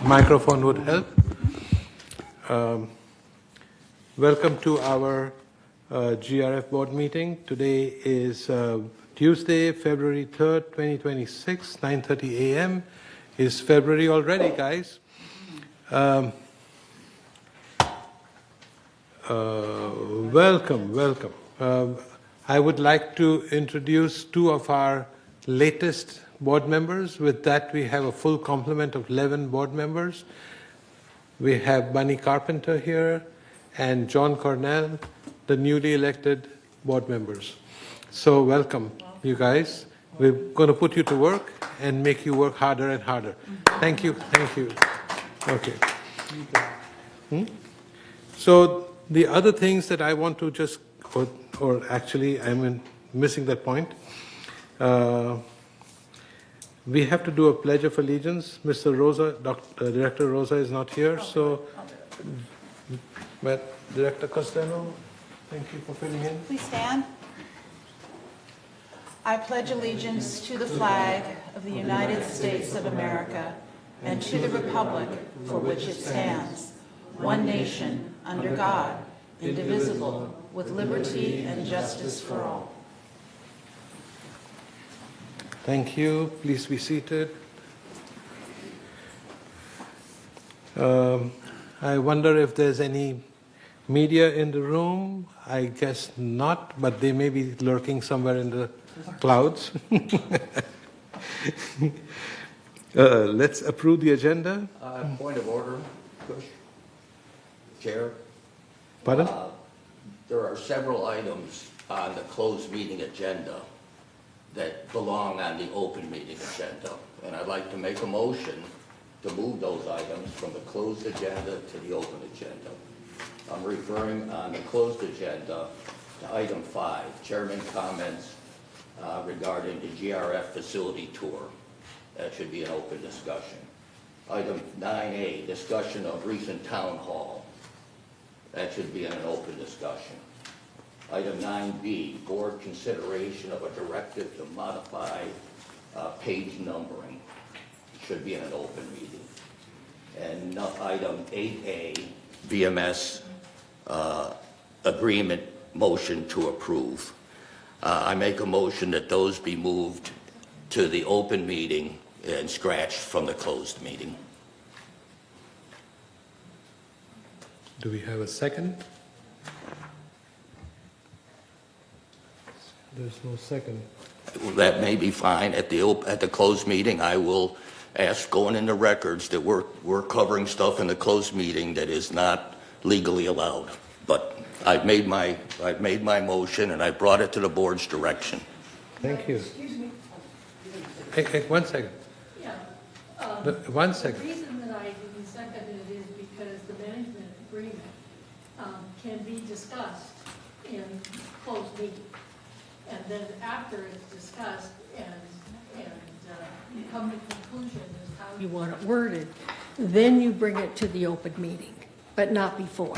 microphone would help. Welcome to our GRF board meeting. Today is Tuesday, February 3rd, 2026, 9:30 a.m. It's February already, guys. Welcome. I would like to introduce two of our latest board members. With that, we have a full complement of 11 board members. We have Bunny Carpenter here and John Cornell, the newly elected board members. So welcome, you guys. We're going to put you to work and make you work harder and harder. Thank you. Okay. So the other things that I want to just, or actually I'm missing that point. We have to do a pledge of allegiance. Mr. Rosa, Director Rosa is not here, so, but Director Costello, thank you for filling in. Please stand. I pledge allegiance to the flag of the United States of America and to the republic for which it stands, one nation, under God, indivisible, with liberty and justice for all. Thank you. Please be seated. I wonder if there's any media in the room. I guess not, but they may be lurking somewhere in the clouds. Let's approve the agenda. Point of order, Kush. Chair. Pardon? There are several items on the closed meeting agenda that belong on the open meeting agenda. And I'd like to make a motion to move those items from the closed agenda to the open agenda. I'm referring on the closed agenda to item 5, chairman comments regarding the GRF facility tour. That should be an open discussion. Item 9A, discussion of recent town hall. That should be in an open discussion. Item 9B, board consideration of a directive to modify page numbering. Should be in an open meeting. And item 8A, VMS agreement motion to approve. I make a motion that those be moved to the open meeting and scratched from the closed meeting. Do we have a second? There's no second. That may be fine. At the closed meeting, I will ask, going in the records, that we're covering stuff in the closed meeting that is not legally allowed. But I've made my motion and I brought it to the board's direction. Thank you. Excuse me. Hey, 1 second. Yeah. 1 second. The reason that I didn't second it is because the management agreement can be discussed in closed meeting. And then after it's discussed and you come to conclusion as how you want it worded, then you bring it to the open meeting, but not before.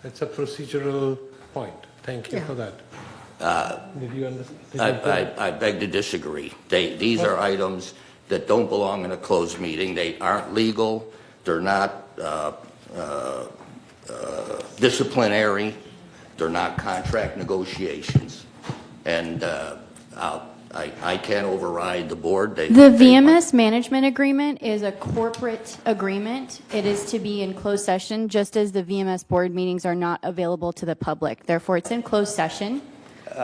It's a procedural point. Thank you Yeah. for that. Did you understand? I beg to disagree. These are items that don't belong in a closed meeting. They aren't legal. They're not disciplinary. They're not contract negotiations. And I can't override the board. The VMS management agreement is a corporate agreement. It is to be in closed session, just as the VMS board meetings are not available to the public. Therefore, it's in closed session.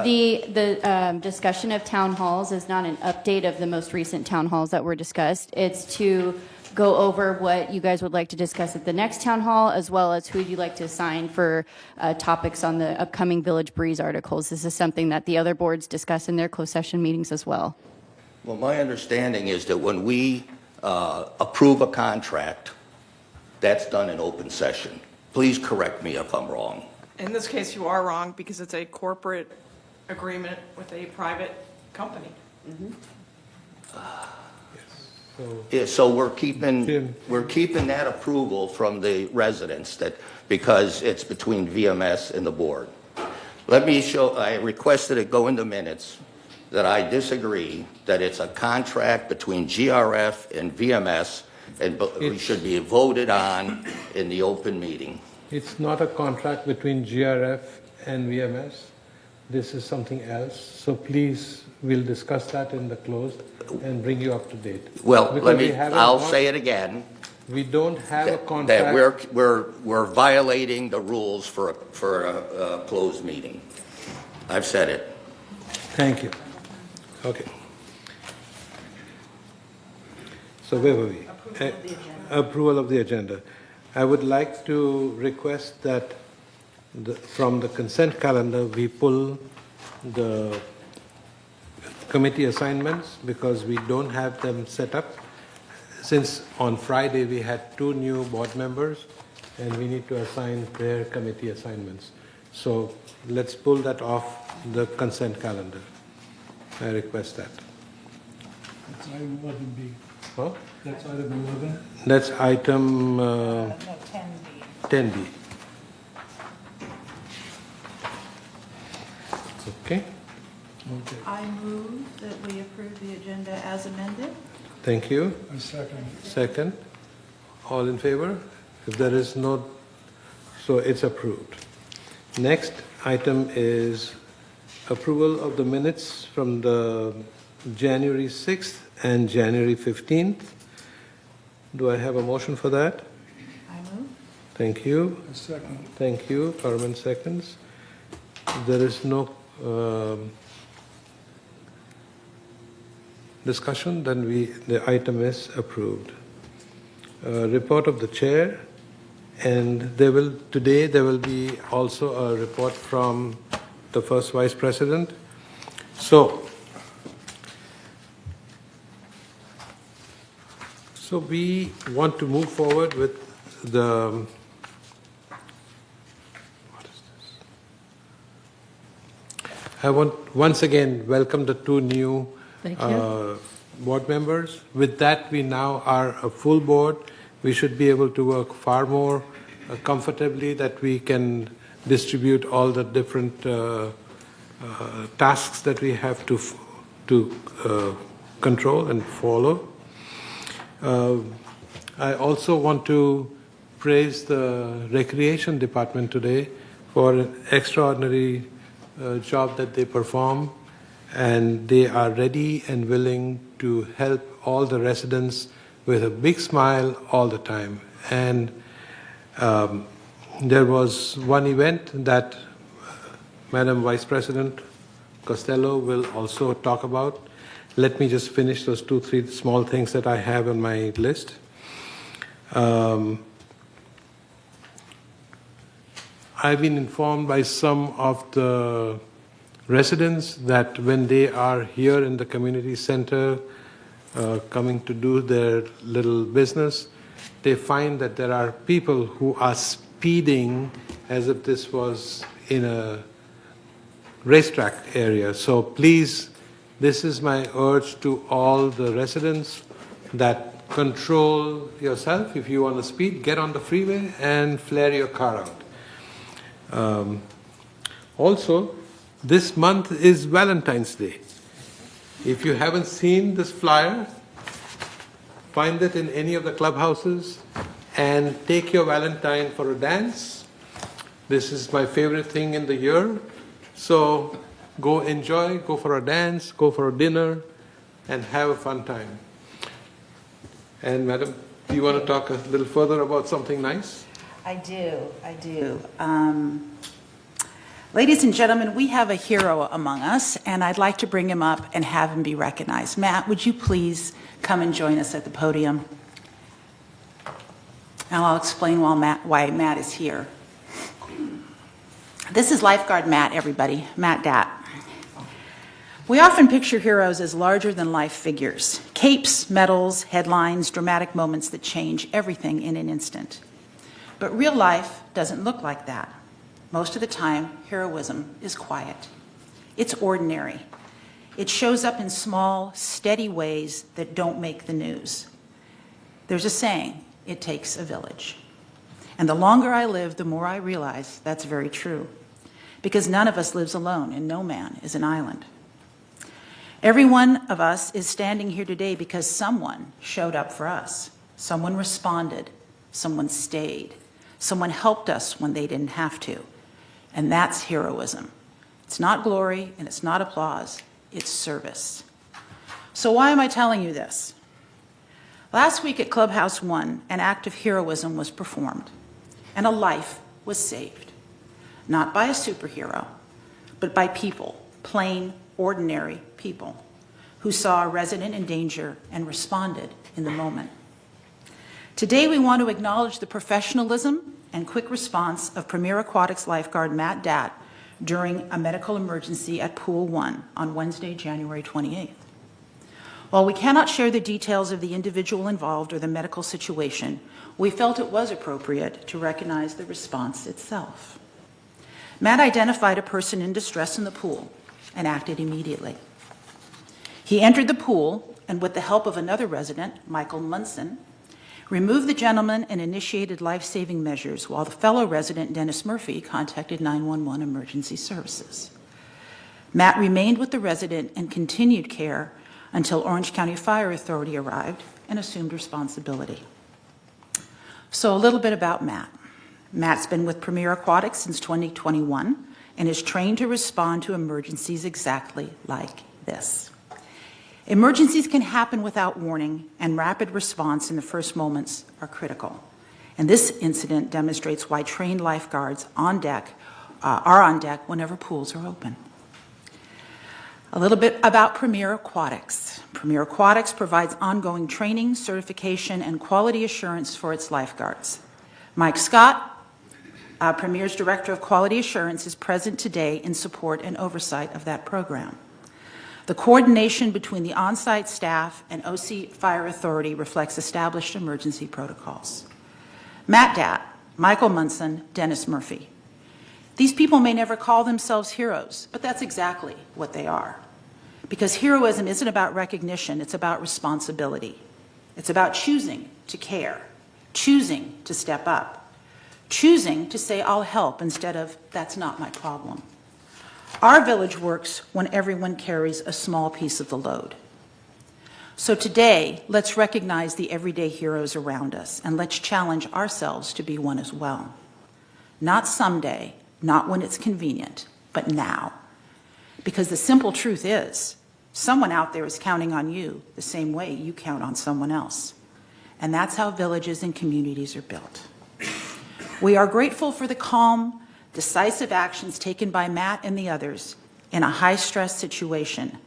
The discussion of town halls is not an update of the most recent town halls that were discussed. It's to go over what you guys would like to discuss at the next town hall, as well as who you'd like to assign for topics on the upcoming Village Breeze articles. This is something that the other boards discuss in their closed session meetings as well. Well, my understanding is that when we approve a contract, that's done in open session. Please correct me if I'm wrong. In this case, you are wrong because it's a corporate agreement with a private company. So we're keeping that approval from the residents because it's between VMS and the board. Let me show, I requested it go into minutes that I disagree that it's a contract between GRF and VMS we should be voted on in the open meeting. It's not a contract between GRF and VMS. This is something else. So please, we'll discuss that in the closed and bring you up to date. Well, Because we haven't I'll got- say it again, We don't have a that contract. we're violating the rules for a closed meeting. I've said it. Thank you. Okay. So where were we? Approval of the agenda. I would like to request that from the consent calendar, we pull the committee assignments because we don't have them set up. Since on Friday we had 2 new board members and we need to assign their committee assignments. So let's pull that off the consent calendar. I request that. That's item 11B. Huh? That's item 11. That's item No, 10B. 10B. Okay, Okay, I move that we approve the agenda as amended. thank you. I second. Second, all in favor? If there is no, so it's approved. Next item is approval of the minutes from the January 6th and January 15th. Do I have a motion for that? I move. Thank you. I second. Thank you. Carmen seconds. There is no discussion, then the item is approved. Report of the chair, and today there will be also a report from the first vice president. So we want to move forward with the I want once again welcome the 2 new board members. With that, we now are a full board. We should be able to work far more comfortably, that we can distribute all the different tasks that we have to control and follow. I also want to praise the recreation department today for an extraordinary job that they perform, and they are ready and willing to help all the residents with a big smile all the time. And there was one event that Madam Vice President Costello will also talk about. Let me just finish those 2-3 small things that I have on my list. I've been informed by some of the residents that when they are here in the community center coming to do their little business, they find that there are people who are speeding as if this was in a racetrack area. So please, this is my urge to all the residents that control yourself. If you want to speed, get on the freeway and flare your car out. Also, this month is Valentine's Day. If you haven't seen this flyer, find it in any of the clubhouses and take your Valentine for a dance. This is my favorite thing in the year. So go enjoy, go for a dance, go for a dinner, and have a fun time. And Madam, do you want to talk a little further about something nice? I do. Ladies and gentlemen, we have a hero among us, and I'd like to bring him up and have him be recognized. Matt, would you please come and join us at the podium? And I'll explain why Matt is here. This is lifeguard Matt, everybody, Matt Datt. We often picture heroes as larger-than-life figures, capes, medals, headlines, dramatic moments that change everything in an instant. But real life doesn't look like that. Most of the time, heroism is quiet. It's ordinary. It shows up in small, steady ways that don't make the news. There's a saying, it takes a village. And the longer I live, the more I realize that's very true. Because none of us lives alone, and no man is an island. Every one of us is standing here today because someone showed up for us. Someone responded. Someone stayed. Someone helped us when they didn't have to. And that's heroism. It's not glory and it's not applause. It's service. So why am I telling you this? Last week at Clubhouse 1, an act of heroism was performed, and a life was saved. Not by a superhero, but by people, plain, ordinary people, who saw a resident in danger and responded in the moment. Today, we want to acknowledge the professionalism and quick response of Premier Aquatics lifeguard Matt Datt during a medical emergency at Pool 1 on Wednesday, January 28th. While we cannot share the details of the individual involved or the medical situation, we felt it was appropriate to recognize the response itself. Matt identified a person in distress in the pool and acted immediately. He entered the pool and, with the help of another resident, Michael Munson, removed the gentleman and initiated life-saving measures while the fellow resident, Dennis Murphy, contacted 911 emergency services. Matt remained with the resident and continued care until Orange County Fire Authority arrived and assumed responsibility. So a little bit about Matt. Matt's been with Premier Aquatics since 2021 and is trained to respond to emergencies exactly like this. Emergencies can happen without warning, and rapid response in the first moments are critical. And this incident demonstrates why trained lifeguards are on deck whenever pools are open. A little bit about Premier Aquatics. Premier Aquatics provides ongoing training, certification, and quality assurance for its lifeguards. Mike Scott, Premier's Director of Quality Assurance, is present today in support and oversight of that program. The coordination between the on-site staff and OC Fire Authority reflects established emergency protocols. Matt Datt, Michael Munson, Dennis Murphy. These people may never call themselves heroes, but that's exactly what they are. Because heroism isn't about recognition, it's about responsibility. It's about choosing to care, choosing to step up, choosing to say, I'll help, instead of, that's not my problem. Our village works when everyone carries a small piece of the load. So today, let's recognize the everyday heroes around us, and let's challenge ourselves to be one as well. Not someday, not when it's convenient, but now. Because the simple truth is, someone out there is counting on you the same way you count on someone else. And that's how villages and communities are built. We are grateful for the calm, decisive actions taken by Matt and the others in a high-stress situation,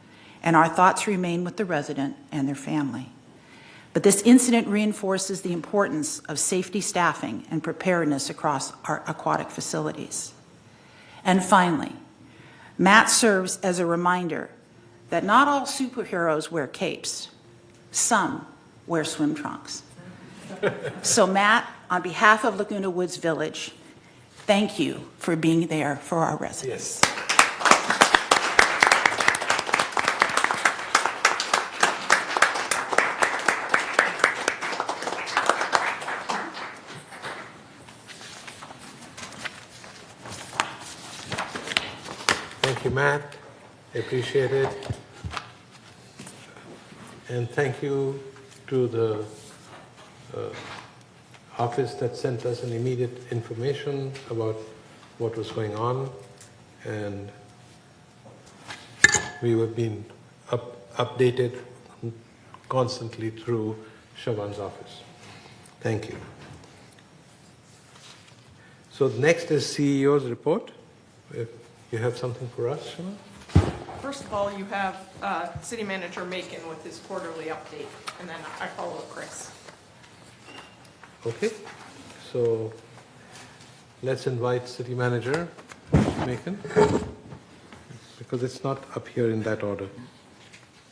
and our thoughts remain with the resident and their family. But this incident reinforces the importance of safety staffing and preparedness across our aquatic facilities. And finally, Matt serves as a reminder that not all superheroes wear capes. Some wear swim trunks. So Matt, on behalf of Laguna Woods Village, thank you for being there for our residents. Yes. Thank you, Matt. I appreciate it. And thank you to the office that sent us an immediate information about what was going on. And we were being updated constantly through Shaban's office. Thank you. So next is CEO's report. If you have something for us, Shaban? First of all, you have City Manager Macon with his quarterly update, and then I follow Chris. Okay, so let's invite City Manager Macon, because it's not up here in that order.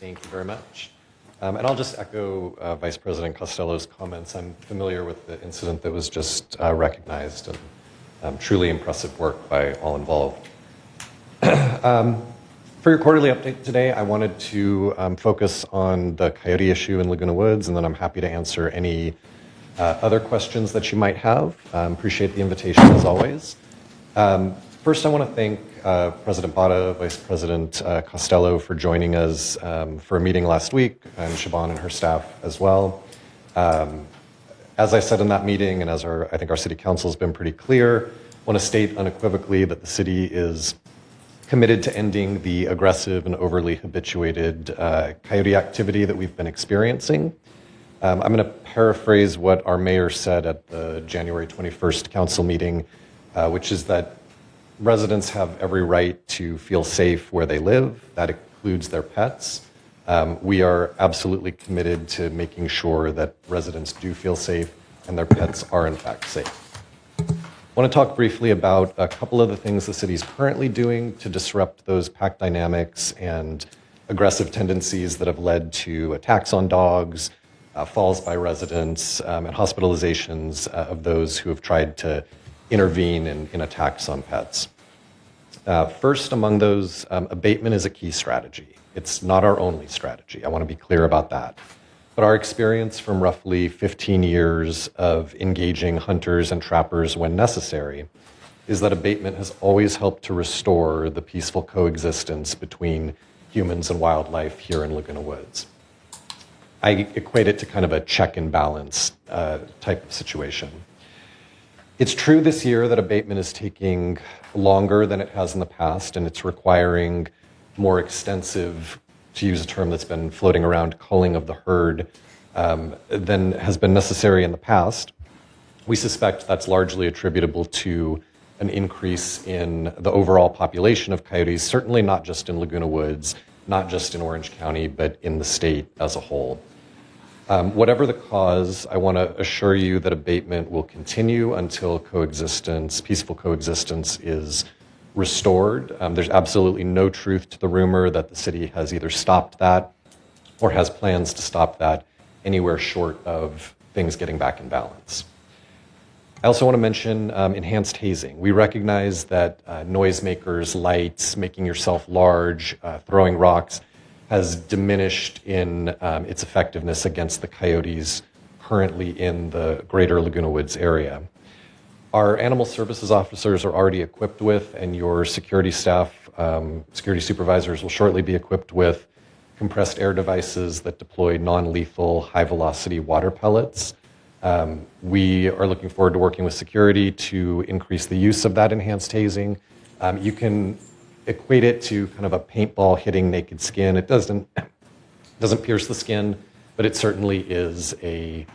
Thank you very much. And I'll just echo Vice President Costello's comments. I'm familiar with the incident that was just recognized, and truly impressive work by all involved. For your quarterly update today, I wanted to focus on the coyote issue in Laguna Woods, and then I'm happy to answer any other questions that you might have. Appreciate the invitation as always. First, I want to thank President Bada, Vice President Costello for joining us for a meeting last week, and Shaban and her staff as well. As I said in that meeting, and as I think our city council has been pretty clear, I want to state unequivocally that the city is committed to ending the aggressive and overly habituated coyote activity that we've been experiencing. I'm going to paraphrase what our mayor said at the January 21st council meeting, which is that residents have every right to feel safe where they live. That includes their pets. We are absolutely committed to making sure that residents do feel safe and their pets are in fact safe. I want to talk briefly about a couple of the things the city is currently doing to disrupt those pack dynamics and aggressive tendencies that have led to attacks on dogs, falls by residents, and hospitalizations of those who have tried to intervene in attacks on pets. First among those, abatement is a key strategy. It's not our only strategy. I want to be clear about that. But our experience from roughly 15 years of engaging hunters and trappers when necessary is that abatement has always helped to restore the peaceful coexistence between humans and wildlife here in Laguna Woods. I equate it to kind of a check and balance type of situation. It's true this year that abatement is taking longer than it has in the past, and it's requiring more extensive, to use a term that's been floating around, culling of the herd than has been necessary in the past. We suspect that's largely attributable to an increase in the overall population of coyotes, certainly not just in Laguna Woods, not just in Orange County, but in the state as a whole. Whatever the cause, I want to assure you that abatement will continue until coexistence, peaceful coexistence, is restored. There's absolutely no truth to the rumor that the city has either stopped that or has plans to stop that anywhere short of things getting back in balance. I also want to mention enhanced hazing. We recognize that noisemakers, lights, making yourself large, throwing rocks has diminished in its effectiveness against the coyotes currently in the greater Laguna Woods area. Our animal services officers are already equipped with, and your security staff, security supervisors will shortly be equipped with compressed air devices that deploy non-lethal, high-velocity water pellets. We are looking forward to working with security to increase the use of that enhanced hazing. You can equate it to kind of a paintball hitting naked skin. It doesn't pierce the skin, but it certainly is a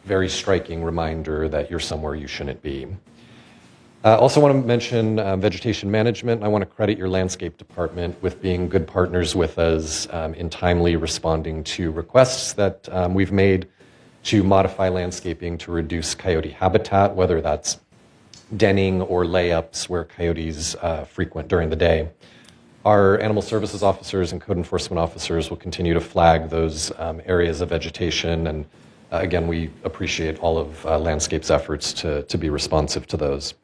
very striking reminder that you're somewhere you shouldn't be. I also want to mention vegetation management. I want to credit your landscape department with being good partners with us in timely responding to requests that we've made to modify landscaping to reduce coyote habitat, whether that's denning or layups where coyotes frequent during the day. Our animal services officers and code enforcement officers will continue to flag those areas of vegetation, and again, we appreciate all of Landscape's efforts to be responsive to those.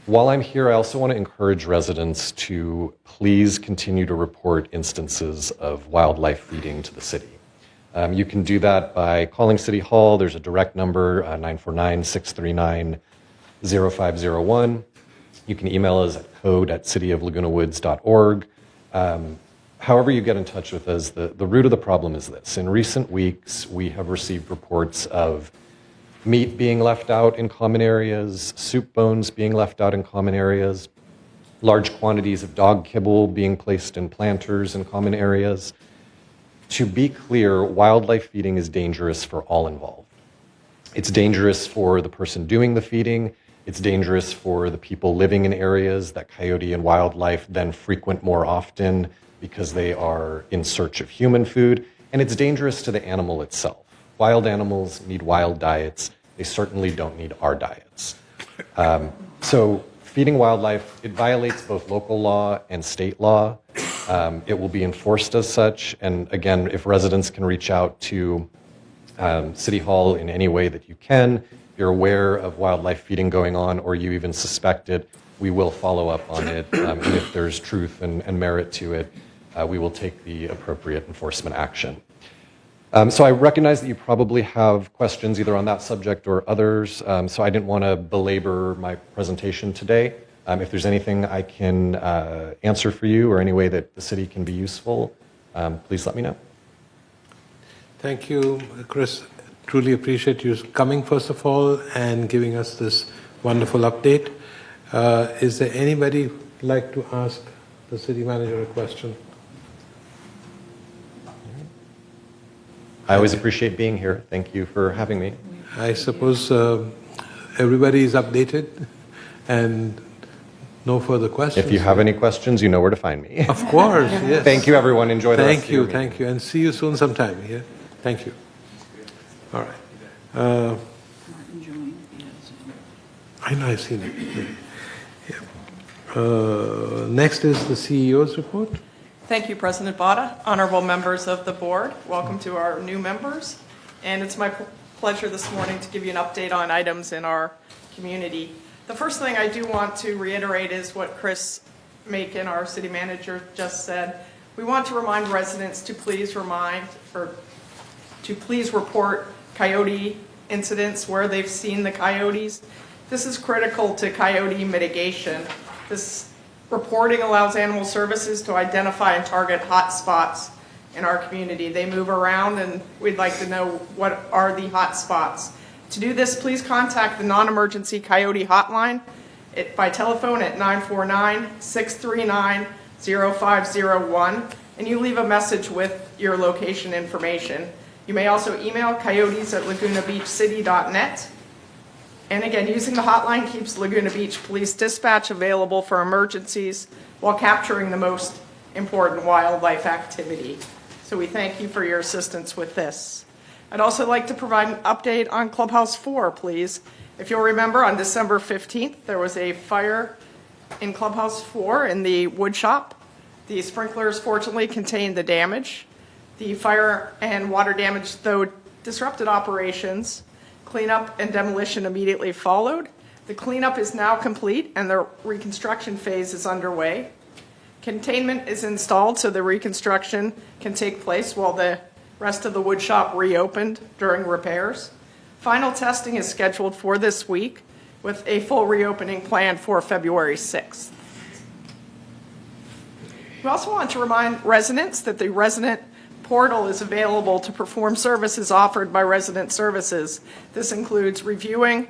While I'm here, I also want to encourage residents to please continue to report instances of wildlife feeding to the city. You can do that by calling City Hall. There's a direct number, 949-639-0501. You can email us at code@cityoflagunawoods.org. However you get in touch with us, the root of the problem is this. In recent weeks, we have received reports of meat being left out in common areas, soup bones being left out in common areas, large quantities of dog kibble being placed in planters in common areas. To be clear, wildlife feeding is dangerous for all involved. It's dangerous for the person doing the feeding. It's dangerous for the people living in areas that coyote and wildlife then frequent more often because they are in search of human food. And it's dangerous to the animal itself. Wild animals need wild diets. They certainly don't need our diets. So feeding wildlife, it violates both local law and state law. It will be enforced as such. And again, if residents can reach out to City Hall in any way that you can, if you're aware of wildlife feeding going on or you even suspect it, we will follow up on it. And if there's truth and merit to it, we will take the appropriate enforcement action. So I recognize that you probably have questions either on that subject or others, so I didn't want to belabor my presentation today. If there's anything I can answer for you or any way that the city can be useful, please let me know. Thank you, Chris. truly appreciate you coming, first of all, and giving us this wonderful update. Is there anybody who'd like to ask the city manager a question? I always appreciate being here. Thank you for having me. I suppose everybody is updated and no further questions. If you have any questions, you know where to find me. Of course, yes. Thank you, everyone. Enjoy the rest of your meeting. Thank you, and see you soon sometime. Yeah, thank you. All right. I know, I've seen it. Yeah. Next is the CEO's report. Thank you, President Botta. Honorable members of the board, welcome to our new members. And it's my pleasure this morning to give you an update on items in our community. The first thing I do want to reiterate is what Chris Macon, our city manager, just said. We want to remind residents to please report coyote incidents where they've seen the coyotes. This is critical to coyote mitigation. This reporting allows animal services to identify and target hot spots in our community. They move around, and we'd like to know what are the hot spots. To do this, please contact the non-emergency coyote hotline by telephone at 949-639-0501, and you leave a message with your location information. You may also email coyotes@lagunabeachcity.net. And again, using the hotline keeps Laguna Beach Police Dispatch available for emergencies while capturing the most important wildlife activity. So we thank you for your assistance with this. I'd also like to provide an update on Clubhouse 4, please. If you'll remember, on December 15th, there was a fire in Clubhouse 4 in the wood shop. The sprinklers fortunately contained the damage. The fire and water damage, though, disrupted operations. Cleanup and demolition immediately followed. The cleanup is now complete and the reconstruction phase is underway. Containment is installed so the reconstruction can take place while the rest of the wood shop reopened during repairs. Final testing is scheduled for this week with a full reopening planned for February 6th. We also want to remind residents that the resident portal is available to perform services offered by Resident Services. This includes reviewing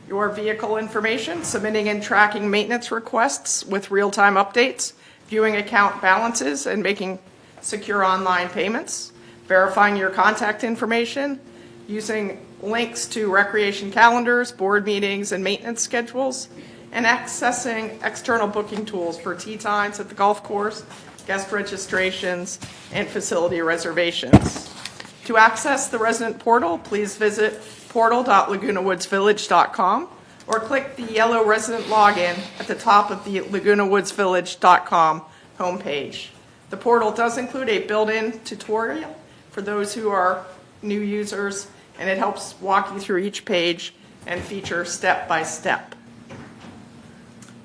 your vehicle information, submitting and tracking maintenance requests with real-time updates, viewing account balances and making secure online payments, verifying your contact information, using links to recreation calendars, board meetings, and maintenance schedules, and accessing external booking tools for tee times at the golf course, guest registrations, and facility reservations. To access the resident portal, please visit portal.lagunawoodsvillage.com or click the yellow resident login at the top of the lagunawoodsvillage.com homepage. The portal does include a built-in tutorial for those who are new users, and it helps walk you through each page and feature step-by-step.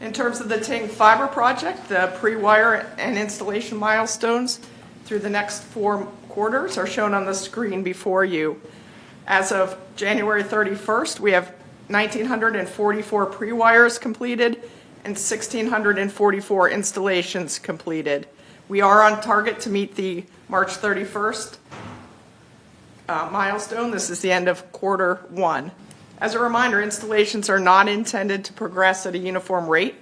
In terms of the Ting Fiber project, the pre-wire and installation milestones through the next 4 quarters are shown on the screen before you. As of January 31st, we have 1,944 pre-wires completed and 1,644 installations completed. We are on target to meet the March 31st milestone. This is the end of quarter 1. As a reminder, installations are not intended to progress at a uniform rate.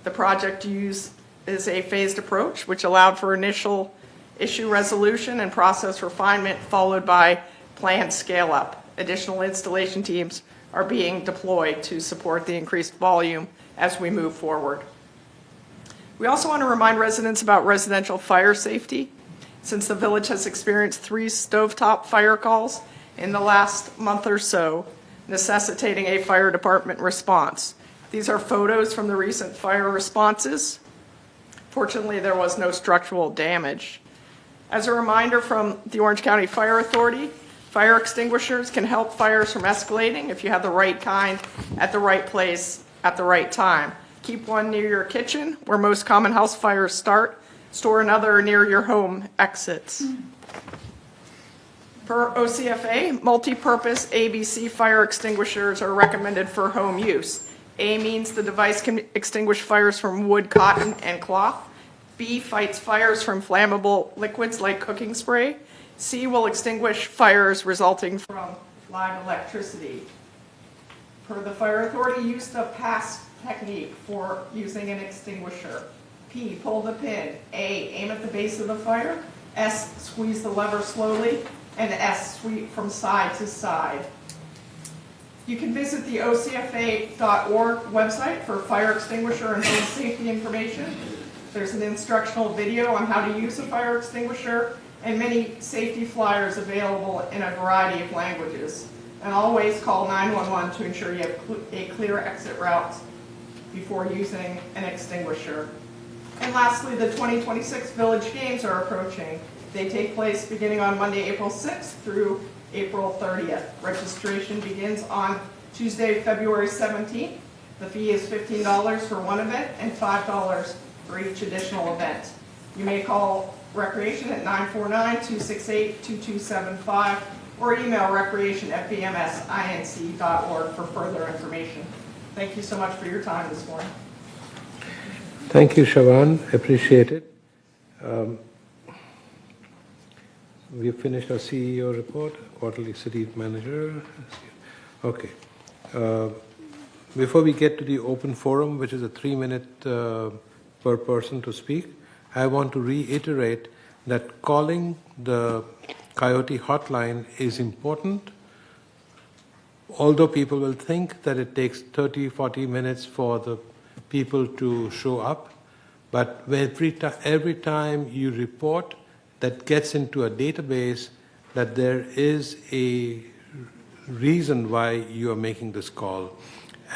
The project is a phased approach, which allowed for initial issue resolution and process refinement, followed by planned scale-up. Additional installation teams are being deployed to support the increased volume as we move forward. We also want to remind residents about residential fire safety. Since the village has experienced 3 stovetop fire calls in the last month or so, necessitating a fire department response. These are photos from the recent fire responses. Fortunately, there was no structural damage. As a reminder from the Orange County Fire Authority, fire extinguishers can help fires from escalating if you have the right kind at the right place at the right time. Keep one near your kitchen, where most common house fires start. Store another near your home exits. Per OCFA, multi-purpose ABC fire extinguishers are recommended for home use. A means the device can extinguish fires from wood, cotton, and cloth. B fights fires from flammable liquids like cooking spray. C will extinguish fires resulting from live electricity. Per the fire authority, use the pass technique for using an extinguisher. P, pull the pin. A, aim at the base of the fire. S, squeeze the lever slowly. And S, sweep from side to side. You can visit the ocfa.org website for fire extinguisher and home safety information. There's an instructional video on how to use a fire extinguisher and many safety flyers available in a variety of languages. And always call 911 to ensure you have a clear exit route before using an extinguisher. And lastly, the 2026 Village Games are approaching. They take place beginning on Monday, April 6th through April 30th. Registration begins on Tuesday, February 17th. The fee is $15 for one event and $5 for each additional event. You may call Recreation at 949-268-2275 or email recreation@vmsinc.org for further information. Thank you so much for your time this morning. Thank you, Siobhan. Appreciate it. We have finished our CEO report, quarterly city manager. Okay. Before we get to the open forum, which is a 3-minute per person to speak, I want to reiterate that calling the Coyote hotline is important, although people will think that it takes 30, 40 minutes for the people to show up, but every time you report, that gets into a database that there is a reason why you are making this call,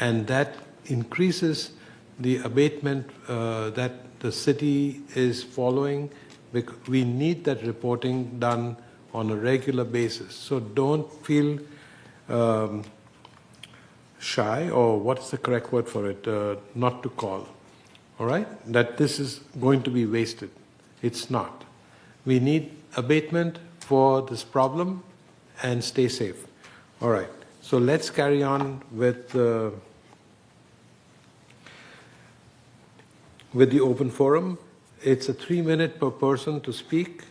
and that increases the abatement that the city is following. We need that reporting done on a regular basis. So don't feel shy, or what's the correct word for it, not to call, all right? That this is going to be wasted. It's not. We need abatement for this problem and stay safe. All right, so let's carry on with the open forum. It's a 3-minute per person to speak.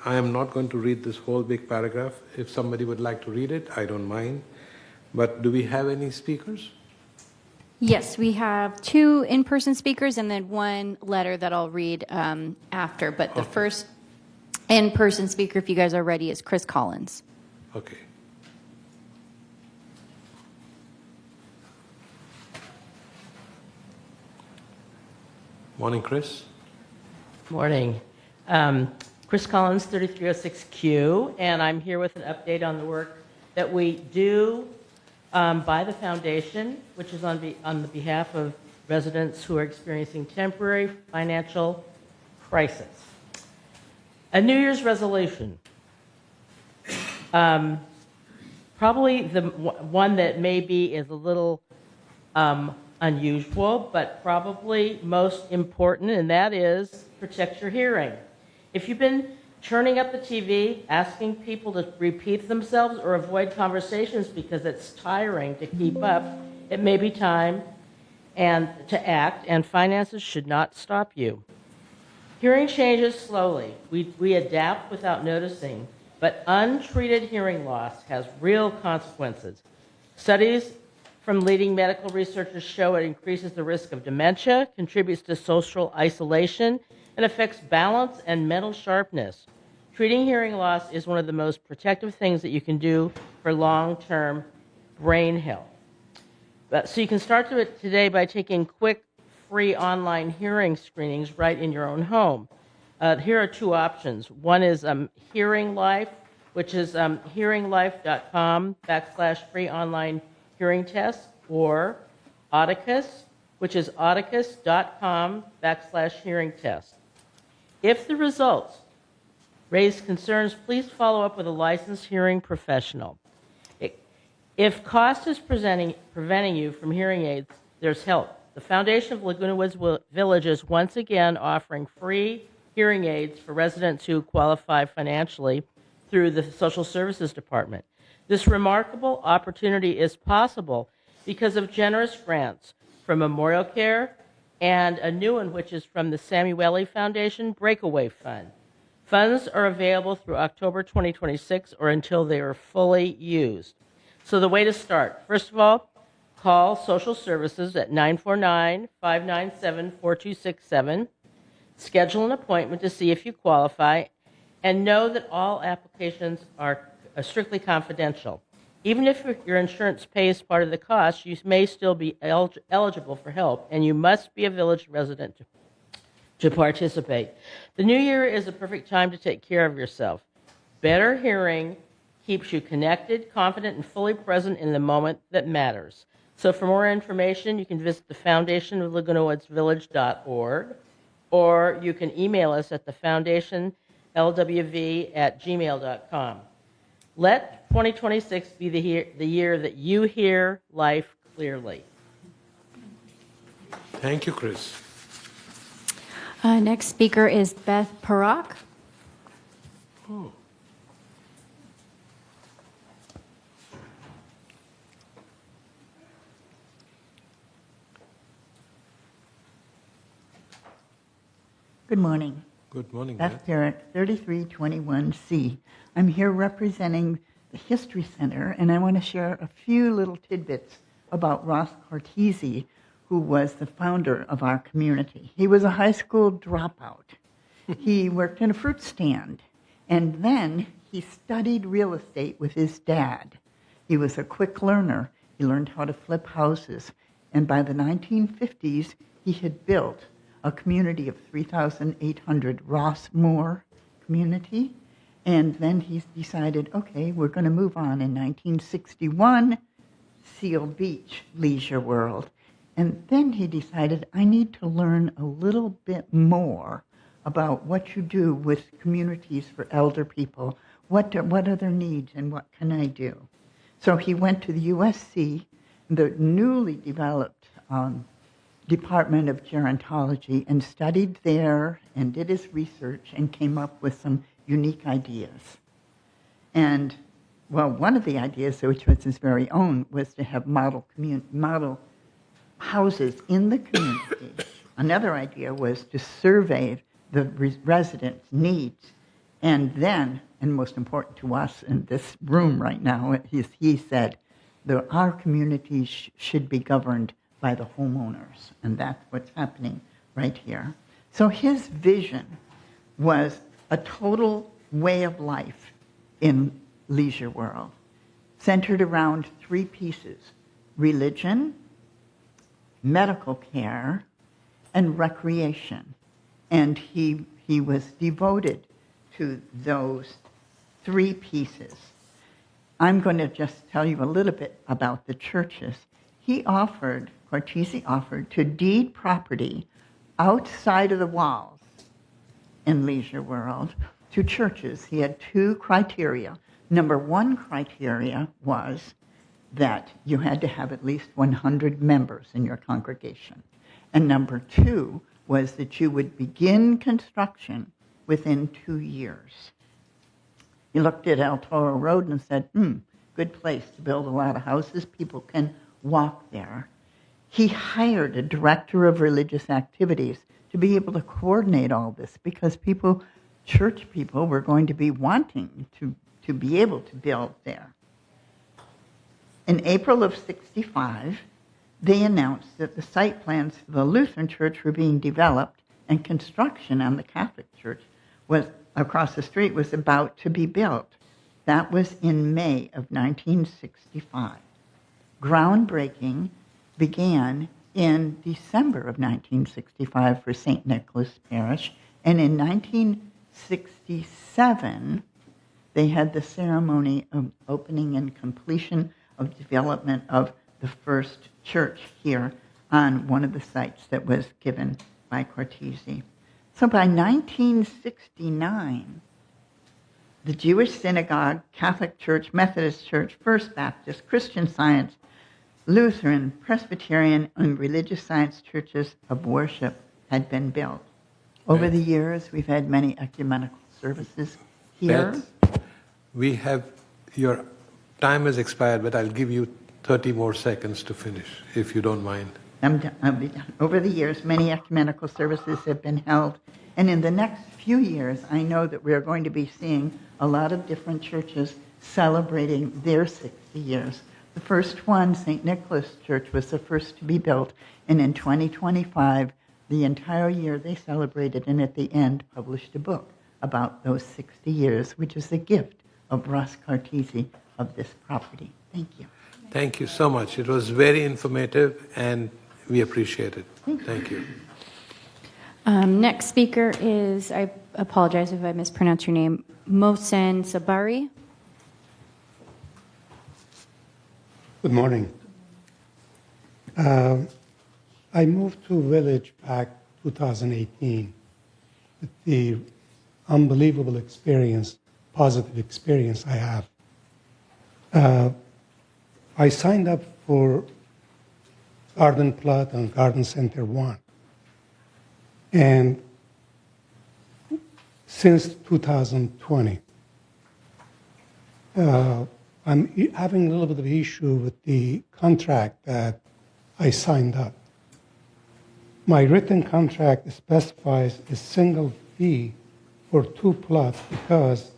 I am not going to read this whole big paragraph. If somebody would like to read it, I don't mind. But do we have any speakers? Yes, we have 2 in-person speakers and then 1 letter that I'll read after. But the first in-person speaker, if you guys are ready, is Chris Collins. Okay. Morning, Chris. Morning. Chris Collins, 3306Q, and I'm here with an update on the work that we do by the foundation, which is on the behalf of residents who are experiencing temporary financial crisis. A New Year's resolution. Probably the one that maybe is a little unusual, but probably most important, and that is protect your hearing. If you've been turning up the TV, asking people to repeat themselves or avoid conversations because it's tiring to keep up, it may be time to act, and finances should not stop you. Hearing changes slowly. We adapt without noticing, but untreated hearing loss has real consequences. Studies from leading medical researchers show it increases the risk of dementia, contributes to social isolation, and affects balance and mental sharpness. Treating hearing loss is one of the most protective things that you can do for long-term brain health. So you can start to it today by taking quick, free online hearing screenings right in your own home. Here are 2 options. One is Hearing Life, which is hearinglife.com/free online hearing test, or Audicus, which is audicus.com/hearing test. If the results raise concerns, please follow up with a licensed hearing professional. If cost is preventing you from hearing aids, there's help. The Foundation of Laguna Woods Village is once again offering free hearing aids for residents who qualify financially through the Social Services Department. This remarkable opportunity is possible because of generous grants from Memorial Care and a new one, which is from the Samueli Foundation Breakaway Fund. Funds are available through October 2026 or until they are fully used. So the way to start, first of all, call social services at 949-597-4267. Schedule an appointment to see if you qualify, and know that all applications are strictly confidential. Even if your insurance pays part of the cost, you may still be eligible for help, and you must be a village resident to participate. The new year is a perfect time to take care of yourself. Better hearing keeps you connected, confident, and fully present in the moment that matters. So for more information, you can visit the Foundation of LagunaWoodsVillage.org, or you can email us at thefoundationlwv@gmail.com. Let 2026 be the year that you hear life clearly. Thank you, Chris. Next speaker is Beth Parak. Good morning. Good morning, Beth Beth. Derrick, 3321C. I'm here representing the History Center, and I want to share a few little tidbits about Ross Cortese, who was the founder of our community. He was a high school dropout. He worked in a fruit stand, and then he studied real estate with his dad. He was a quick learner. He learned how to flip houses, and by the 1950s, he had built a community of 3,800, Ross Moore community. And then he decided, okay, we're going to move on. In 1961, Seal Beach Leisure World. And then he decided, I need to learn a little bit more about what you do with communities for elder people. What are their needs and what can I do? So he went to the USC, the newly developed Department of Gerontology, and studied there and did his research and came up with some unique ideas. And, well, one of the ideas, which was his very own, was to have model houses in the community. Another idea was to survey the residents' needs. And then, and most important to us in this room right now, he said, our communities should be governed by the homeowners, and that's what's happening right here. So his vision was a total way of life in Leisure World, centered around three pieces: religion, medical care, and recreation. And he was devoted to those three pieces. I'm going to just tell you a little bit about the churches. Cortese offered to deed property outside of the walls in Leisure World to churches. He had two criteria. Number one criteria was that you had to have at least 100 members in your congregation. And number two was that you would begin construction within 2 years. He looked at El Toro Road and said, good place to build a lot of houses. People can walk there. He hired a director of religious activities to be able to coordinate all this because church people were going to be wanting to be able to build there. In April of '65, they announced that the site plans for the Lutheran Church were being developed and construction on the Catholic Church across the street was about to be built. That was in May of 1965. Groundbreaking began in December of 1965 for St. Nicholas Parish, and in 1967, they had the ceremony of opening and completion of development of the first church here on one of the sites that was given by Cortese. So by 1969, the Jewish Synagogue, Catholic Church, Methodist Church, First Baptist, Christian Science, Lutheran, Presbyterian, and religious science churches of worship had been built. Over the years, we've had many ecumenical services here. Beth, your time has expired, but I'll give you 30 more seconds to finish, if you don't mind. I'll be done. Over the years, many ecumenical services have been held, and in the next few years, I know that we're going to be seeing a lot of different churches celebrating their 60 years The first one, St. Nicholas Church, was the first to be built, and in 2025, the entire year they celebrated, and at the end published a book about those 60 years, which is a gift of Ross Cartesi of this property. Thank you. Thank you so much. It was very informative, and we appreciate it. Thank you. Next speaker is, I apologize if I mispronounce your name, Mohsen Sabari. Good morning. I moved to Village back 2018 with the unbelievable experience, positive experience I have. I signed up for Garden Plot and Garden Center 1. And since 2020, I'm having a little bit of issue with the contract that I signed up. My written contract specifies a single fee for 2 plots because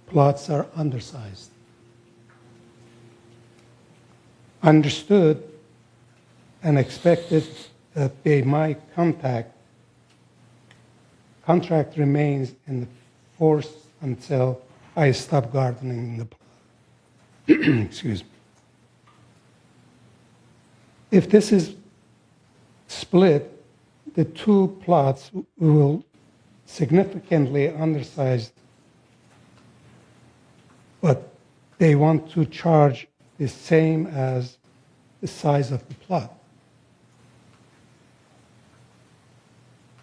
plots are undersized. Understood and expected that my contract remains in force until I stop gardening in the plot. Excuse me. If this is split, the 2 plots will significantly undersized, but they want to charge the same as the size of the plot.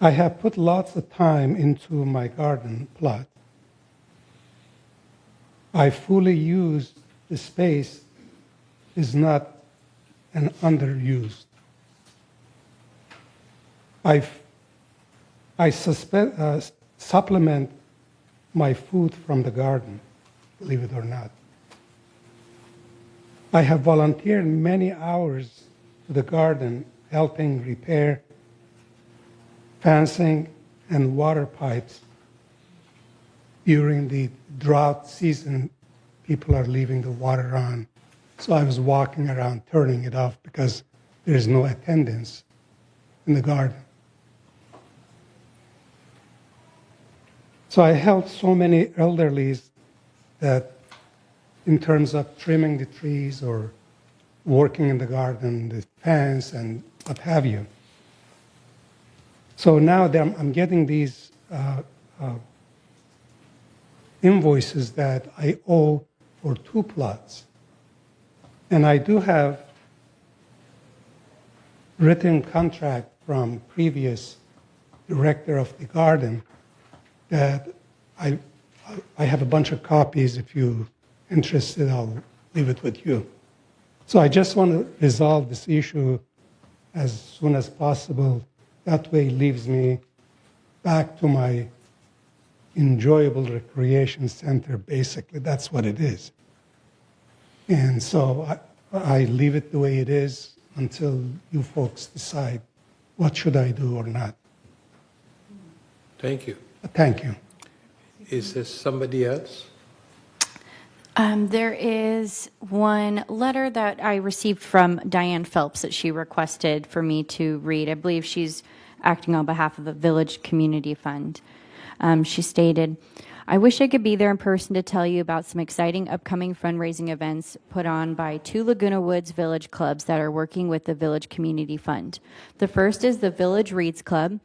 I have put lots of time into my garden plot. I fully use the space is not an underused. I supplement my food from the garden, believe it or not. I have volunteered many hours to the garden helping repair fencing and water pipes. During the drought season, people are leaving the water on. So I was walking around turning it off because there is no attendance in the garden. So I helped so many elderlies that in terms of trimming the trees or working in the garden, the fence and what have you. So now I'm getting these invoices that I owe for 2 plots. And I do have written contract from previous director of the garden that I have a bunch of copies. If you're interested, I'll leave it with you. So I just want to resolve this issue as soon as possible. That way it leaves me back to my enjoyable recreation center, basically. That's what it is. And so I leave it the way it is until you folks decide what should I do or not. Thank you. Thank you. Is there somebody else? There is one letter that I received from Diane Phelps that she requested for me to read. I believe she's acting on behalf of the Village Community Fund. She stated, I wish I could be there in person to tell you about some exciting upcoming fundraising events put on by 2 Laguna Woods Village clubs that are working with the Village Community Fund. The first is the Village Reads Club.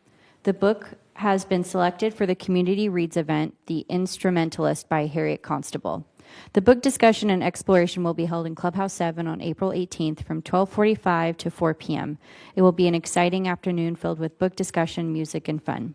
The book has been selected for the Community Reads event, The Instrumentalist by Harriet Constable. The book discussion and exploration will be held in Clubhouse 7 on April 18th from 12:45 to 4 p.m. It will be an exciting afternoon filled with book discussion, music, and fun.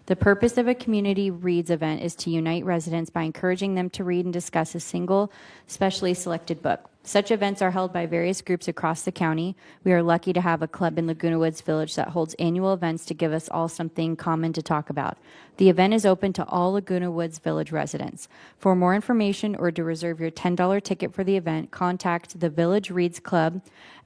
The purpose of a Community Reads event is to unite residents by encouraging them to read and discuss a single, specially selected book. Such events are held by various groups across the county. We are lucky to have a club in Laguna Woods Village that holds annual events to give us all something common to talk about. The event is open to all Laguna Woods Village residents. For more information or to reserve your $10 ticket for the event, contact the Village Reads Club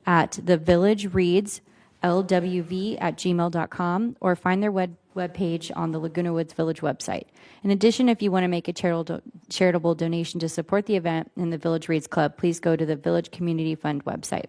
at thevillagereads lwv@gmail.com, or find their webpage on the Laguna Woods Village website. In addition, if you want to make a charitable donation to support the event in the Village Reads Club, please go to the Village Community Fund website.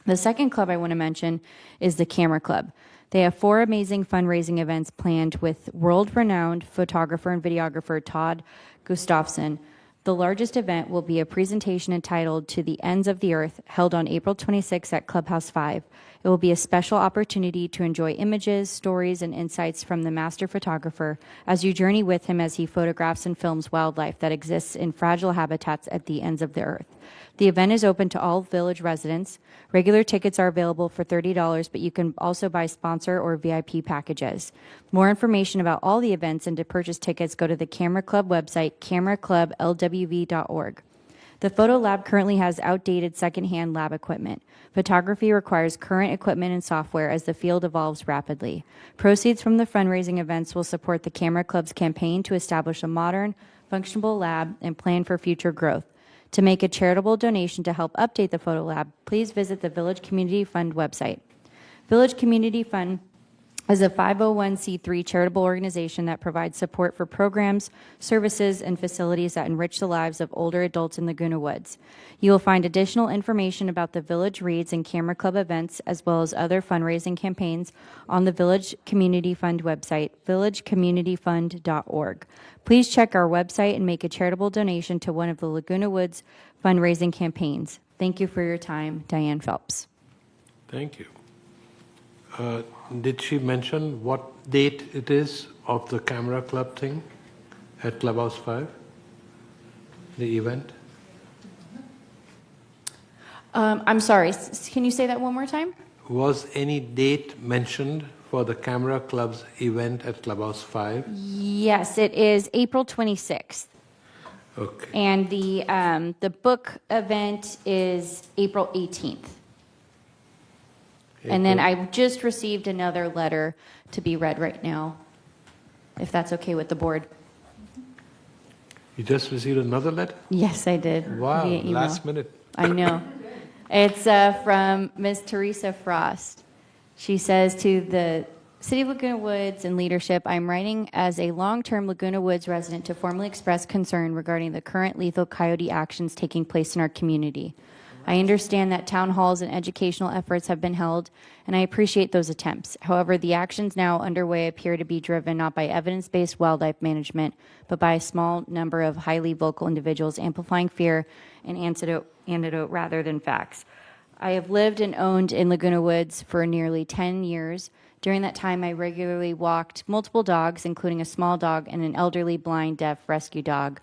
The second club I want to mention is the Camera Club. They have 4 amazing fundraising events planned with world-renowned photographer and videographer Todd Gustafson. The largest event will be a presentation entitled To the Ends of the Earth, held on April 26 at Clubhouse 5. It will be a special opportunity to enjoy images, stories, and insights from the master photographer as you journey with him as he photographs and films wildlife that exists in fragile habitats at the ends of the earth. The event is open to all village residents. Regular tickets are available for $30, but you can also buy sponsor or VIP packages. More information about all the events and to purchase tickets, go to the Camera Club website, cameraclublwv.org. The photo lab currently has outdated secondhand lab equipment. Photography requires current equipment and software as the field evolves rapidly. Proceeds from the fundraising events will support the Camera Club's campaign to establish a modern, functional lab and plan for future growth. To make a charitable donation to help update the photo lab, please visit the Village Community Fund website. Village Community Fund is a 501c3 charitable organization that provides support for programs, services, and facilities that enrich the lives of older adults in Laguna Woods. You will find additional information about the Village Reads and Camera Club events, as well as other fundraising campaigns, on the Village Community Fund website, villagecommunityfund.org. Please check our website and make a charitable donation to one of the Laguna Woods fundraising campaigns. Thank you for your time. Diane Phelps. Thank you. Did she mention what date it is of the Camera Club thing at Clubhouse 5? The event? I'm sorry, can you say that one more time? Was any date mentioned for the Camera Club's event at Clubhouse 5? Yes, it is April 26th. Okay. And the book event is April 18th. And then I just received another letter to be read right now, if that's okay with the board. You just received another letter? Yes, I did. Wow, via email. last minute. I know. It's from Ms. Teresa Frost. She says, to the City of Laguna Woods and leadership, I'm writing as a long-term Laguna Woods resident to formally express concern regarding the current lethal coyote actions taking place in our community. I understand that town halls and educational efforts have been held, and I appreciate those attempts. However, the actions now underway appear to be driven not by evidence-based wildlife management, but by a small number of highly vocal individuals amplifying fear and antidote rather than facts. I have lived and owned in Laguna Woods for nearly 10 years. During that time, I regularly walked multiple dogs, including a small dog and an elderly blind deaf rescue dog,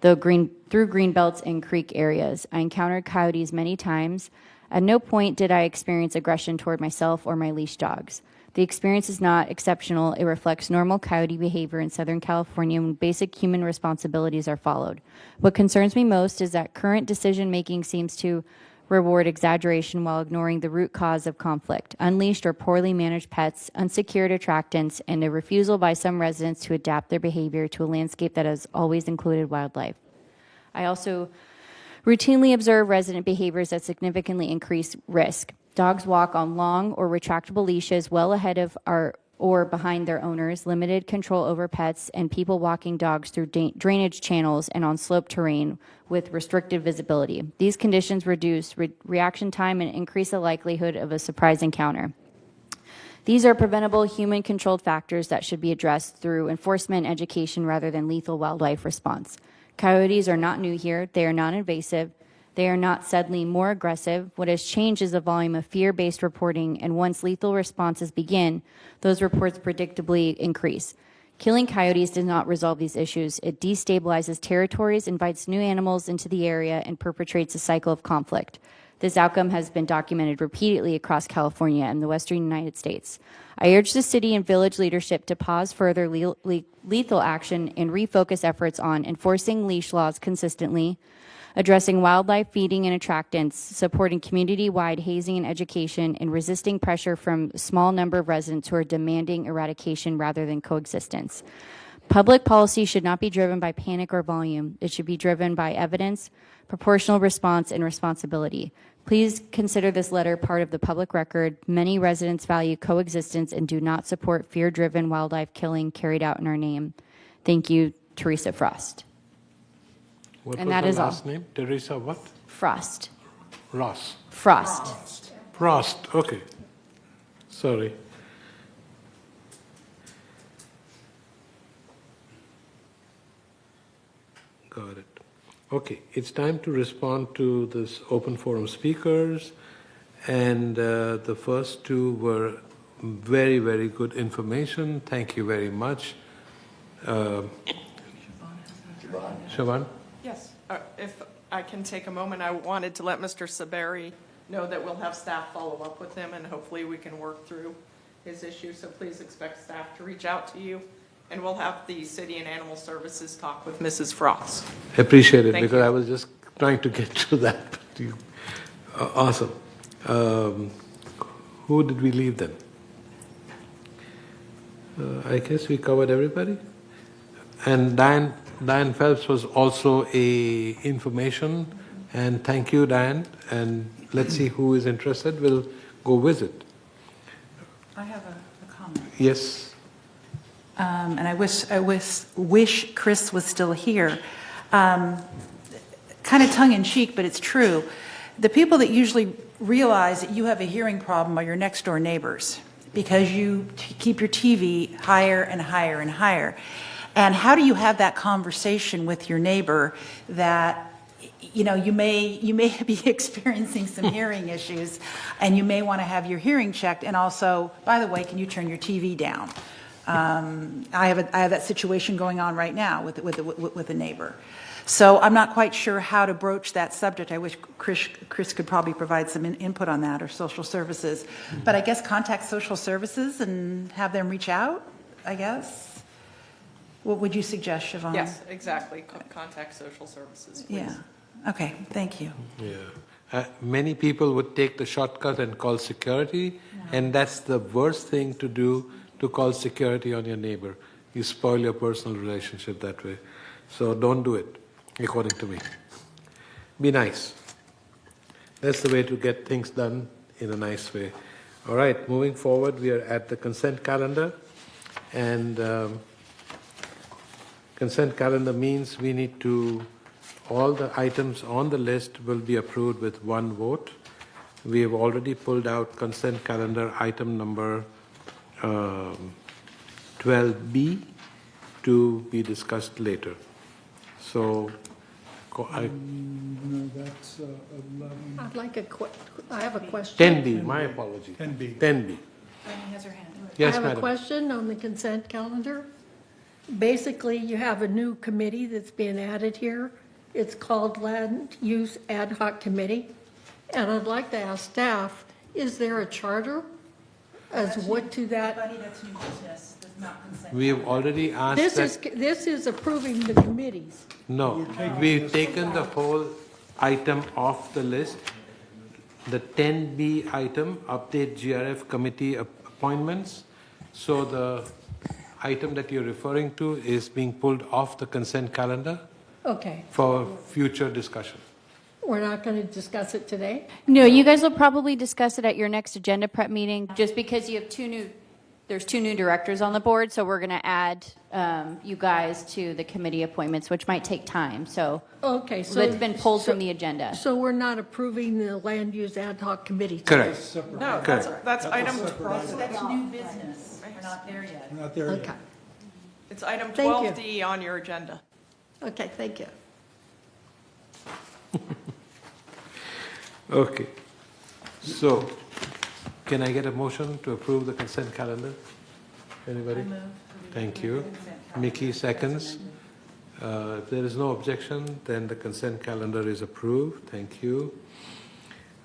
through green belts and creek areas. I encountered coyotes many times. At no point did I experience aggression toward myself or my leash dogs. The experience is not exceptional. It reflects normal coyote behavior in Southern California when basic human responsibilities are followed. What concerns me most is that current decision-making seems to reward exaggeration while ignoring the root cause of conflict: unleashed or poorly managed pets, unsecured attractants, and a refusal by some residents to adapt their behavior to a landscape that has always included wildlife. I also routinely observe resident behaviors that significantly increase risk. Dogs walk on long or retractable leashes well ahead of or behind their owners, limited control over pets, and people walking dogs through drainage channels and on sloped terrain with restricted visibility. These conditions reduce reaction time and increase the likelihood of a surprise encounter. These are preventable human-controlled factors that should be addressed through enforcement and education rather than lethal wildlife response. Coyotes are not new here. They are non-invasive. They are not suddenly more aggressive. What has changed is the volume of fear-based reporting, and once lethal responses begin, those reports predictably increase. Killing coyotes does not resolve these issues. It destabilizes territories, invites new animals into the area, and perpetrates a cycle of conflict. This outcome has been documented repeatedly across California and the western United States. I urge the city and village leadership to pause further lethal action and refocus efforts on enforcing leash laws consistently, addressing wildlife feeding and attractants, supporting community-wide hazing and education, and resisting pressure from a small number of residents who are demanding eradication rather than coexistence. Public policy should not be driven by panic or volume. It should be driven by evidence, proportional response, and responsibility. Please consider this letter part of the public record. Many residents value coexistence and do not support fear-driven wildlife killing carried out in our name. Thank you, Teresa Frost. What And was that her is all. last name? Teresa what? Frost. Ross. Frost. Frost, okay. Sorry. Got it. Okay, it's time to respond to this open forum speakers. And the first two were very, very good information. Thank you very much. Siobhan? Yes, if I can take a moment, I wanted to let Mr. Saberi know that we'll have staff follow up with him, and hopefully we can work through his issue. So please expect staff to reach out to you, and we'll have the City and Animal Services talk with Mrs. Frost. Appreciate it, Thank because you. I was just trying to get to that. Awesome. Who did we leave then? I guess we covered everybody. And Diane Phelps was also a information, and thank you, Diane. And let's see who is interested. We'll go visit. I have a comment. Yes. And I wish Chris was still here. Kind of tongue-in-cheek, but it's true. The people that usually realize that you have a hearing problem are your next-door neighbors, because you keep your TV higher and higher and higher. And how do you have that conversation with your neighbor that, you know, you may be experiencing some hearing issues, and you may want to have your hearing checked, and also, by the way, can you turn your TV down? I have that situation going on right now with a neighbor. So I'm not quite sure how to broach that subject. I wish Chris could probably provide some input on that, or social services. But I guess contact social services and have them reach out, I guess. What would you suggest, Siobhan? Yes, exactly. Contact social services, please. Yeah. Okay, thank you. Yeah. Many people would take the shortcut and call security, and that's the worst thing to do, to call security on your neighbor. You spoil your personal relationship that way. So don't do it, according to me. Be nice. That's the way to get things done in a nice way. All right, moving forward, we are at the consent calendar. And consent calendar means we need to, all the items on the list will be approved with one vote. We have already pulled out consent calendar item number 12B to be discussed later. So, No, that's 11. I'd like I have a question. 10B, my apology. 10B. 10B. Amy has her hand. Yes, I have madam. a question on the consent calendar. Basically, you have a new committee that's being added here. It's called Land Use Ad Hoc Committee. And I'd like to ask staff, is there a charter as what to that? Buddy, that's new business, that's not consent. We have already asked This is approving the committees. No, we've taken the whole item off the list. The 10B item, update GRF committee appointments. So the item that you're referring to is being pulled off the consent calendar Okay, for future discussion. we're not going to discuss it today? No, you guys will probably discuss it at your next agenda prep meeting, just because you have there's two new directors on the board, so we're going to add you guys to the committee appointments, which might take time. So Okay, so. it's been pulled from the agenda. So we're not approving the Land Use Ad Hoc Committee today? Correct. No, Correct. that's item, That's new business, we're not there yet. We're not there Okay, yet. it's item Thank you. 12D on your agenda. okay, thank you. Okay. So, can I get a motion to approve the consent calendar? Anybody? Thank you. Mickey seconds. If there is no objection, then the consent calendar is approved. Thank you.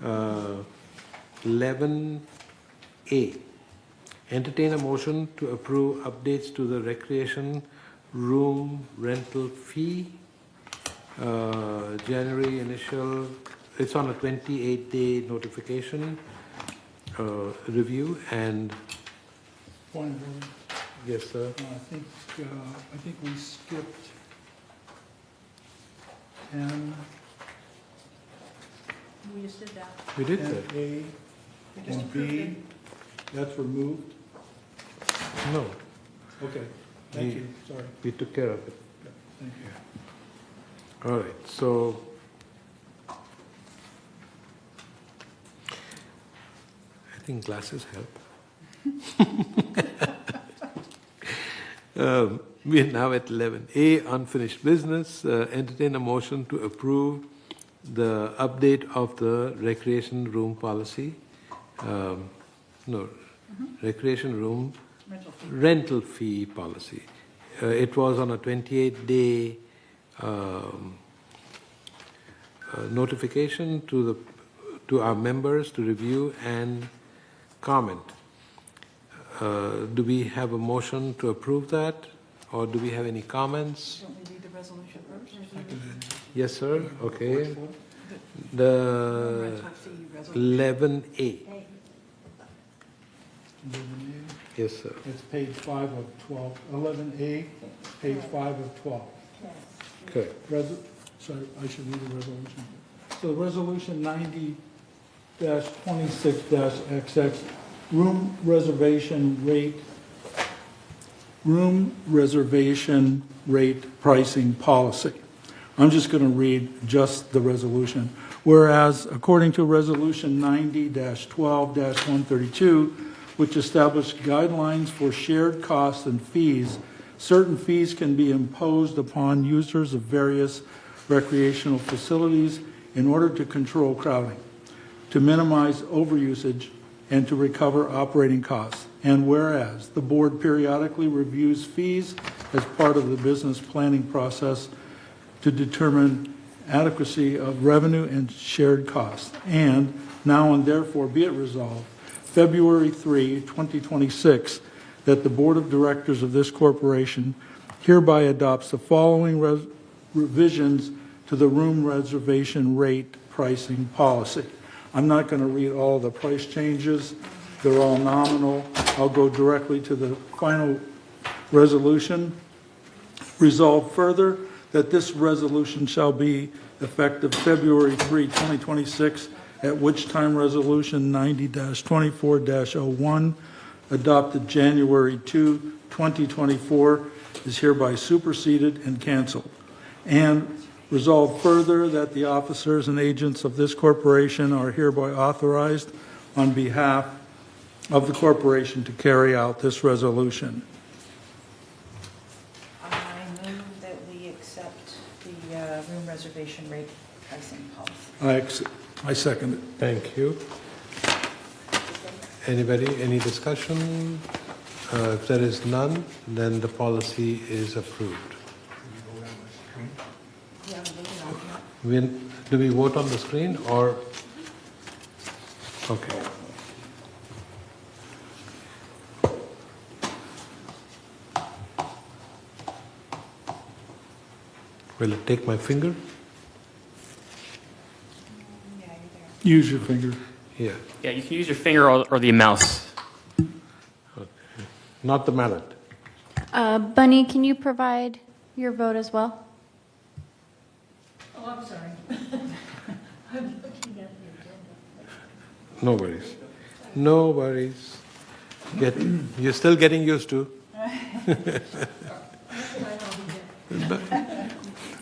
11A. Entertain a motion to approve updates to the recreation room rental fee. January initial, it's on a 28-day notification review, and Point of order. yes, sir. I think we skipped 10. We just did that. We did And that. A and B, that's removed? No, Okay, thank you, sorry. we took care of it. Thank you. All right, so I think glasses help. We are now at 11A, unfinished business. Entertain a motion to approve the update of the recreation room policy. Recreation room rental fee policy. It was on a 28-day notification to our members to review and comment. Do we have a motion to approve that, or do we have any comments? Don't we read the resolution first? Yes, sir. Okay. The 11A. 11A, Yes, sir. it's page 5 of 12. 11A, page 5 of 12. Okay. Sorry, I should read the resolution. So Resolution 90-26-XX, room reservation rate pricing policy. I'm just going to read just the resolution. Whereas, according to Resolution 90-12-132, which established guidelines for shared costs and fees, certain fees can be imposed upon users of various recreational facilities in order to control crowding, to minimize overusage, and to recover operating costs. And whereas the board periodically reviews fees as part of the business planning process to determine adequacy of revenue and shared costs. And now and therefore be it resolved, February 3, 2026, that the Board of Directors of this corporation hereby adopts the following revisions to the room reservation rate pricing policy. I'm not going to read all the price changes. They're all nominal. I'll go directly to the final resolution. Resolve further that this resolution shall be effective February 3, 2026, at which time Resolution 90-24-01, adopted January 2, 2024, is hereby superseded and canceled. And resolve further that the officers and agents of this corporation are hereby authorized on behalf of the corporation to carry out this resolution. I move that we accept the room reservation rate pricing policy. I second it. Thank you. Anybody, any discussion? If there is none, then the policy is approved. Do we vote on the screen or? Okay. Will it take my finger? Yeah, you're there. Use your finger. Yeah. Yeah, you can use your finger or the mouse. Okay. Not the mallet. Bunny, can you provide your vote as well? Oh, I'm sorry. I'm looking at the agenda. No worries. No worries. You're still getting used to.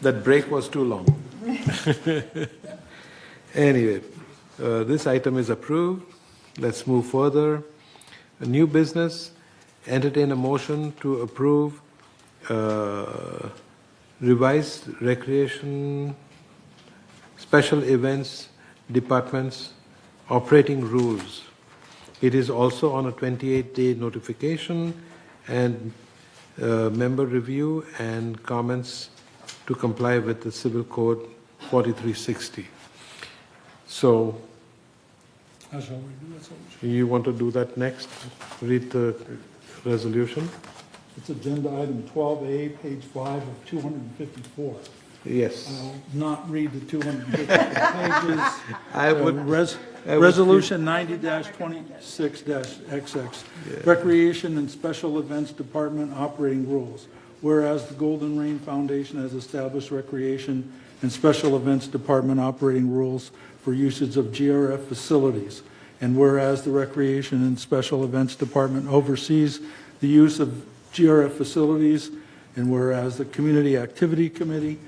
That break was too long. Anyway, this item is approved. Let's move further. A new business. Entertain a motion to approve revised recreation special events department's operating rules. It is also on a 28-day notification and member review and comments to comply with the Civil Code 4360. So, How shall we do that? you want to do that next? Read the resolution? It's agenda item 12A, page 5 of 254. Yes. I'll not read the 254 pages. I would. I would Resolution 90-26-XX, Recreation and Special Events Department Operating Rules. Whereas the Golden Rain Foundation has established recreation and Special Events Department operating rules for usage of GRF facilities. And whereas the Recreation and Special Events Department oversees the use of GRF facilities, and whereas the Community Activity Committee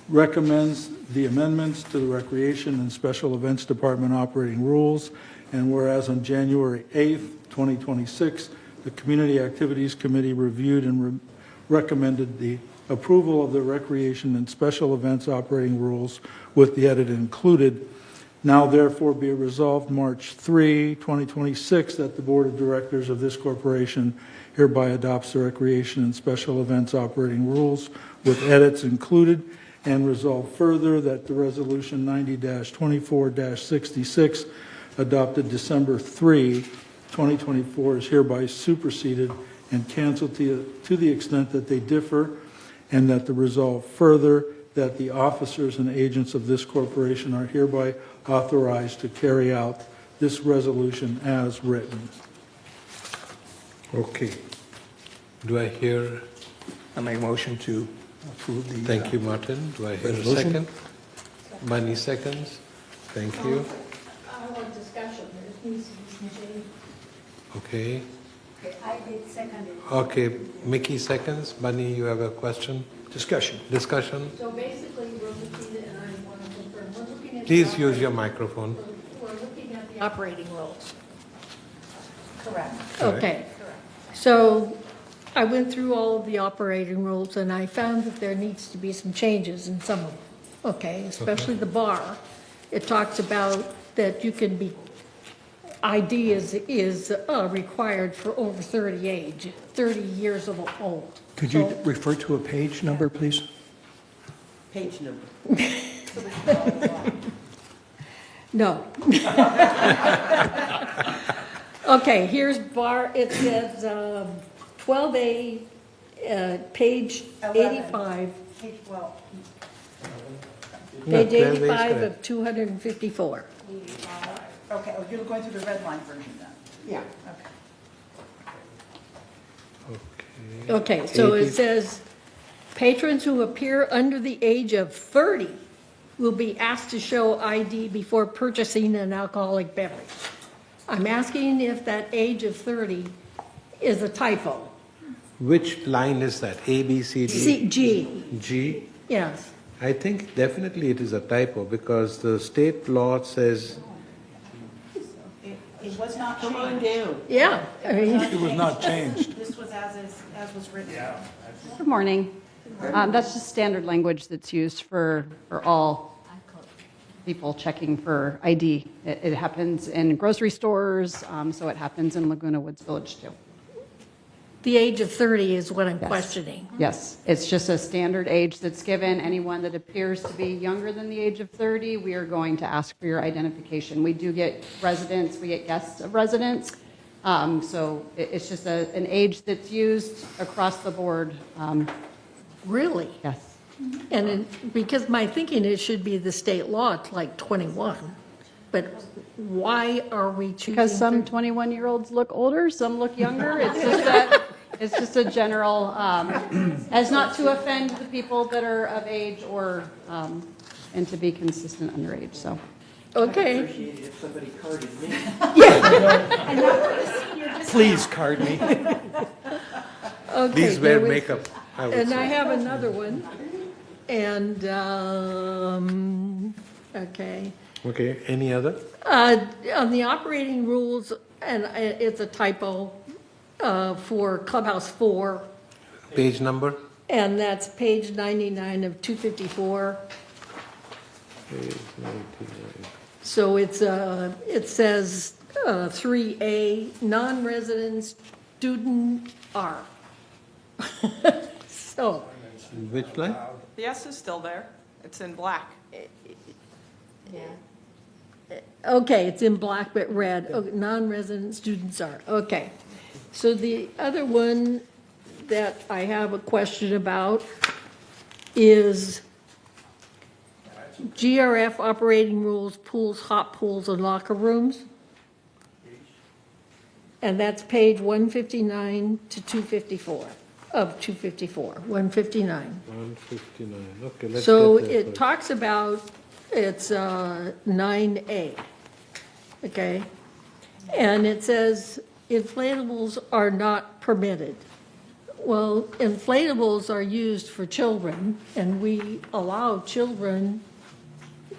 recommends the amendments to the Recreation and Special Events Department operating rules, and whereas on January 8th, 2026, the Community Activities Committee reviewed and recommended the approval of the Recreation and Special Events operating rules with the edit included. Now therefore be it resolved March 3, 2026, that the Board of Directors of this corporation hereby adopts the Recreation and Special Events operating rules with edits included, and resolve further that the Resolution 90-24-66 adopted December 3, 2024 is hereby superseded and canceled to the extent that they differ, and that the resolve further that the officers and agents of this corporation are hereby authorized to carry out this resolution as written. Okay. Do I hear? I make a motion to approve the. Thank you, Martin. Do I hear a resolution. second? Bunny seconds. Thank you. I want discussion, there needs to be some change. Okay. Okay, I did second it. Okay, Mickey seconds. Bunny, you have a question? Discussion. Discussion? So basically, we're looking at, and I want to confirm, we're looking at. Please use your microphone. We're looking at the operating rules. Correct. Okay. So I went through all of the operating rules and I found that there needs to be some changes in some of them. Okay, especially the bar. It talks about that you can be, ID is required for over 30 years of old. Could you So- refer to a page number, please? Page number. No. Okay, here's bar, it says 12A, page 85, Page 12. No, page 12A is 85 correct. of 254. Okay, oh, you're going through the red line version then? Yeah. Okay. Okay, so 80. it says, patrons who appear under the age of 30 will be asked to show ID before purchasing an alcoholic beverage. I'm asking if that age of 30 is a typo. Which line is that? A, B, C, D? G, G? yes. I think definitely it is a typo because the state law says, It was not Come on changed. down. Yeah, I mean, It was not changed. This was as was written. Good morning. That's just standard language that's used for all people checking for ID. It happens in grocery stores, so it happens in Laguna Woods Village too. the age of 30 is what I'm Yes. questioning. Yes, it's just a standard age that's given. Anyone that appears to be younger than the age of 30, we are going to ask for your identification. We do get residents, we get guests of residents, so it's just an age that's used across the board. Really? Yes. And because my thinking, it should be the state law, it's like 21. But why are we choosing? Because some 21-year-olds look older, some look younger. It's just a general, as not to offend the people that are of age or, and to be consistent underage, so. Okay, Appreciate it if somebody carded me. Please card me. okay. please there wear was- makeup, I would And I say. have another one. And, okay. Okay, any other? On the operating rules, and it's a typo for Clubhouse 4, Page number? and that's page 99 of 254. Page 99. So it says 3A, non-resident student R. So, Which line? The S is still there. It's in black. okay, it's in black but red. Oh, non-resident students are, okay. So the other one that I have a question about is GRF operating rules, pools, hot pools, and locker rooms. And that's page 159 to 254 of 254, 159. 159, okay, let's So get there it first. talks about, it's 9A, okay? And it says inflatables are not permitted. Well, inflatables are used for children, and we allow children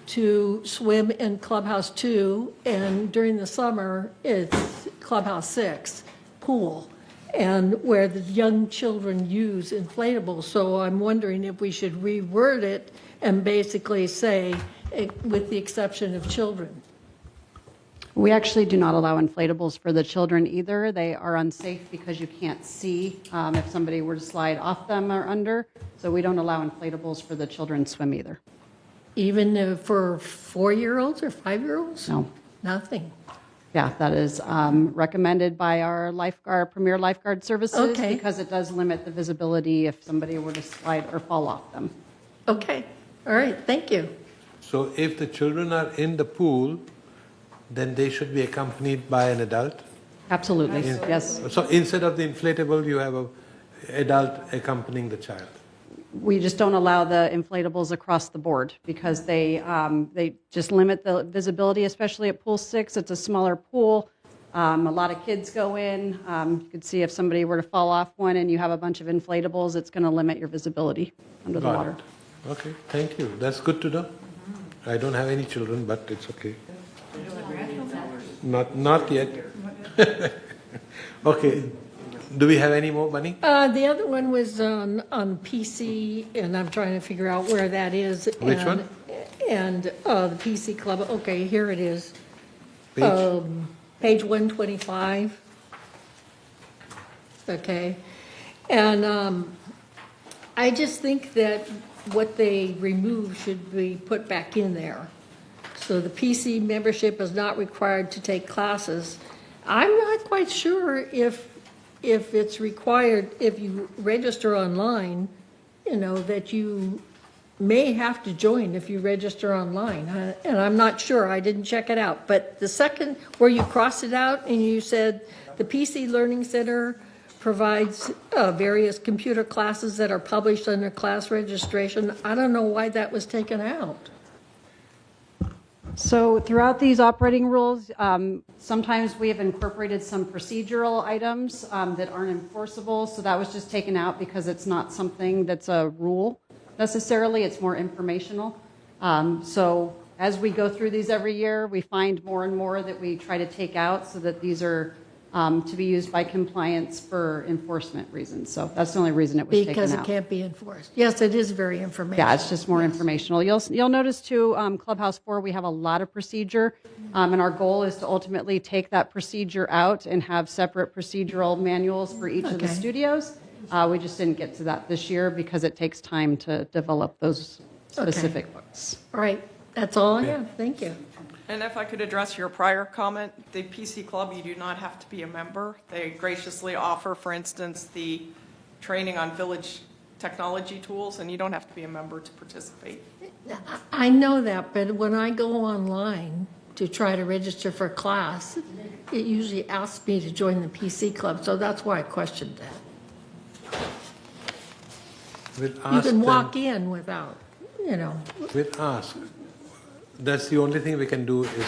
to swim in Clubhouse 2, and during the summer, it's Clubhouse 6, pool, and where the young children use inflatables. So I'm wondering if we should reword it and basically say, with the exception of children. We actually do not allow inflatables for the children either. They are unsafe because you can't see if somebody were to slide off them or under. So we don't allow inflatables for the children's swim either. Even for 4-year-olds or 5-year-olds? No. Nothing. Yeah, that is recommended by our lifeguard, Premier Lifeguard Services, Okay. because it does limit the visibility if somebody were to slide or fall off them. Okay, all right, thank you. So if the children are in the pool, then they should be accompanied by an adult? Absolutely, yes. So instead of the inflatable, you have an adult accompanying the child? We just don't allow the inflatables across the board because they just limit the visibility, especially at Pool 6. It's a smaller pool. A lot of kids go in. You could see if somebody were to fall off one and you have a bunch of inflatables, it's going to limit your visibility under the Got water. it. Okay, thank you. That's good to know. I don't have any children, but it's okay. Not yet. Okay. Do we have any more, Bunny? The other one was on PC, and I'm trying to figure out where that is. Which one? And the PC Club, okay, here it is. Page? Page 125. Okay. And I just think that what they remove should be put back in there. So the PC membership is not required to take classes. I'm not quite sure if it's required, if you register online, that you may have to join if you register online. And I'm not sure, I didn't check it out. But the second, where you crossed it out and you said, the PC Learning Center provides various computer classes that are published under class registration. I don't know why that was taken out. So throughout these operating rules, sometimes we have incorporated some procedural items that aren't enforceable. So that was just taken out because it's not something that's a rule necessarily. It's more informational. So as we go through these every year, we find more and more that we try to take out so that these are to be used by compliance for enforcement reasons. So that's the only reason it was taken out. Because it can't be enforced. Yes, it is very informational. Yeah, it's just more informational. You'll notice too, Clubhouse 4, we have a lot of procedure, and our goal is to ultimately take that procedure out and have separate procedural manuals for each of the Okay. studios. We just didn't get to that this year because it takes time to develop those specific books. All right, that's all I have. Thank you. And if I could address your prior comment, the PC Club, you do not have to be a member. They graciously offer, for instance, the training on village technology tools, and you don't have to be a member to participate. I know that, but when I go online to try to register for class, it usually asks me to join the PC Club, so that's why I questioned that. We'll You ask can them- walk in without, We'll ask. That's the only thing we can do is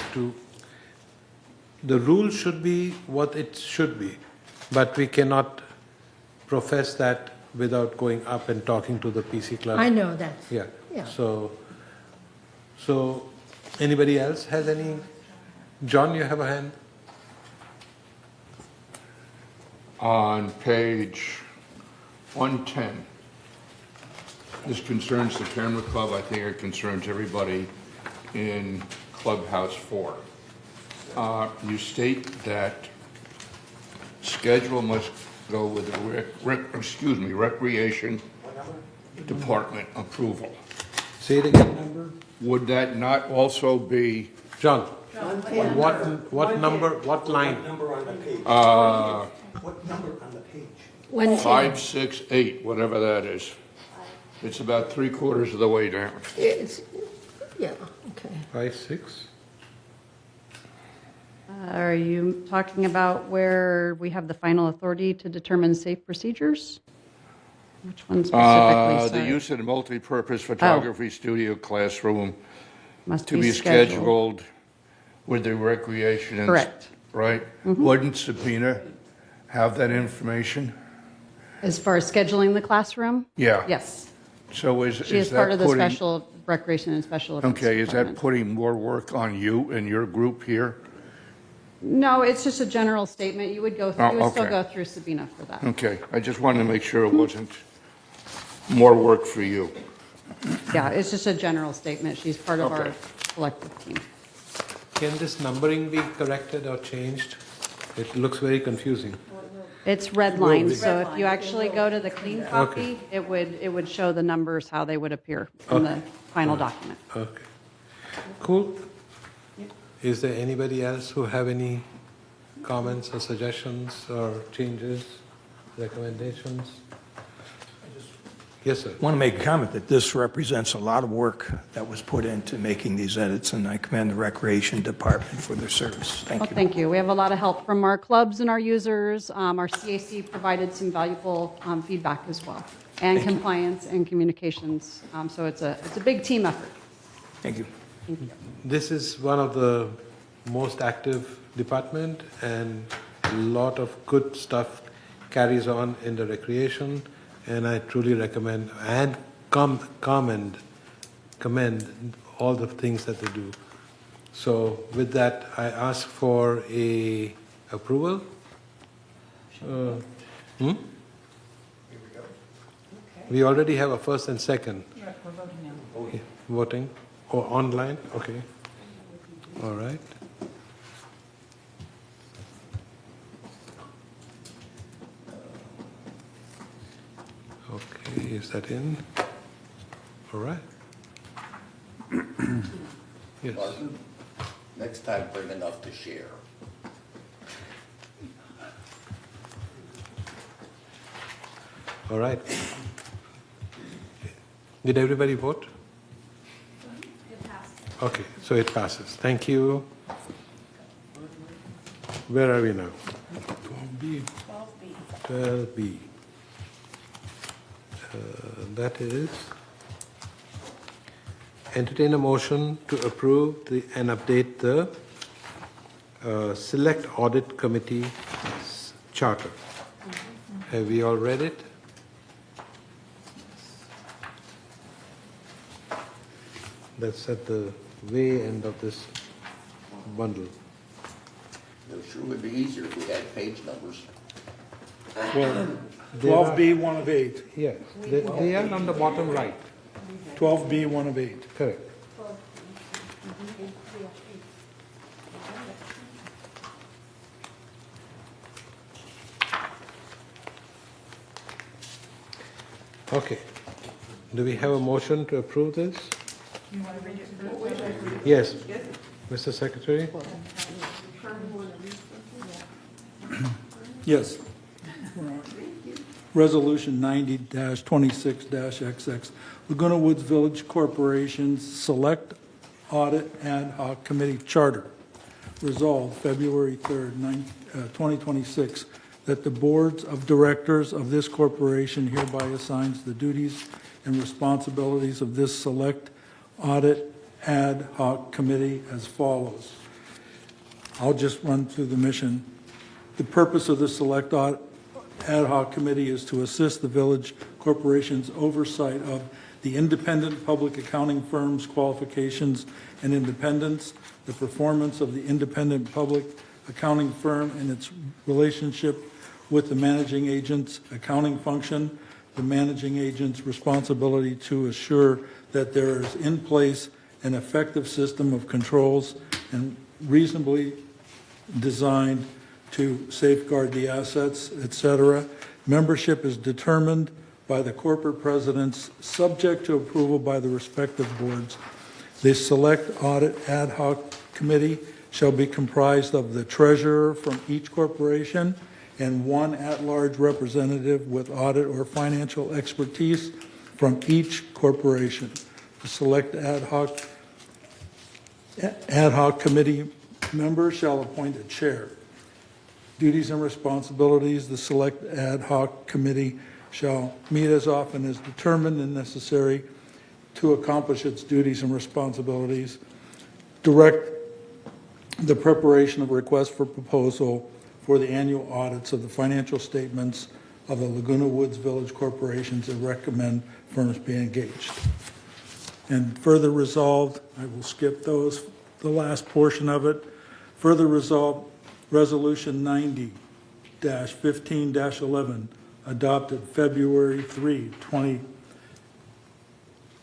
the rule should be what it should be, but we cannot profess that without going up and talking to the PC Club. I know that. Yeah. Yeah. So anybody else has any? John, you have a hand? On page 110, this concerns the Camera Club. I think it concerns everybody in Clubhouse 4. You state that schedule must go with the Recreation Department approval. Say it again. Would that not also be John, what number, what line? Number on the page. What number on the page? 110. 5, 6, 8, whatever that is? It's about 3/4 of the way down. Yeah, okay. 5, 6? Are you talking about where we have the final authority to determine safe procedures? Which one specifically? The Sorry. use of the multi-purpose photography studio classroom Must to be scheduled with the recreation. Correct. Right? Wouldn't Sabina have that information? As far as scheduling the classroom? Yeah. Yes. So is She is that part of the putting- special recreation and special events Okay, is that department. putting more work on you and your group here? No, it's just a general statement. You would go, Oh, you would still okay. go through Sabina for that. Okay, I just wanted to make sure it wasn't more work for you. Yeah, it's just a general statement. She's part of our Okay. collective team. Can this numbering be corrected or changed? It looks very confusing. It's red line, so if you actually go to the clean copy, it would show the numbers, how they would appear in the final document. Okay. Cool. Is there anybody else who have any comments or suggestions or changes, recommendations? Yes, sir. I want to make a comment that this represents a lot of work that was put into making these edits, and I commend the Recreation Department for their service. Thank Well, you. thank you. We have a lot of help from our clubs and our users. Our CAC provided some valuable feedback as well, and compliance and communications. So it's a big team effort. Thank you. Thank you. This is one of the most active department, and a lot of good stuff carries on in the recreation, and I truly recommend and commend all the things that they do. So with that, I ask for a approval. We already have a first and second. We're voting now. Okay, voting or online? Okay. All right. Okay, is that in? All right. Yes. Martin, next time bring enough to share. All right. Did everybody vote? Okay, so it passes. Thank you. Where are we now? 12B. 12B. That is entertain a motion to approve and update the Select Audit Committee charter. Have we all read it? That's at the way end of this bundle. It sure would be easier if we had page numbers. Well, They are- 12B, 1 of 8. Yes, they are on the bottom right. 12B, 1 of 8. Correct. Okay. Do we have a motion to approve this? You want to read it? Yes. Mr. Secretary? Yes. Resolution 90-26-XX, Laguna Woods Village Corporation's Select Audit Ad Hoc Committee Charter. Resolved February 3rd, 2026, that the boards of directors of this corporation hereby assigns the duties and responsibilities of this Select Audit Ad Hoc Committee as follows. I'll just run through the mission. The purpose of the Select Ad Hoc Committee is to assist the village corporation's oversight of the independent public accounting firm's qualifications and independence, the performance of the independent public accounting firm and its relationship with the managing agent's accounting function, the managing agent's responsibility to assure that there is in place an effective system of controls and reasonably designed to safeguard the assets, etc. Membership is determined by the corporate presidents, subject to approval by the respective boards. The Select Audit Ad Hoc Committee shall be comprised of the treasurer from each corporation and one at-large representative with audit or financial expertise from each corporation. The Select Ad Hoc Committee member shall appoint a chair. Duties and responsibilities, the Select Ad Hoc Committee shall meet as often as determined and necessary to accomplish its duties and responsibilities, direct the preparation of requests for proposal for the annual audits of the financial statements of the Laguna Woods Village corporations, and recommend firms be engaged. And further resolved, I will skip the last portion of it. Further resolved, Resolution 90-15-11, adopted February 3, 20.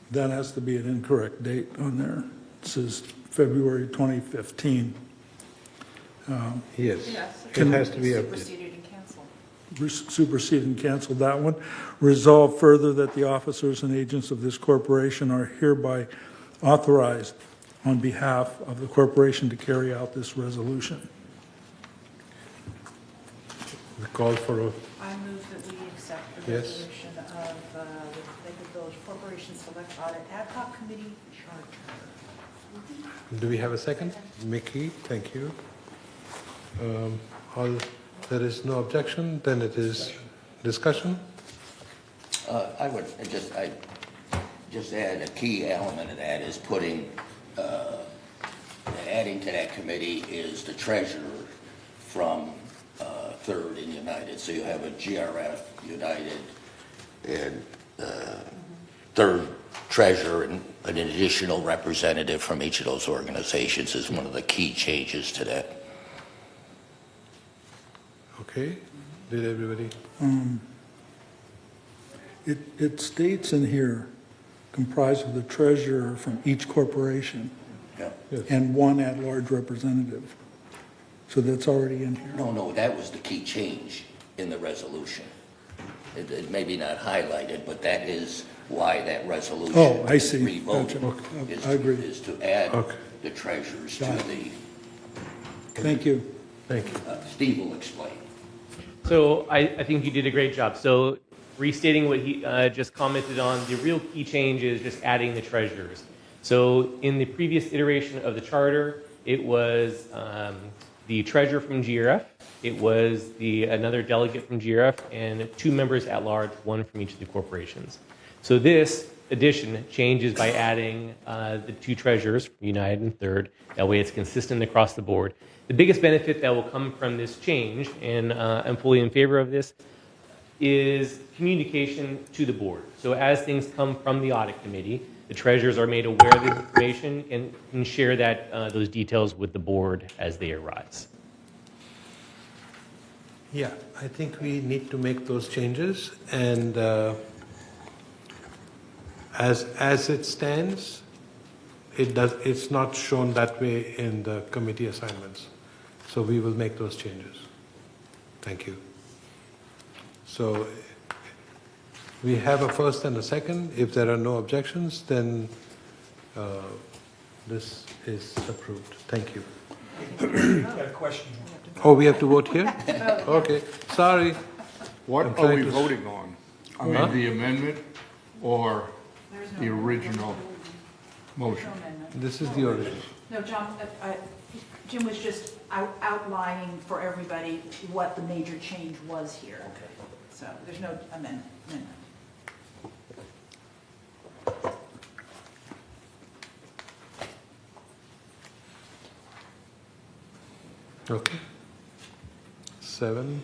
That has to be an incorrect date on there. It says February 2015. Yes, Yes. it has to be updated. Superseded and canceled. Supersede and cancel that one. Resolve further that the officers and agents of this corporation are hereby authorized on behalf of the corporation to carry out this resolution. We call for a, I move that we accept the Yes. resolution of the Lakewood Village Corporation Select Audit Ad Hoc Committee Charter. do we have a second? Mickey, thank you. All, there is no objection, then it is discussion. I would just add a key element of that is adding to that committee is the treasurer from Third and United. So you have a GRF, United, and Third treasurer, and an additional representative from each of those organizations is one of the key changes to that. Okay, did everybody? It states in here, comprised of the treasurer from each corporation Yeah. Yes. and one at-large representative. So that's already in here. No, that was the key change in the resolution. It may be not highlighted, but that is why that resolution. Oh, I is see. revoted, Gotcha. is I agree. Is to add Okay. the treasurers to Got it. the, Thank you. Thank you. Steve will explain. So I think you did a great job. So restating what he just commented on, the real key change is just adding the treasurers. So in the previous iteration of the charter, it was the treasurer from GRF, it was another delegate from GRF, and 2 members at large, 1 from each of the corporations. So this addition changes by adding the 2 treasurers from United and Third. That way it's consistent across the board. The biggest benefit that will come from this change, and I'm fully in favor of this, is communication to the board. So as things come from the audit committee, the treasurers are made aware of the information and can share those details with the board as they arise. Yeah, I think we need to make those changes, and as it stands, it's not shown that way in the committee assignments. So we will make those changes. Thank you. So we have a first and a second. If there are no objections, then this is approved. Thank you. Got a question. Oh, we have to vote here? Okay, sorry. What I'm are trying we to- voting on? I mean, the amendment or the original motion? This is the original. No, John, Jim was just outlining for everybody what the major change was here. Okay. So there's no amendment. Okay. 7.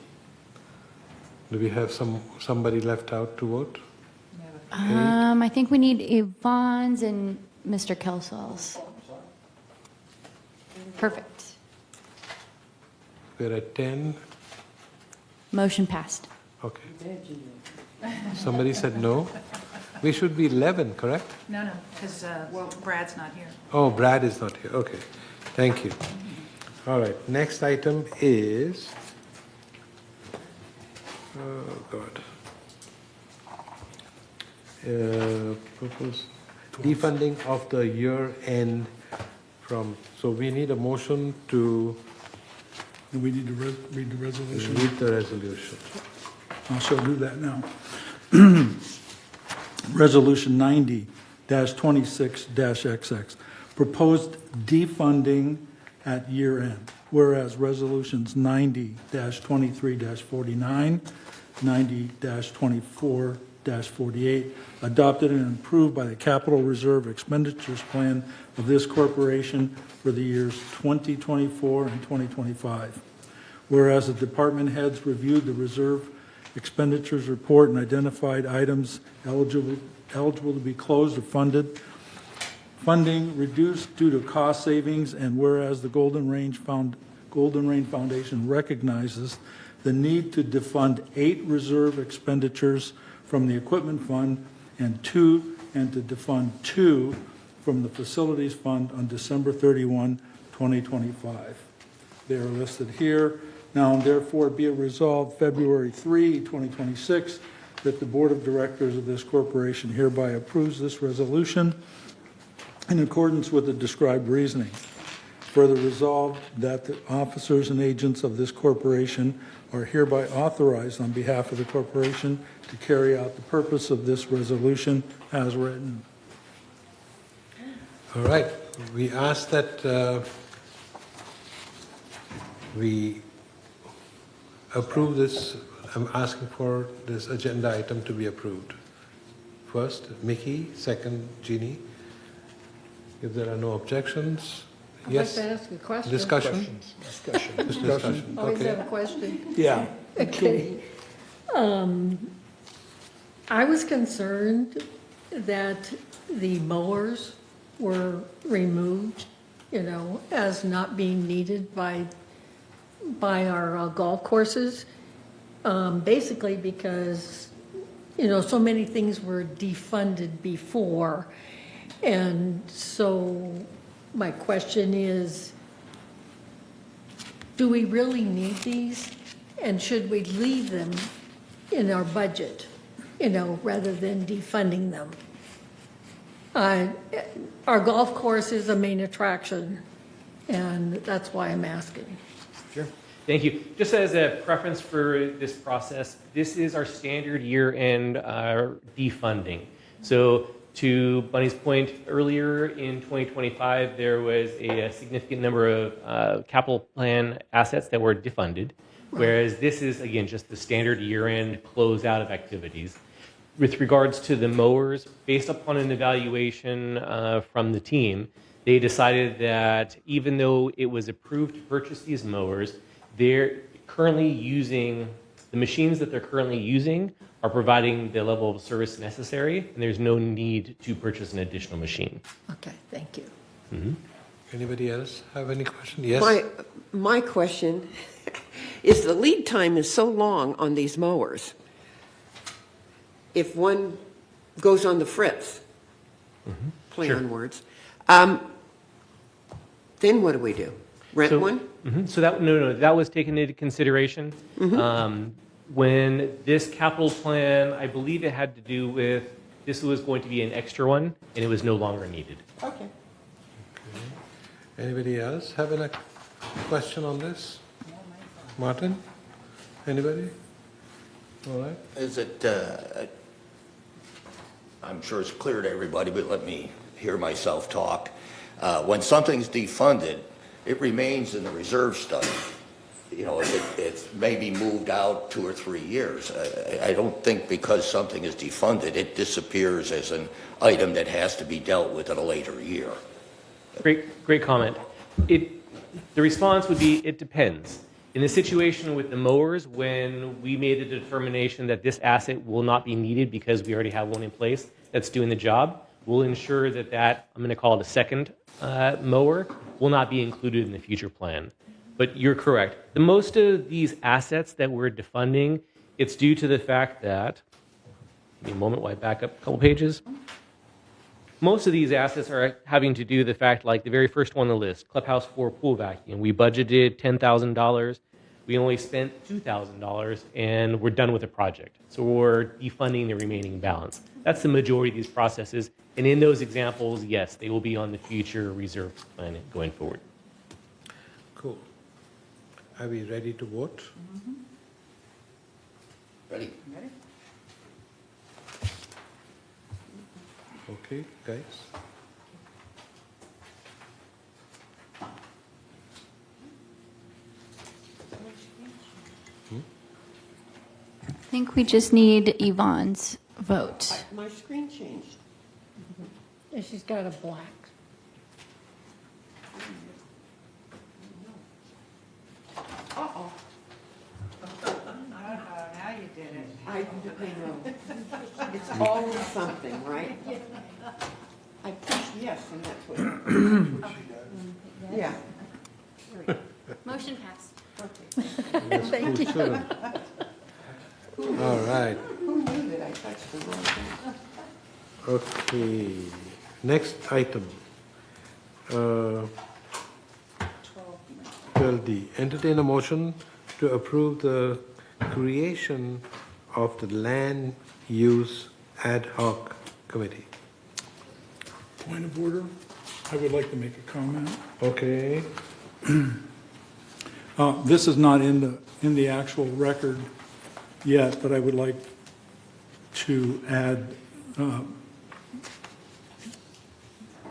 Do we have somebody left out to vote? I think we need Yvonne's and Mr. Kelsol's. Perfect. We're at 10. Motion passed. Okay. Somebody said no. We should be 11, correct? No, because Brad's not here. Oh, Brad is not here. Okay. Thank you. All right. Next item is, oh God, propose defunding of the year end from. So we need a motion to Do we need to read the resolution? read the resolution. I shall do that now. Resolution 90-26-XX, proposed defunding at year end. Whereas resolutions 90-23-49 90-24-48, adopted and approved by the Capital Reserve Expenditures Plan of this corporation for the years 2024 and 2025. Whereas the department heads reviewed the reserve expenditures report and identified items eligible to be closed or funding reduced due to cost savings, and whereas the Golden Range Foundation recognizes the need to defund 8 reserve expenditures from the equipment fund and to defund 2 from the facilities fund on December 31, 2025. They are listed here. Now and therefore be it resolved February 3, 2026, that the Board of Directors of this corporation hereby approves this resolution in accordance with the described reasoning. Further resolved that the officers and agents of this corporation are hereby authorized on behalf of the corporation to carry out the purpose of this resolution as written. All right. We ask that we approve this. I'm asking for this agenda item to be approved. First, Mickey. Second, Jeannie. If there are no objections, I'd yes. like to ask a question. Discussion. Discussion. Always Okay. have a question. Yeah. Okay. I was concerned that the mowers were removed, as not being needed by our golf courses, basically because, so many things were defunded before. And so my question is, do we really need these? And should we leave them in our budget, rather than defunding them? Our golf course is a main attraction, and that's why I'm asking. Sure. Thank you. Just as a preference for this process, this is our standard year-end defunding. So to Bunny's point, earlier in 2025, there was a significant number of capital plan assets that were defunded, whereas this is, again, just the standard year-end closeout of activities. With regards to the mowers, based upon an evaluation from the team, they decided that even though it was approved to purchase these mowers, they're currently using, the machines that they're currently using are providing the level of service necessary, and there's no need to purchase an additional machine. Okay, thank you. Mm-hmm. Anybody else have any question? Yes. My question is the lead time is so long on these mowers. If one goes on the fritz, play Sure. on words, then what do we do? Rent one? Mm-hmm. So that was taken into consideration. When this capital plan, I believe it had to do with, this was going to be an extra one, and it was no longer needed. Okay. Anybody else have a question on this? Martin? Anybody? All right. Is it, I'm sure it's clear to everybody, but let me hear myself talk. When something's defunded, it remains in the reserve study. It's maybe moved out 2 or 3 years. I don't think because something is defunded, it disappears as an item that has to be dealt with at a later year. Great comment. The response would be, it depends. In the situation with the mowers, when we made the determination that this asset will not be needed because we already have one in place that's doing the job, we'll ensure that I'm going to call it a second mower, will not be included in the future plan. But you're correct. The most of these assets that we're defunding, it's due to the fact that, give me a moment while I back up a couple pages. Most of these assets are having to do with the fact, like the very first one on the list, Clubhouse 4 pool vacuum. We budgeted $10,000. We only spent $2,000, and we're done with the project. So we're defunding the remaining balance. That's the majority of these processes. And in those examples, yes, they will be on the future reserve plan going forward. Cool. Are we ready to vote? Ready? Okay, guys. I think think we just need Yvonne's vote. My screen changed. And she's got a black. Uh-oh. Now you did it. I know. It's always something, right? I pushed yes, and that's what. Yeah. Motion passed. Thank you. All right. Who knew that I touched the wrong thing? Okay. Next item. 12D. Entertain a motion to approve the creation of the Land Use Ad Hoc Committee. Point of order, I would like to make a comment. Okay. This is not in the actual record yet, but I would like to add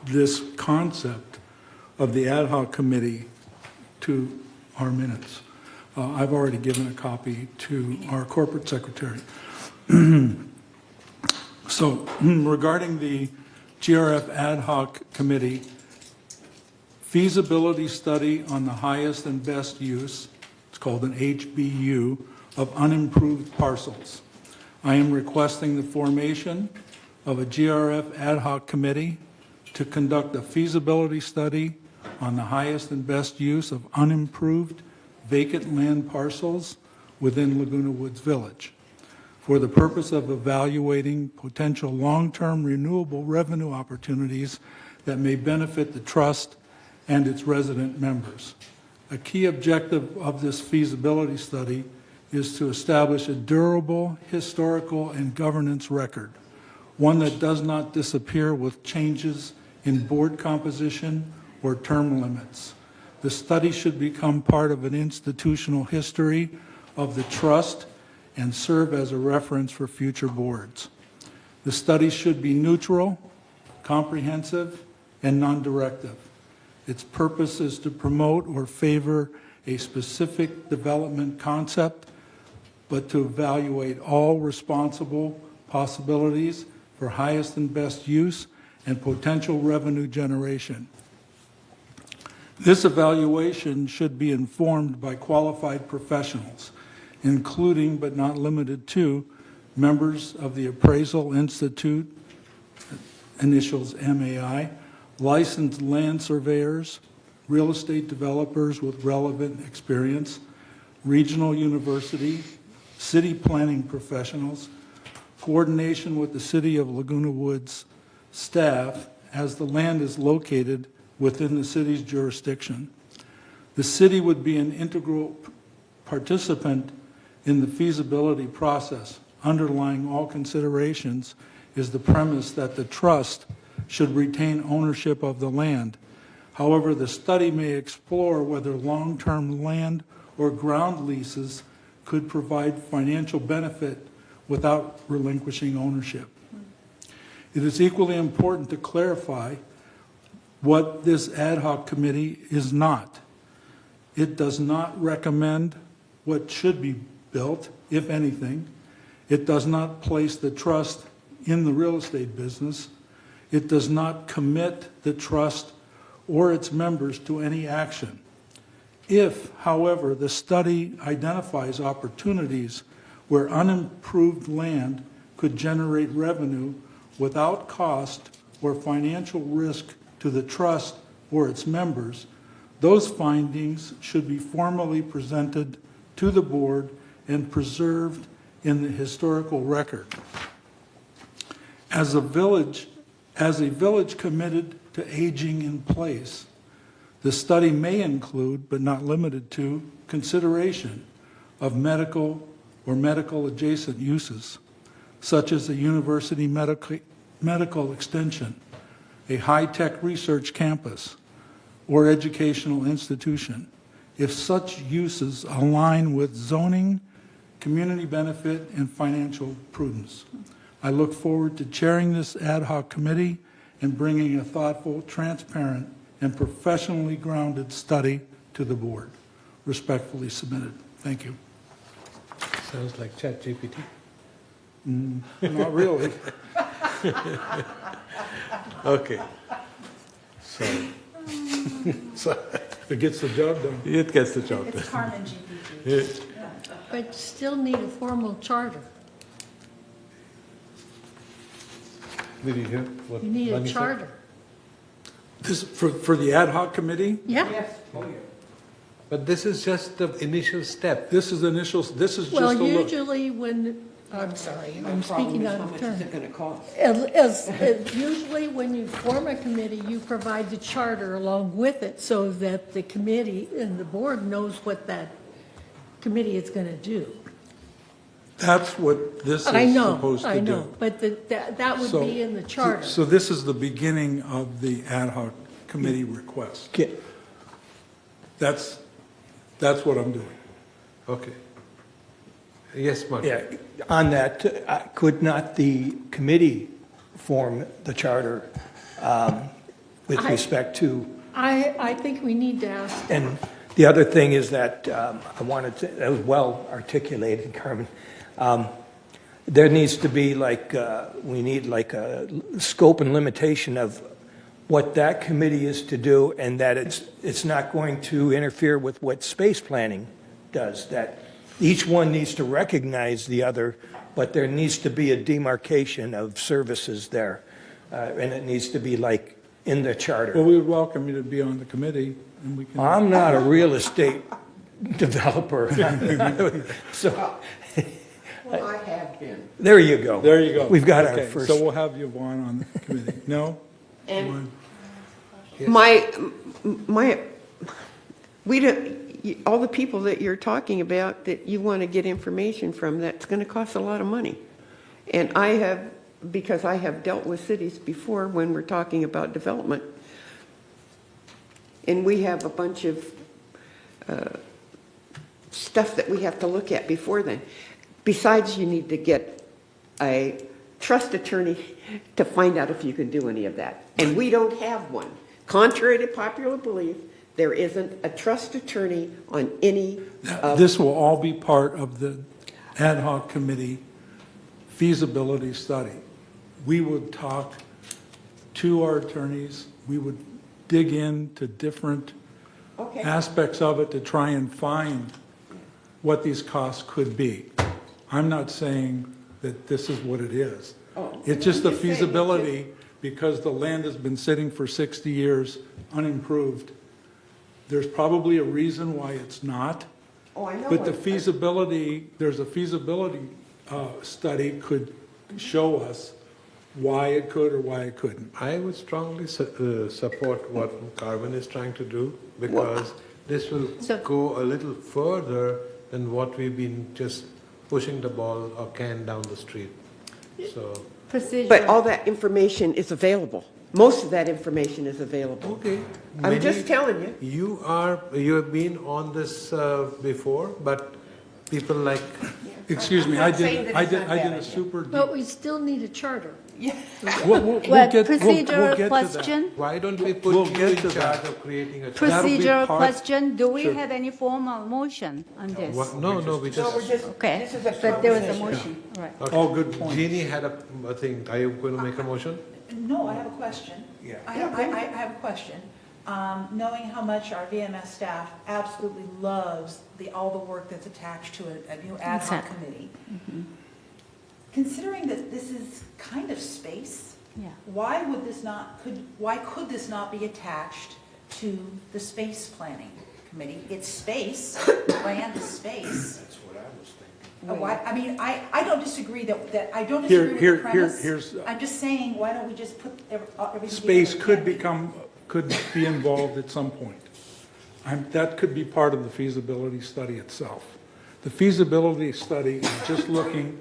this concept of the ad hoc committee to our minutes. I've already given a copy to our corporate secretary. So regarding the GRF ad hoc committee, feasibility study on the highest and best use, it's called an HBU, of unimproved parcels. I am requesting the formation of a GRF ad hoc committee to conduct a feasibility study on the highest and best use of unimproved vacant land parcels within Laguna Woods Village for the purpose of evaluating potential long-term renewable revenue opportunities that may benefit the trust and its resident members. A key objective of this feasibility study is to establish a durable historical and governance record, one that does not disappear with changes in board composition or term limits. The study should become part of an institutional history of the trust and serve as a reference for future boards. The study should be neutral, comprehensive, and non-directive. Its purpose is to promote or favor a specific development concept, but to evaluate all responsible possibilities for highest and best use and potential revenue generation. This evaluation should be informed by qualified professionals, including but not limited to members of the Appraisal Institute, initials MAI, licensed land surveyors, real estate developers with relevant experience, regional university, city planning professionals, coordination with the City of Laguna Woods staff as the land is located within the city's jurisdiction. The city would be an integral participant in the feasibility process. Underlying all considerations is the premise that the trust should retain ownership of the land. However, the study may explore whether long-term land or ground leases could provide financial benefit without relinquishing ownership. It is equally important to clarify what this ad hoc committee is not. It does not recommend what should be built, if anything. It does not place the trust in the real estate business. It does not commit the trust or its members to any action. If, however, the study identifies opportunities where unimproved land could generate revenue without cost or financial risk to the trust or its members, those findings should be formally presented to the board and preserved in the historical record. As a village committed to aging in place, the study may include, but not limited to, consideration of medical or medical adjacent uses, such as a university medical extension, a high-tech research campus, or educational institution, if such uses align with zoning, community benefit, and financial prudence. I look forward to chairing this ad hoc committee and bringing a thoughtful, transparent, and professionally grounded study to the board. Respectfully submitted. Thank you. Sounds like ChatGPT. Not really. Okay. So, so It gets the job done. it gets the job It's done. Carmen GPT. Yeah. But you still need a formal charter. Did you hear what You need a Bunny said? charter. This, for the ad hoc committee, Yeah? But this is just the initial step. this is this is just a Well, look. usually when, I'm sorry, I'm speaking out of turn. going to cost? Usually when you form a committee, you provide the charter along with it so that the committee and the board knows what that committee is going to do. That's what this is I know, supposed to I do. know, but that would So- be in the charter. So this is the beginning of the ad hoc committee request. That's what I'm doing. Okay. Yes, Martin. Yeah, on that, could not the committee form the charter with respect to, I think we need to ask, and the other thing is that I wanted to, that was well articulated, Carmen. There needs to be we need like a scope and limitation of what that committee is to do, and that it's not going to interfere with what space planning does, that each one needs to recognize the other, but there needs to be a demarcation of services there, and it needs to be like in the charter. Well, we would welcome you to be on the committee, and we can. I'm not a real estate developer, so Well, I have been. there you go. There you go. We've got our Okay, first. So we'll have Yvonne on the committee. No? And Yvonne? we don't, all the people that you're talking about that you want to get information from, that's going to cost a lot of money. And because I have dealt with cities before when we're talking about development, and we have a bunch of stuff that we have to look at before then. Besides, you need to get a trust attorney to find out if you can do any of that. And we don't have one. Contrary to popular belief, there isn't a trust attorney on any of... This will all be part of the ad hoc committee feasibility study. We would talk to our attorneys, we would dig into different Okay. aspects of it to try and find what these costs could be. I'm not saying that this is what it is. Oh, It's just the I'm just saying, feasibility, because the land has been sitting for 60 years unimproved. There's probably a reason why it's not. Oh, I know. But the what- feasibility, there's a feasibility study could show us why it could or why it couldn't. I would strongly support what Carmen is trying to do, because this will go a little further than what we've been just pushing the ball or can down the street. So, But all that information is available. Most of that information is available. okay. I'm just telling you. You have been on this before, but people like, Excuse me, I did a super deep. but we still need a charter. We'll Well, get procedural to that. question, why don't we put We'll you get in to charge that. of creating a... That'll be procedural part- question, do we Sure. have any formal motion on this? No, we just... Okay, This is a but there was a conversation. motion, all right. Okay. All good points. Jeannie had a thing. Are you going to make a motion? No, I have a question. Yeah. I have a question. Knowing how much our VMS staff absolutely loves all the work that's attached to a new ad hoc Exactly. committee, considering that this is kind of space, Yeah. why could this not be attached to the space planning committee? It's space, land is space. That's what I was thinking. I mean, I don't disagree that I don't disagree with the premise. here's- I'm just saying, why don't we just put everything Space together? could be involved at some point. That could be part of the feasibility study itself. The feasibility study is just looking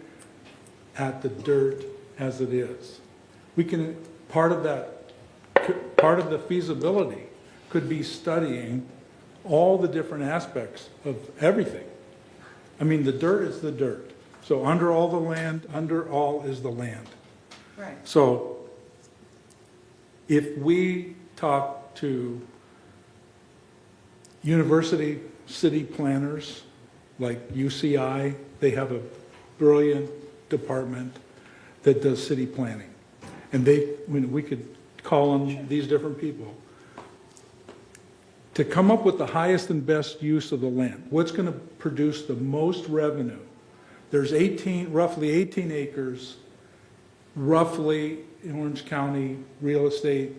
at the dirt as it is. Part of the feasibility could be studying all the different aspects of everything. I mean, the dirt is the dirt. So under all the land, under all is the land. Right. So if we talk to university city planners like UCI, they have a brilliant department that does city planning. And we could call on these different people to come up with the highest and best use of the land. What's going to produce the most revenue? There's roughly 18 acres. Roughly in Orange County, real estate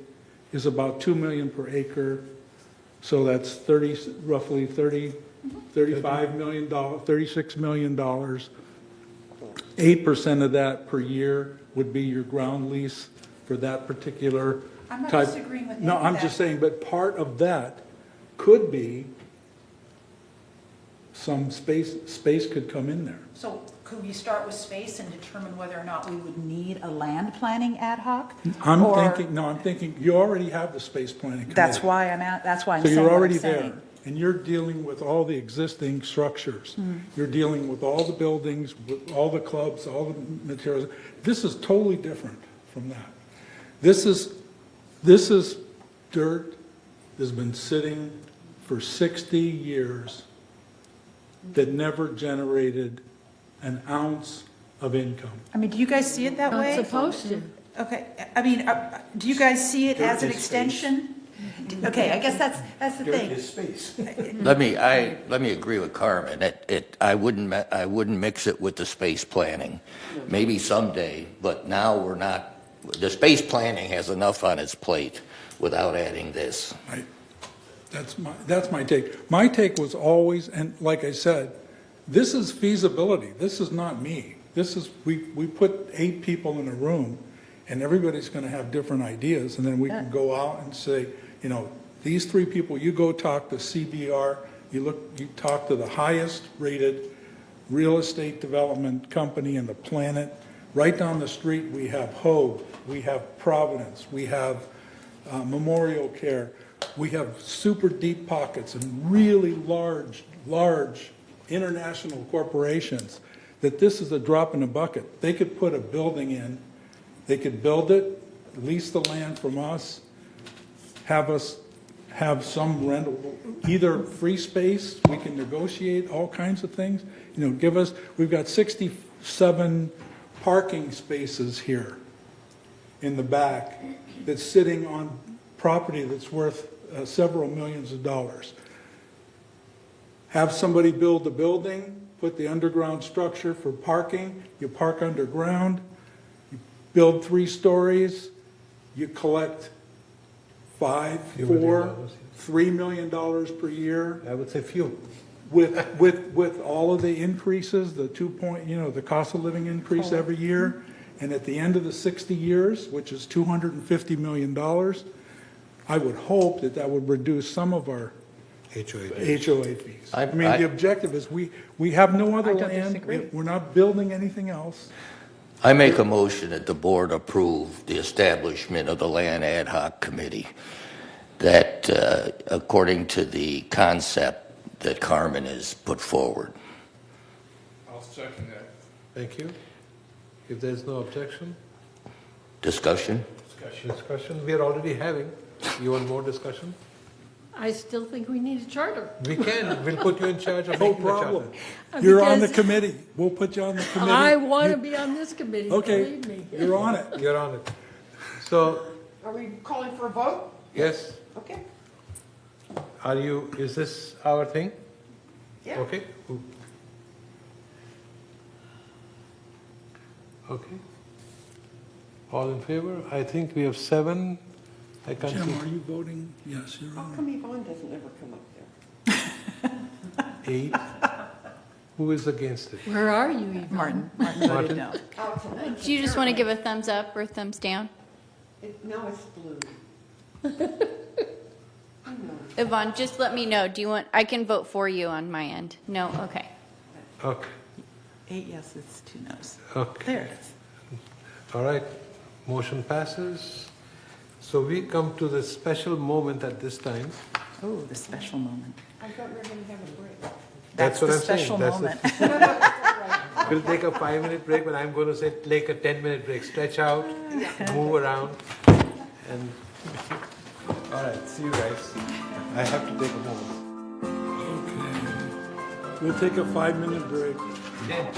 is about $2 million per acre. So that's roughly $35 million, $36 million. 8% of that per year would be your ground lease for that particular type. I'm not disagreeing with any No, of I'm that. just saying, but part of that could be some space could come in there. So could we start with space and determine whether or not we would need a land planning ad hoc? I'm Or- thinking, you already have the space planning committee. That's why I'm So saying you're what I'm already saying. there, and you're dealing with all the existing structures. Mm-hmm. You're dealing with all the buildings, with all the clubs, all the materials. This is totally different from that. This is dirt that's been sitting for 60 years that never generated an ounce of income. I mean, do you guys see it that way? Not supposed to. Okay, I mean, do you guys see it as an Dirt is extension? Okay, I guess that's the Dirt thing. is space. Let me agree with Carmen. I wouldn't mix it with the space planning. Maybe someday, but now we're not. The space planning has enough on its plate without adding this. That's my take. My take was always, and like I said, this is feasibility. This is not me. We put 8 people in a room, and everybody's going to have different ideas, and then we can go out and say, these 3 people, you go talk to CBR, you talk to the highest rated real estate development company in the planet. Right down the street, we have Hogue, we have Providence, we have Memorial Care, we have super deep pockets and really large international corporations that this is a drop in the bucket. They could put a building in, they could build it, lease the land from us, have some rental, either free space, we can negotiate all kinds of things. We've got 67 parking spaces here in the back that's sitting on property that's worth several millions of dollars. Have somebody build the building, put the underground structure for parking, you park underground, you build 3 stories, you collect $3 million per year. I would say few. With all of the increases, the the cost of living increase every year, and at the end of the 60 years, which is $250 million, I would hope that would reduce some of our HOA fees. The objective is we have no other land, we're not building anything else. I make a motion that the board approve the establishment of the Land Ad Hoc Committee, that according to the concept that Carmen has put forward. I'll second that. Thank you. If there's no objection? Discussion? Discussion we are already having. You want more discussion? I still think we need a charter. We can. We'll put you in charge of No making the charter. problem. You're on the Because committee. We'll put you on the committee. I want to be on this committee, Okay, believe me. you're on it. You're on it. So, Are we calling for a vote? yes, Okay. is this our thing? Yeah. Okay. Okay. All in favor? I think we have 7. I can't Jim, see. are you voting? Yes, you're How on. come Yvonne doesn't ever come up there? 8. Who is against it? Where are you, Yvonne? Martin Martin? voted no. Oh, tonight. Do you just want to give a thumbs up or thumbs down? No, it's blue. I know. Yvonne, just let me know. Do you want, I can vote for you on my end. No? Okay. Okay. 8 yeses, 2 noes. Okay. There it is. All right. Motion passes. So we come to the special moment at this time. Oh, the special moment. I thought we were going to have a break. That's what the I'm saying. special That's moment. We'll take a 5-minute break, but I'm going to say take a 10-minute break. Stretch out, move around, and all right. See you guys. I have to take a moment. Okay. We'll take a 5-minute break. Yeah.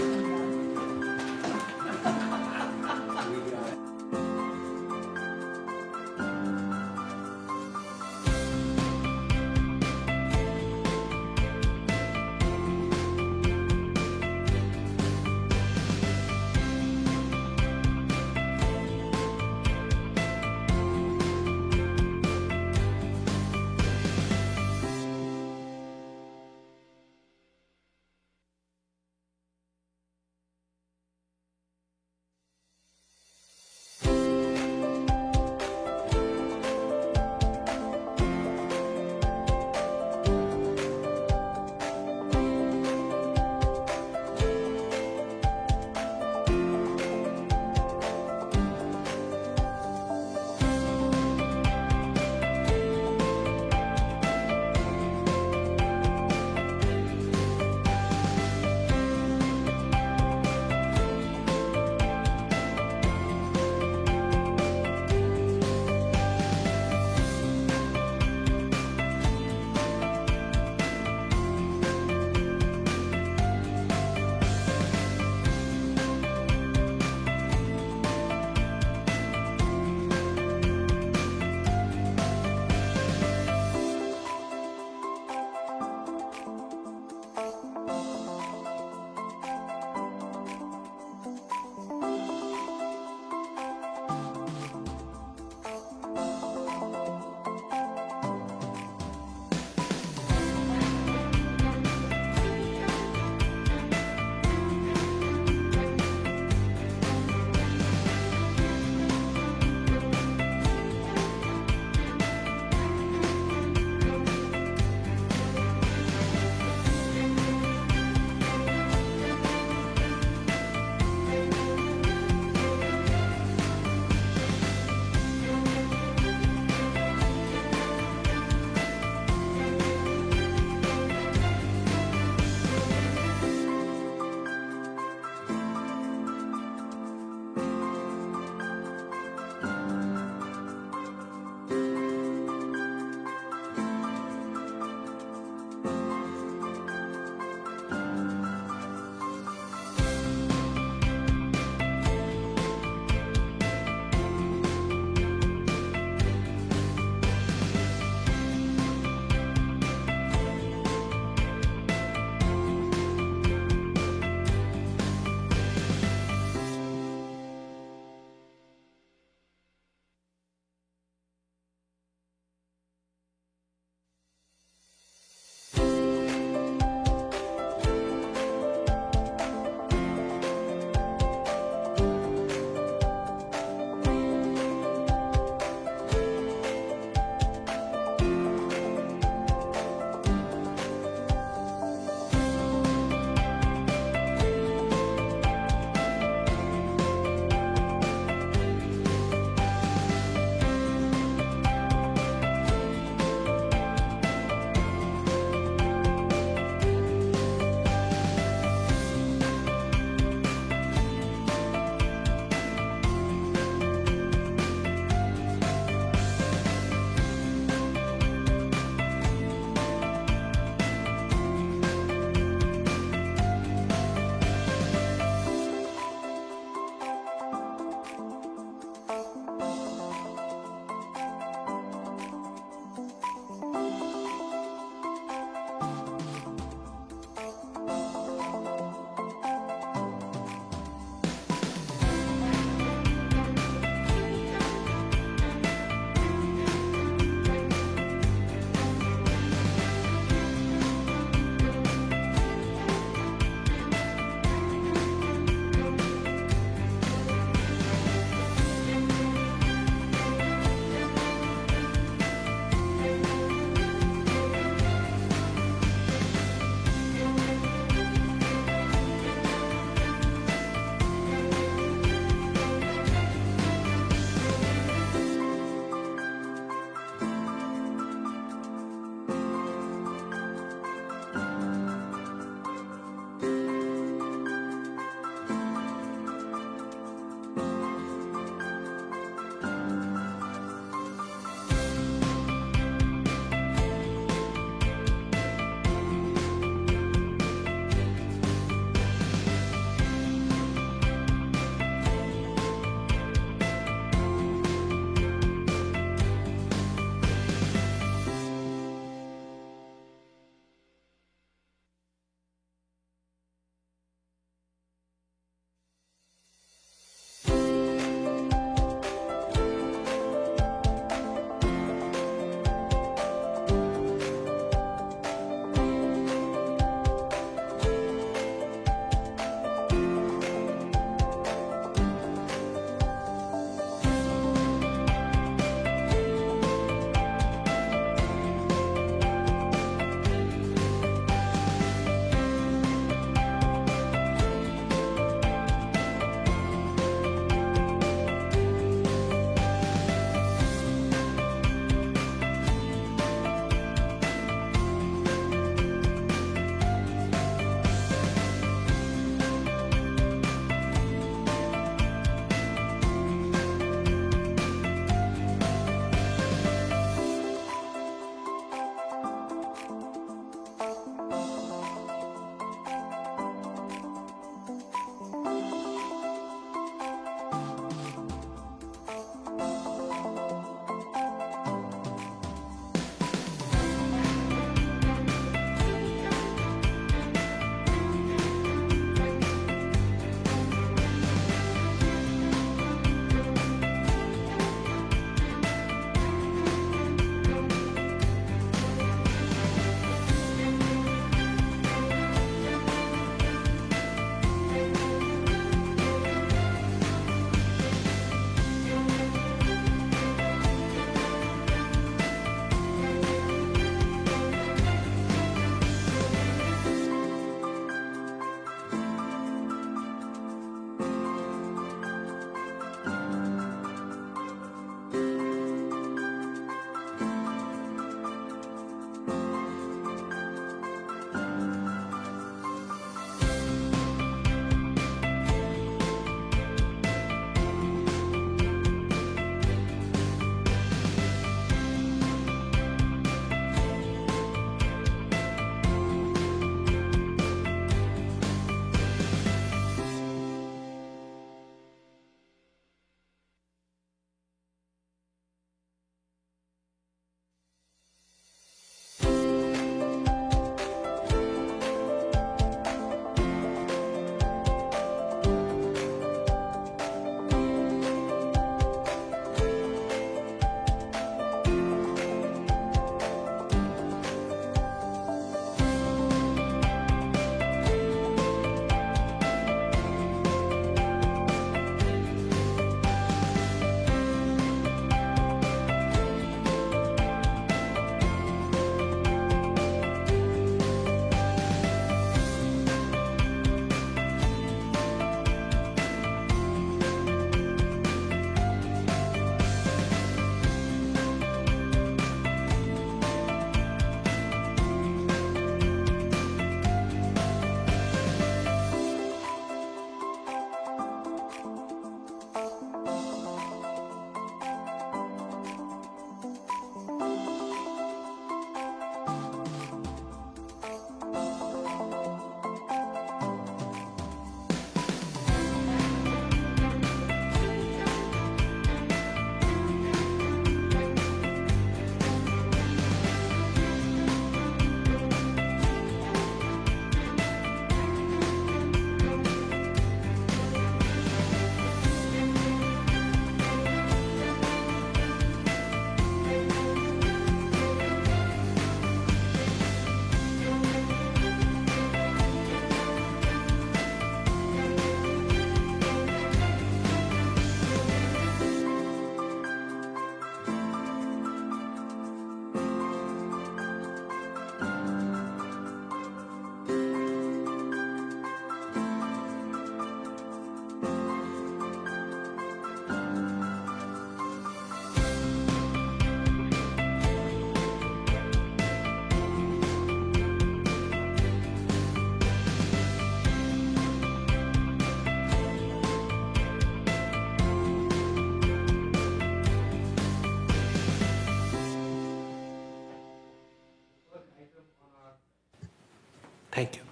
Thank you.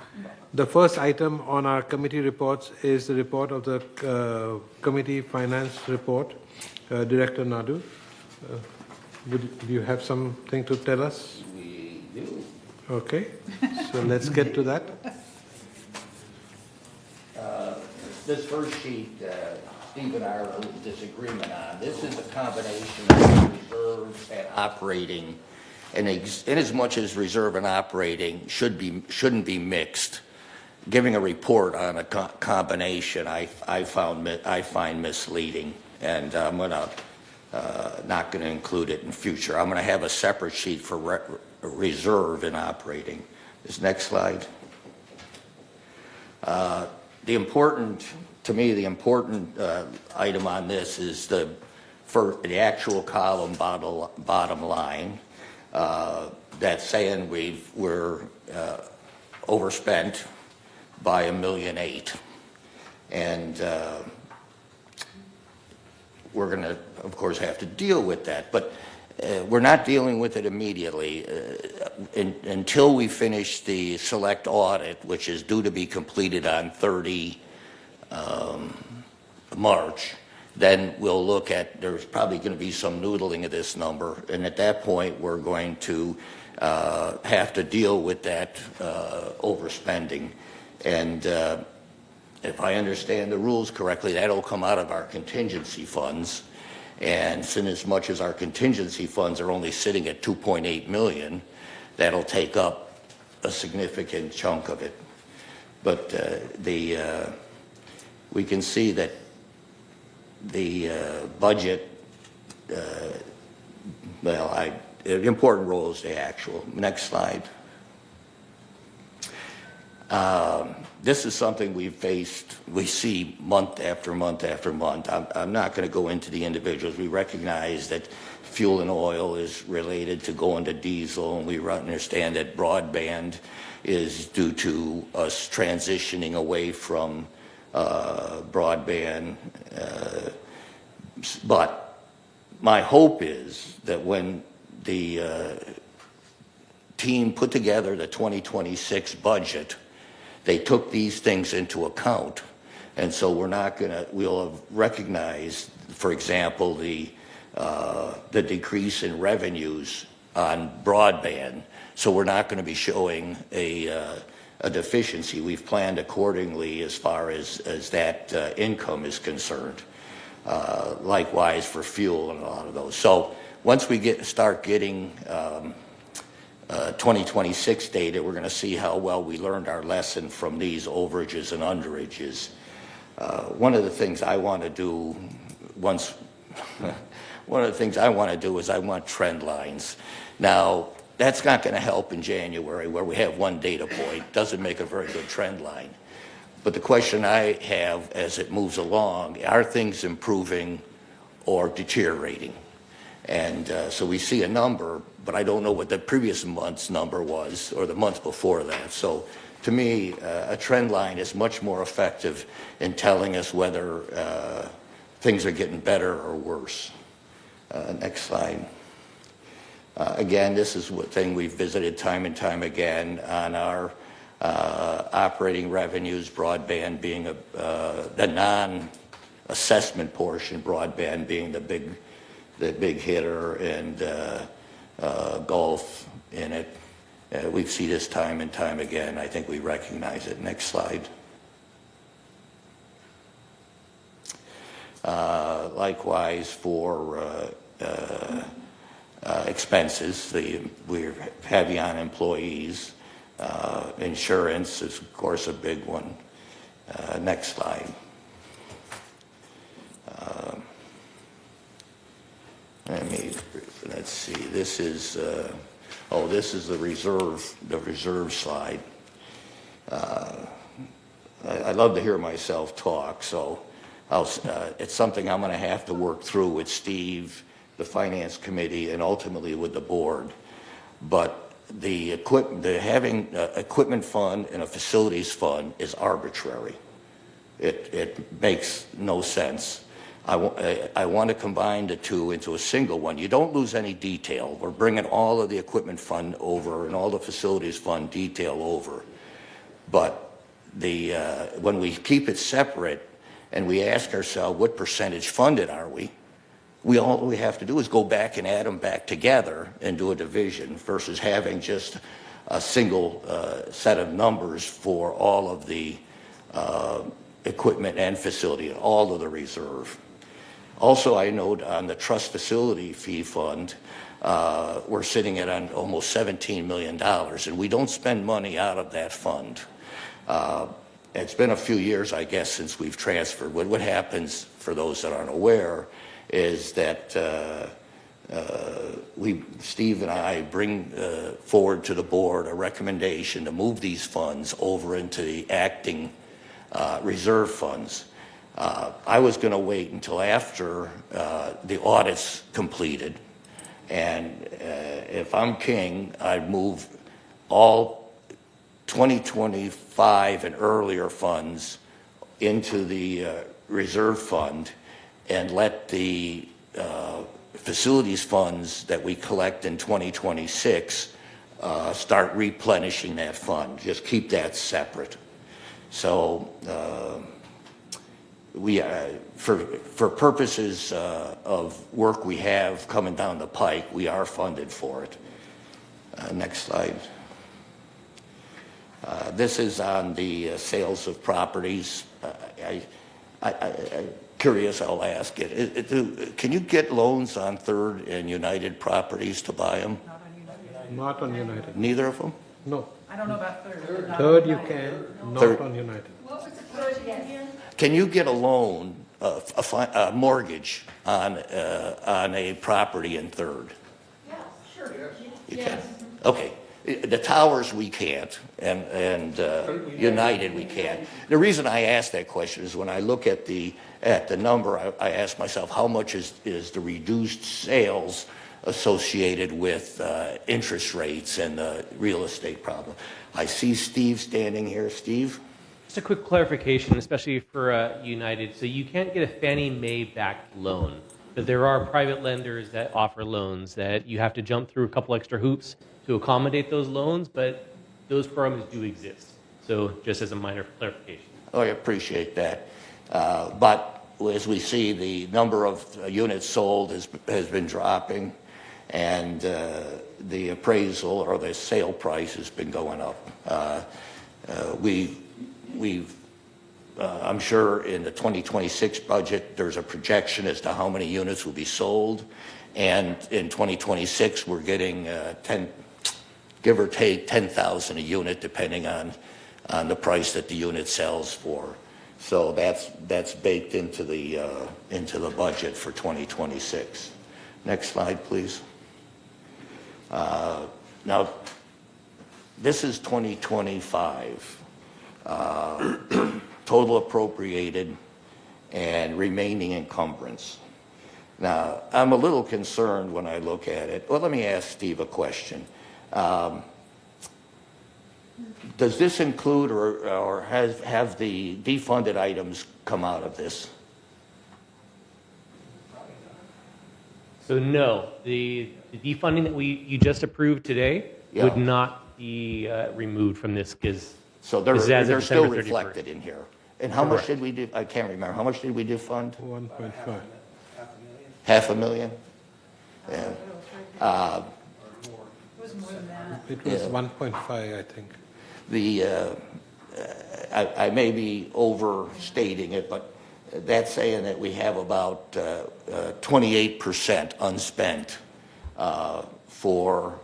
The first item on our committee reports is the report of the committee finance report. Director Nadu, do you have something to tell us? We do. Okay, so let's get to that. This first sheet, Steve and I are in disagreement on. This is a combination of reserve and operating. And in as much as reserve and operating shouldn't be mixed, giving a report on a combination I find misleading, and I'm not going to include it in future. I'm going to have a separate sheet for reserve and operating. This next slide. The important item on this is for the actual column bottom line. That's saying we're overspent by $1.8 million, and we're going to, of course, have to deal with that. But we're not dealing with it immediately until we finish the select audit, which is due to be completed on 30 March. Then we'll look at, there's probably going to be some noodling of this number, and at that point we're going to have to deal with that overspending. And if I understand the rules correctly, that'll come out of our contingency funds. And since as much as our contingency funds are only sitting at $2.8 million, that'll take up a significant chunk of it. But we can see that the budget, the important role is the actual. Next slide. This is something we see month after month after month. I'm not going to go into the individuals. We recognize that fuel and oil is related to going to diesel, and we understand that broadband is due to us transitioning away from broadband. But my hope is that when the team put together the 2026 budget, they took these things into account. And so we'll have recognized, for example, the decrease in revenues on broadband. So we're not going to be showing a deficiency. We've planned accordingly as far as that income is concerned. Likewise for fuel and a lot of those. So once we start getting 2026 data, we're going to see how well we learned our lesson from these overages and underages. One of the things I want to do is I want trend lines. Now, that's not going to help in January where we have one data point. Doesn't make a very good trend line. But the question I have as it moves along, are things improving or deteriorating? And so we see a number, but I don't know what the previous month's number was or the month before that. So to me, a trend line is much more effective in telling us whether things are getting better or worse. Next slide. Again, this is one thing we've visited time and time again on our operating revenues, broadband being the non-assessment portion, broadband being the big hitter, and golf in it. We've seen this time and time again. I think we recognize it. Next slide. Likewise for expenses, we're heavy on employees. Insurance is, of course, a big one. Next slide. Let's see. This is the reserve slide. I love to hear myself talk, so it's something I'm going to have to work through with Steve, the finance committee, and ultimately with the board. But having an equipment fund and a facilities fund is arbitrary. It makes no sense. I want to combine the two into a single one. You don't lose any detail. We're bringing all of the equipment fund over and all the facilities fund detail over. But when we keep it separate and we ask ourselves what percentage funded are we, all we have to do is go back and add them back together and do a division versus having just a single set of numbers for all of the equipment and facility and all of the reserve. Also, I note on the trust facility fee fund, we're sitting at almost $17 million, and we don't spend money out of that fund. It's been a few years, I guess, since we've transferred. What happens, for those that aren't aware, is that Steve and I bring forward to the board a recommendation to move these funds over into the acting reserve funds. I was going to wait until after the audit's completed, and if I'm king, I'd move all 2025 and earlier funds into the reserve fund and let the facilities funds that we collect in 2026 start replenishing that fund. Just keep that separate. So we, for purposes of work we have coming down the pike, we are funded for it. Next slide. This is on the sales of properties. I'm curious, I'll ask it. Can you get loans on Third and United properties to buy them? Not on United. Neither of them? No. I don't know about Third. Third you can, not on United. What was the question again? Can you get a loan, a mortgage on a property in Third? Yeah, sure. You can? Okay. The towers we can't, and United we can't. The reason I ask that question is when I look at the number, I ask myself how much is the reduced sales associated with interest rates and the real estate problem. I see Steve standing here. Steve? Just a quick clarification, especially for United. So you can't get a Fannie Mae backed loan, but there are private lenders that offer loans that you have to jump through a couple extra hoops to accommodate those loans, but those programs do exist. So just as a minor clarification. Oh, I appreciate that. But as we see, the number of units sold has been dropping, and the appraisal or the sale price has been going up. I'm sure in the 2026 budget, there's a projection as to how many units will be sold. And in 2026, we're getting give or take 10,000 a unit, depending on the price that the unit sells for. So that's baked into the budget for 2026. Next slide, please. Now, this is 2025. Total appropriated and remaining encumbrance. Now, I'm a little concerned when I look at it. Well, let me ask Steve a question. Does this include or have the defunded items come out of this? So no, the defunding that you just approved today would not be removed from this because so they're still reflected in here. And how much did we do? I can't remember. How much did we defund? 1.5. $500,000? Yeah. It was more than that. It was 1.5, I think. I may be overstating it, but that's saying that we have about 28% unspent for,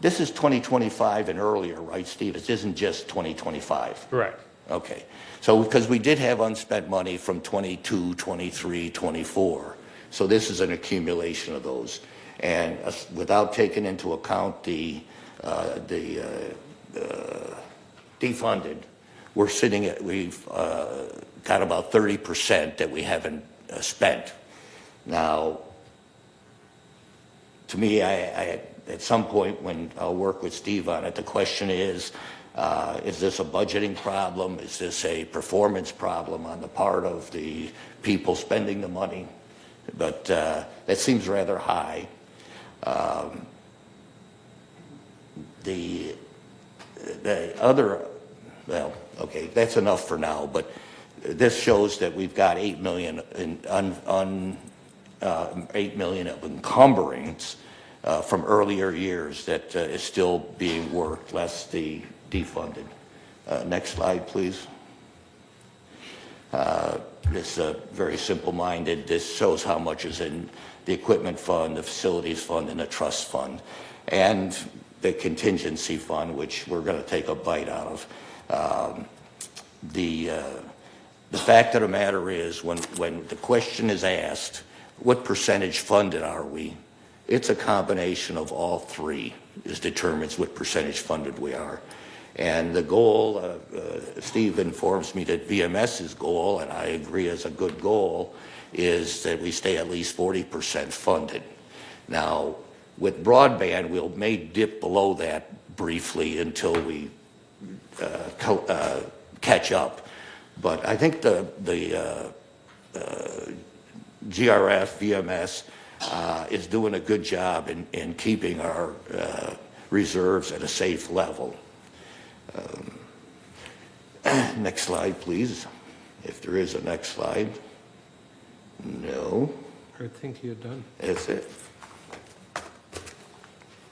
this is 2025 and earlier, right, Steve? It isn't just 2025. Correct. Okay. So because we did have unspent money from 22, 23, 24. So this is an accumulation of those. And without taking into account the defunded, we're sitting at, we've got about 30% that we haven't spent. Now, to me, I at some point when I'll work with Steve on it, the question is this a budgeting problem? Is this a performance problem on the part of the people spending the money? But that seems rather high. the other, well, okay, that's enough for now, but this shows that we've got 8 million in 8 million of encumbrance from earlier years that is still being worked, less the defunded. Next slide, please. This is very simple-minded. This shows how much is in the equipment fund, the facilities fund, and the trust fund, and the contingency fund, which we're going to take a bite out of. The fact of the matter is, when the question is asked, what percentage funded are we? It's a combination of all three determines what percentage funded we are. And the goal, Steve informs me that VMS's goal, and I agree is a good goal, is that we stay at least 40% funded. Now, with broadband, we may dip below that briefly until we catch up. But I think the GRF, VMS, is doing a good job in keeping our reserves at a safe level. Next slide, please. If there is a next slide. No. I think you're done. That's it.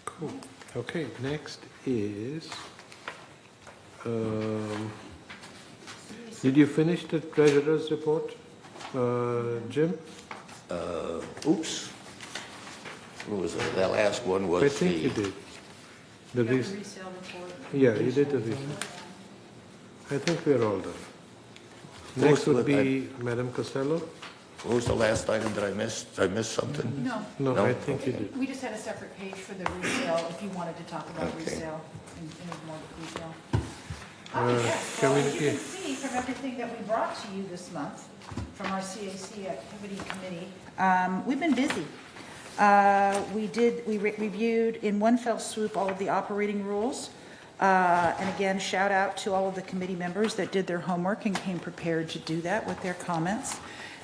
Cool. Okay, next is, did you finish the treasurer's report, Jim? Oops. What was it? That last one was I think you did. The resale report. Yeah, you did the resale. I think we're all done. Next would be Madam Costello. What was the last item that I missed? Did I miss something? No. No, I think you did. We just had a separate page for the resale, if you wanted to talk about Okay. resale in more detail. Yes, well, as you can see from everything that we brought to you this month, from our CAC Activity Committee, we've been busy. We reviewed in one fell swoop all of the operating rules. And again, shout out to all of the committee members that did their homework and came prepared to do that with their comments.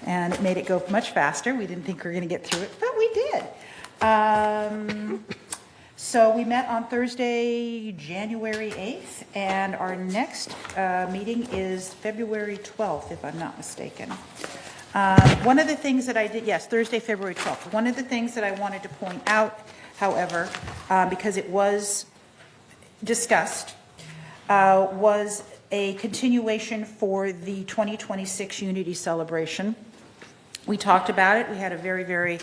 And it made it go much faster. We didn't think we were going to get through it, but we did. So we met on Thursday, January 8th, and our next meeting is February 12th, if I'm not mistaken. One of the things that I did, yes, Thursday, February 12th. One of the things that I wanted to point out, however, because it was discussed, was a continuation for the 2026 Unity Celebration. We talked about it. We had a very, very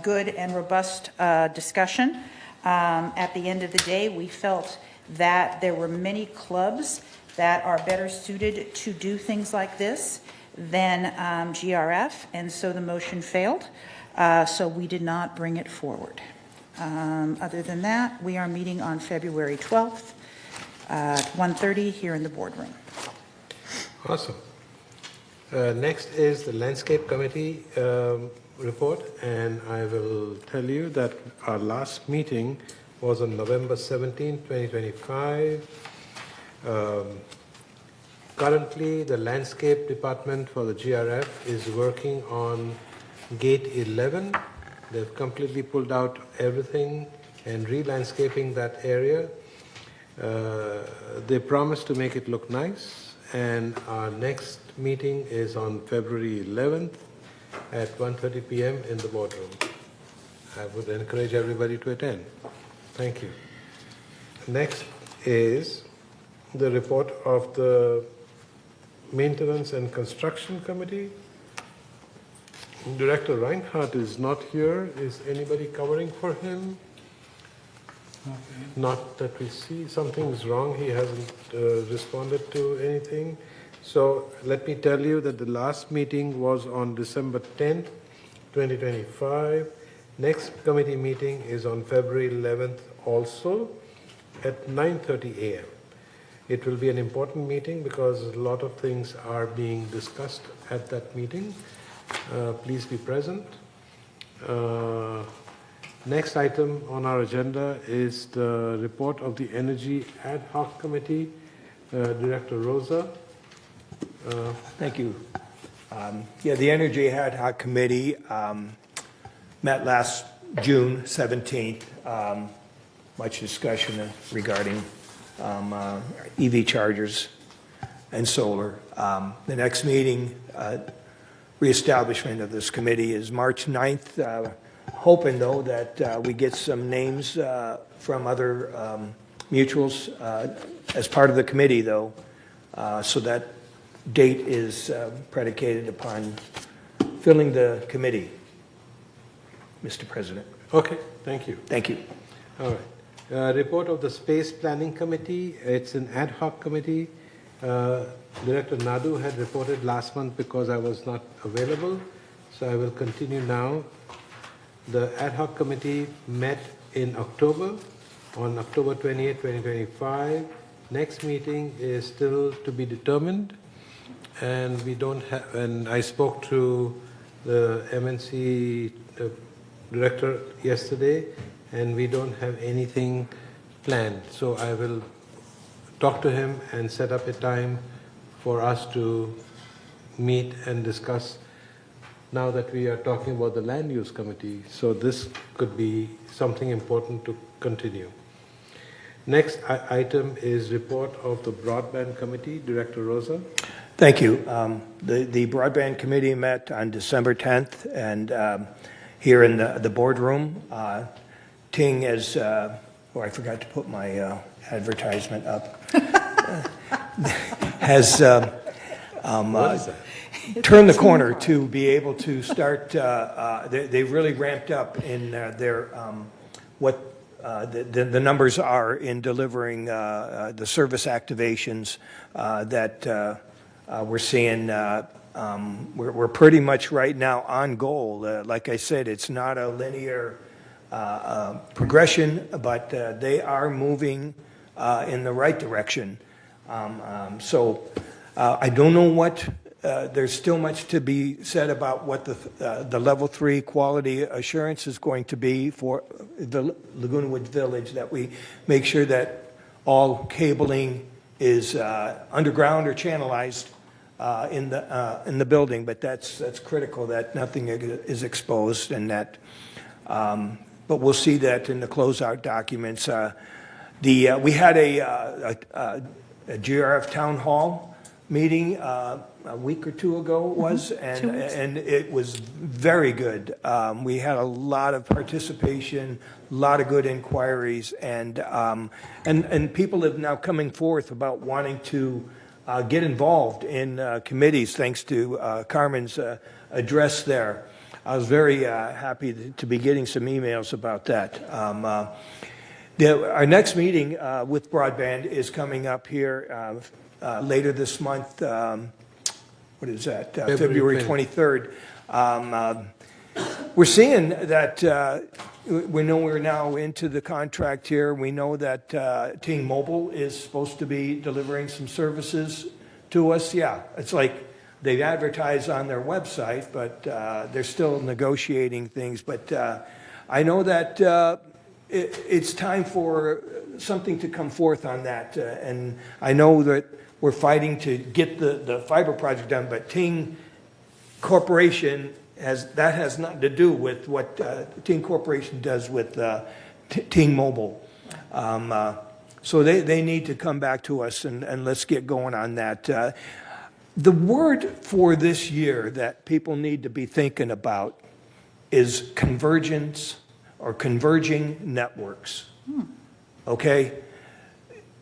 good and robust discussion. At the end of the day, we felt that there were many clubs that are better suited to do things like this than GRF, and so the motion failed. So we did not bring it forward. Other than that, we are meeting on February 12th at 1:30 here in the boardroom. Awesome. Next is the Landscape Committee report, and I will tell you that our last meeting was on November 17, 2025. Currently, the Landscape Department for the GRF is working on Gate 11. They've completely pulled out everything and re-landscaping that area. They promised to make it look nice, and our next meeting is on February 11th at 1:30 p.m. in the boardroom. I would encourage everybody to attend. Thank you. Next is the report of the Maintenance and Construction Committee. Director Reinhardt is not here. Is anybody covering for him? Not that we see. Something's wrong. He hasn't responded to anything. So let me tell you that the last meeting was on December 10th, 2025. Next committee meeting is on February 11th also at 9:30 a.m. It will be an important meeting because a lot of things are being discussed at that meeting. Please be present. Next item on our agenda is the report of the Energy Ad Hoc Committee. Director Rosa. Thank you. The Energy Ad Hoc Committee met last June 17th. Much discussion regarding EV chargers and solar. The next meeting, reestablishment of this committee is March 9th. Hoping, though, that we get some names from other mutuals as part of the committee, though, so that date is predicated upon filling the committee, Mr. President. Okay, thank you. Thank you. All right. Report of the Space Planning Committee. It's an ad hoc committee. Director Nadu had reported last month because I was not available, so I will continue now. The ad hoc committee met in October, on October 28, 2025. Next meeting is still to be determined, and we don't have, and I spoke to the MNC director yesterday, and we don't have anything planned. So I will talk to him and set up a time for us to meet and discuss, now that we are talking about the land use committee. So this could be something important to continue. Next item is report of the broadband committee. Director Rosa. Thank you. The broadband committee met on December 10th, and here in the boardroom, Ting as, I forgot to put my advertisement up, has turned the corner to be able to start, they really ramped up in their, what the numbers are in delivering the service activations that we're seeing. We're pretty much right now on goal. Like I said, it's not a linear progression, but they are moving in the right direction. So I don't know what, there's still much to be said about what the level 3 quality assurance is going to be for the Laguna Woods Village, that we make sure that all cabling is underground or channelized in the building, but that's critical, that nothing is exposed, and that but we'll see that in the closeout documents. We had a GRF town hall meeting a week or two ago, it was, and it was very good. We had a lot of participation, a lot of good inquiries, and people have now coming forth about wanting to get involved in committees, thanks to Carmen's address there. I was very happy to be getting some emails about that. Our next meeting with broadband is coming up here later this month. What is that? February 23rd. We're seeing that we know we're now into the contract here. We know that Ting Mobile is supposed to be delivering some services to us. Yeah, it's like they advertise on their website, but they're still negotiating things. But I know that it's time for something to come forth on that. And I know that we're fighting to get the fiber project done, but Ting Corporation has nothing to do with what Ting Corporation does with Ting Mobile. So they need to come back to us, and let's get going on that. The word for this year that people need to be thinking about is convergence or converging networks. Okay?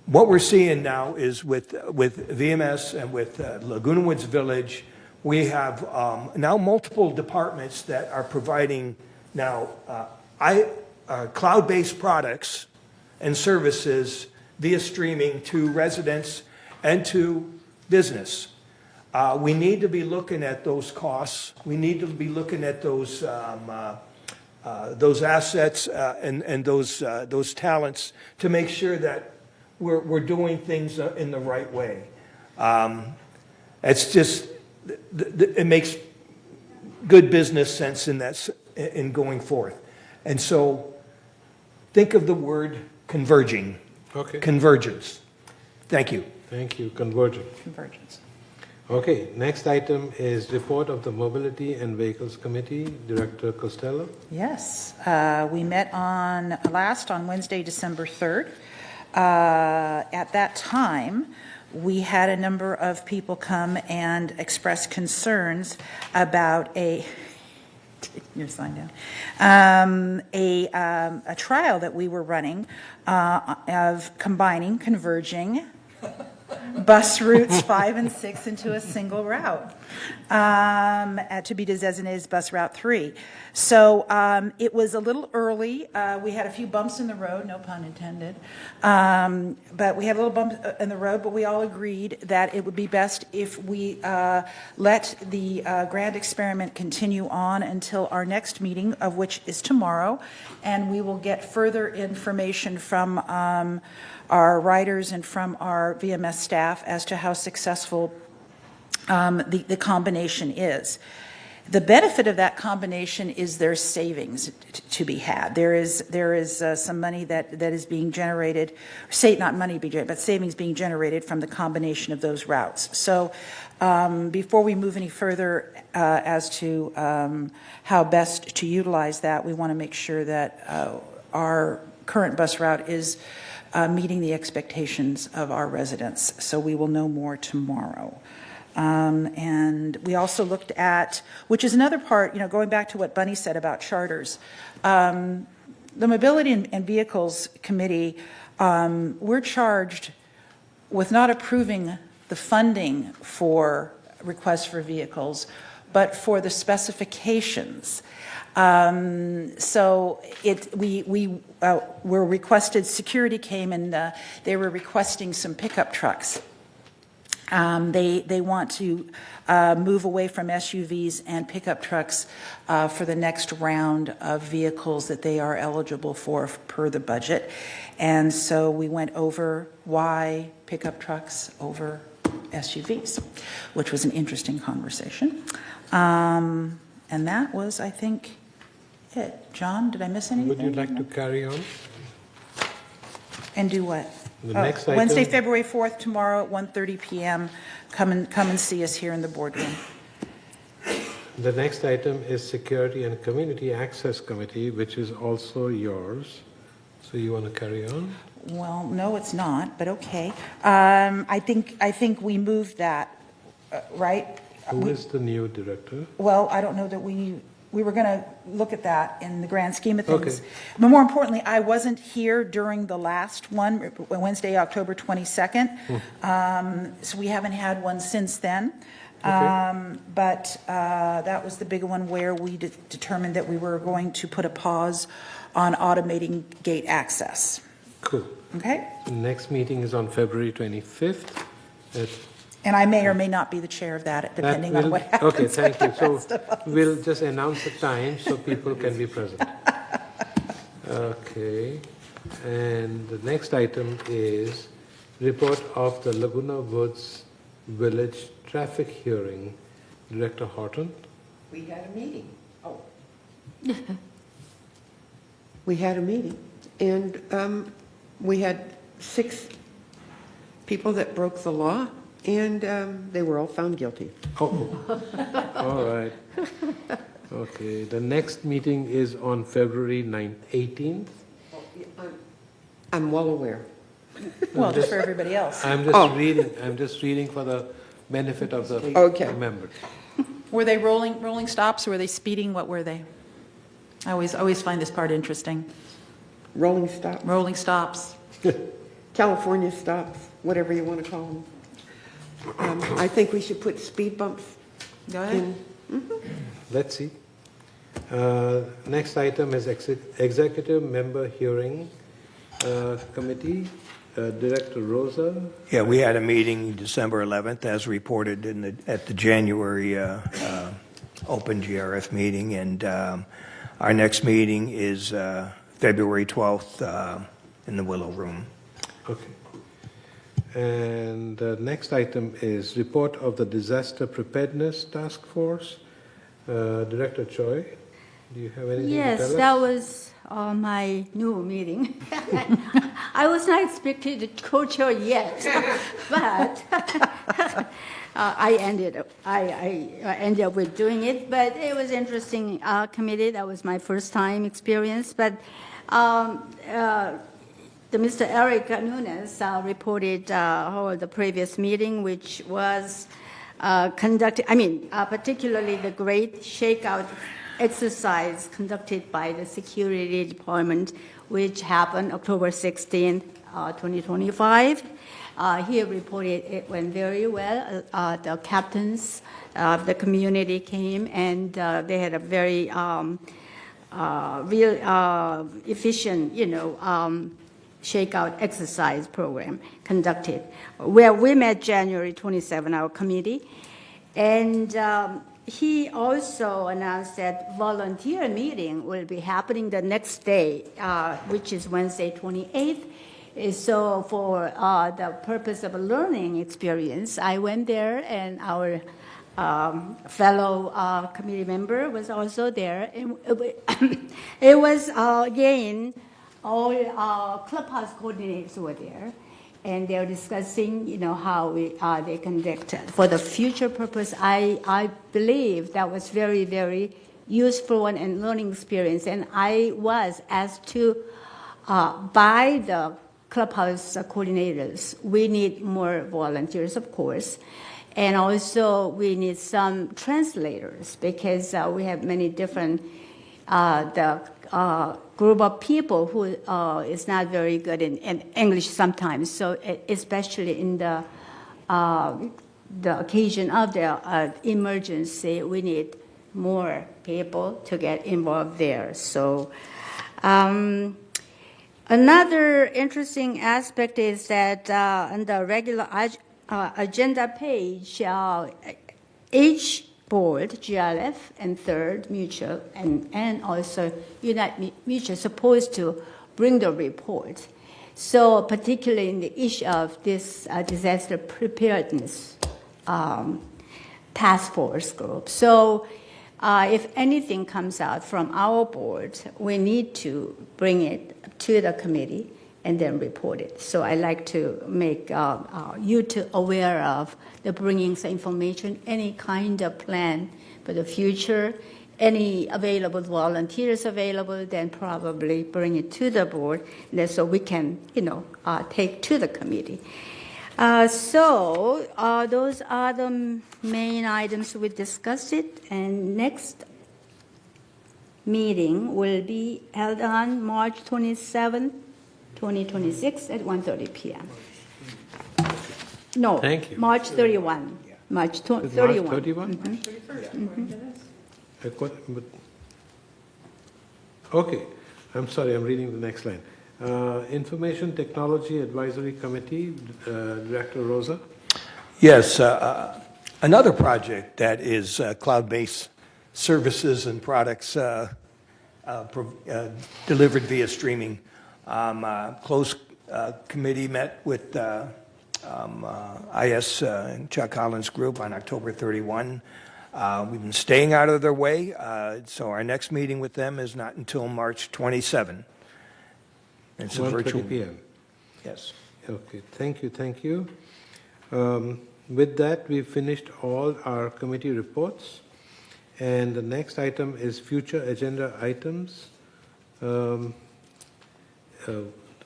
What we're seeing now is with VMS and with Laguna Woods Village, we have now multiple departments that are providing now cloud-based products and services via streaming to residents and to business. We need to be looking at those costs. We need to be looking at those assets and those talents to make sure that we're doing things in the right way. It's just, it makes good business sense in going forth. And so think of the word converging. Okay. Convergence. Thank you. Thank you. Convergence. Convergence. Okay, next item is report of the Mobility and Vehicles Committee. Director Costello. Yes, we met on Wednesday, December 3rd. At that time, we had a number of people come and express concerns about your sign down, a trial that we were running of converging bus routes 5 and 6 into a single route to be designated as bus route 3. So it was a little early. We had a few bumps in the road, no pun intended. But we had a little bump in the road, but we all agreed that it would be best if we let the grand experiment continue on until our next meeting, of which is tomorrow. And we will get further information from our writers and from our VMS staff as to how successful the combination is. The benefit of that combination is there's savings to be had. There is some money that is being generated, not money being generated, but savings being generated from the combination of those routes. So before we move any further as to how best to utilize that, we want to make sure that our current bus route is meeting the expectations of our residents. So we will know more tomorrow. And we also looked at, which is another part, going back to what Bunny said about charters. The Mobility and Vehicles Committee, we're charged with not approving the funding for requests for vehicles, but for the specifications. So we were requested, security came and they were requesting some pickup trucks. They want to move away from SUVs and pickup trucks for the next round of vehicles that they are eligible for per the budget. And so we went over why pickup trucks over SUVs, which was an interesting conversation. And that was, I think, it. John, did I miss anything? Would you like to carry on? And do what? The next item- Wednesday, February 4th, tomorrow at 1:30 p.m. Come and see us here in the boardroom. The next item is Security and Community Access Committee, which is also yours. So you want to carry on? Well, no, it's not, but okay. I think we moved that, right? Who is the new director? Well, I don't know that we were going to look at that in the grand scheme of things. Okay. But more importantly, I wasn't here during the last one, Wednesday, October 22nd. So we haven't had one since then. Okay. But that was the big one where we determined that we were going to put a pause on automating gate access. Cool. Okay? The next meeting is on February 25th. And I may or may not be the chair of that, depending on what happens. Okay, thank you. with the rest So of us. we'll just announce the time so people can be present. Okay. And the next item is report of the Laguna Woods Village traffic hearing. Director Horton. We had a meeting. Oh. We had a meeting, and we had 6 people that broke the law, and they were all found guilty. Oh, all right. Okay, the next meeting is on February 18th. I'm well aware. Well, just for everybody else. I'm just reading for the benefit of the Okay. members. Were they rolling stops, or were they speeding? What were they? I always find this part interesting. Rolling stop, Rolling stops. California stops, whatever you want to call them. I think we should put speed bumps Go ahead. in. Let's see. Next item is executive member hearing committee. Director Rosa. Yeah, we had a meeting December 11th, as reported at the January open GRF meeting, and our next meeting is February 12th in the Willow Room. Okay. And the next item is report of the Disaster Preparedness Task Force. Director Choi, do you have anything to tell us? Yes, that was my new meeting. I was not expected to co-chair yet, but I ended up with doing it. But it was interesting committee. That was my first time experience. But Mr. Eric Nunes reported the previous meeting, which was conducted, particularly the great shakeout exercise conducted by the security department, which happened October 16th, 2025. He reported it went very well. The captains of the community came, and they had a very real efficient, shakeout exercise program conducted, where we met January 27, our committee. And he also announced that volunteer meeting will be happening the next day, which is Wednesday 28th. So for the purpose of a learning experience, I went there, and our fellow committee member was also there. And it was, again, all clubhouse coordinators were there, and they were discussing, how they conduct for the future purpose. I believe that was very, very useful and learning experience. And I was asked to, by the clubhouse coordinators, we need more volunteers, of course. And also we need some translators, because we have many different, group of people who is not very good in English sometimes. So especially in the occasion of the emergency, we need more people to get involved there. So another interesting aspect is that on the regular agenda page, each board, GRF and Third Mutual, and also United Mutual, supposed to bring the report. So particularly in the issue of this disaster preparedness task force group. So if anything comes out from our board, we need to bring it to the committee and then report it. So I like to make you aware of the bringing some information, any kind of plan for the future, any available volunteers available, then probably bring it to the board, so we can, take to the committee. So those are the main items we discussed it, and next meeting will be held on March 27, 2026 at 1:30 p.m. No, Thank you. March 31. March 31. March 31? Okay, I'm sorry, I'm reading the next line. Information Technology Advisory Committee, Director Rosa. Yes, another project that is cloud-based services and products delivered via streaming. Close committee met with IS and Chuck Collins Group on October 31. We've been staying out of their way, so our next meeting with them is not until March 27. It's a virtual p.m. Yes. Okay, thank you. With that, we've finished all our committee reports, and the next item is future agenda items.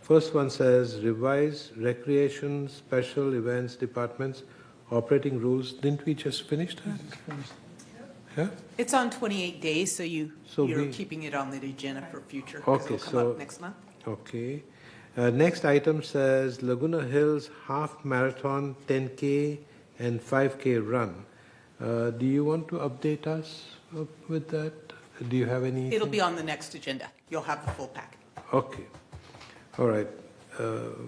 First one says revise recreation special events departments operating rules. Didn't we just finish that? Yeah? It's on 28 days, so you're keeping it on the agenda for future. Okay, it'll come up next month. Okay. Next item says Laguna Hills Half Marathon 10K and 5K run. Do you want to update us with that? Do you have any? It'll be on the next agenda. You'll have the full packet. Okay. All right.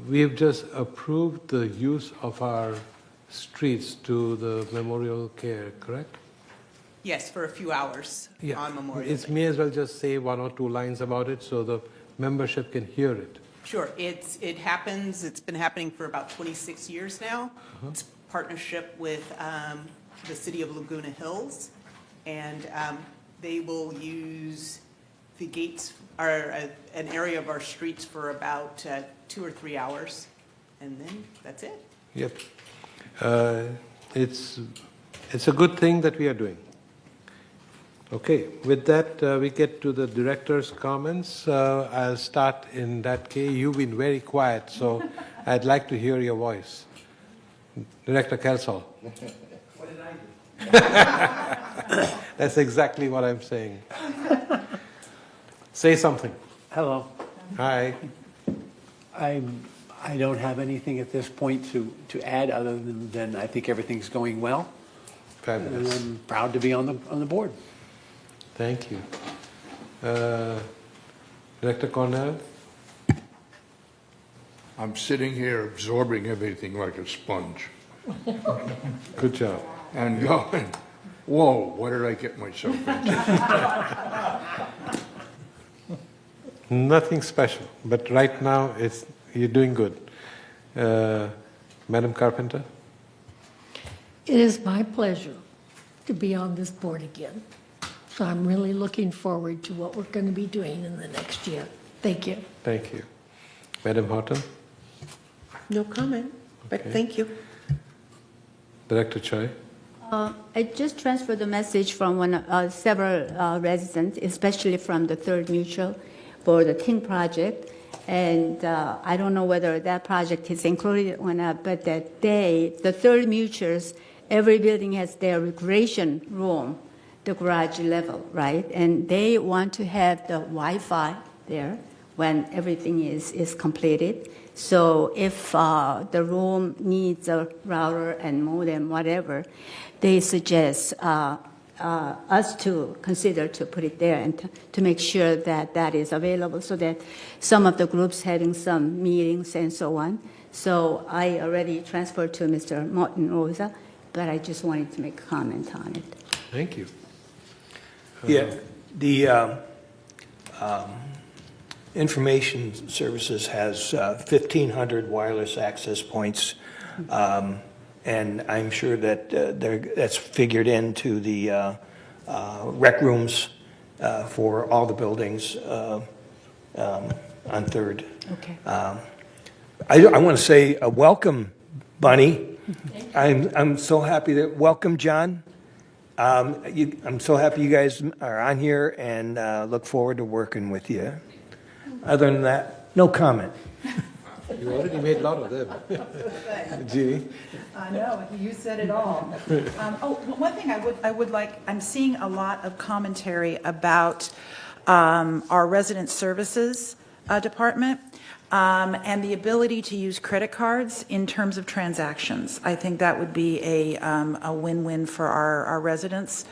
We have just approved the use of our streets to the Memorial Care, correct? Yes, for a few hours on Memorial Day. May as well just say one or two lines about it so the membership can hear it. Sure. It happens. It's been happening for about 26 years now. It's a partnership with the city of Laguna Hills, and they will use the gates are an area of our streets for about 2 or 3 hours, and then that's it. Yep. It's a good thing that we are doing. Okay, with that, we get to the director's comments. I'll start in that case. You've been very quiet, so I'd like to hear your voice. Director Kelsall. What did I do? That's exactly what I'm saying. Say something. Hello. Hi. I don't have anything at this point to add other than I think everything's going well. Fabulous. And I'm proud to be on the board. Thank you. Director Cornell? I'm sitting here absorbing everything like a sponge Good job. and going, whoa, what did I get myself into? Nothing special, but right now you're doing good. Madam Carpenter? It is my pleasure to be on this board again. So I'm really looking forward to what we're going to be doing in the next year. Thank you. Thank you. Madam Horton? No comment, but Okay. thank you. Director Choi? I just transferred the message from several residents, especially from the Third Mutual, for the TIN project. And I don't know whether that project is included or not, but that day, the Third Mutuals, every building has their recreation room, the garage level, right? And they want to have the Wi-Fi there when everything is completed. So if the room needs a router and modem, whatever, they suggest us to consider to put it there and to make sure that that is available so that some of the groups having some meetings and so on. So I already transferred to Mr. Martin Rosa, but I just wanted to make a comment on it. Thank you. Yeah, the Information Services has 1,500 wireless access points, and I'm sure that that's figured into the rec rooms for all the buildings on Third. Okay. I want to say welcome, Bunny. I'm so happy that welcome, John. I'm so happy you guys are on here and look forward to working with you. Other than that, no comment. You already made a lot of them. Jeannie? I know, you said it all. One thing I would like, I'm seeing a lot of commentary about our resident services department and the ability to use credit cards in terms of transactions. I think that would be a win-win for our residents.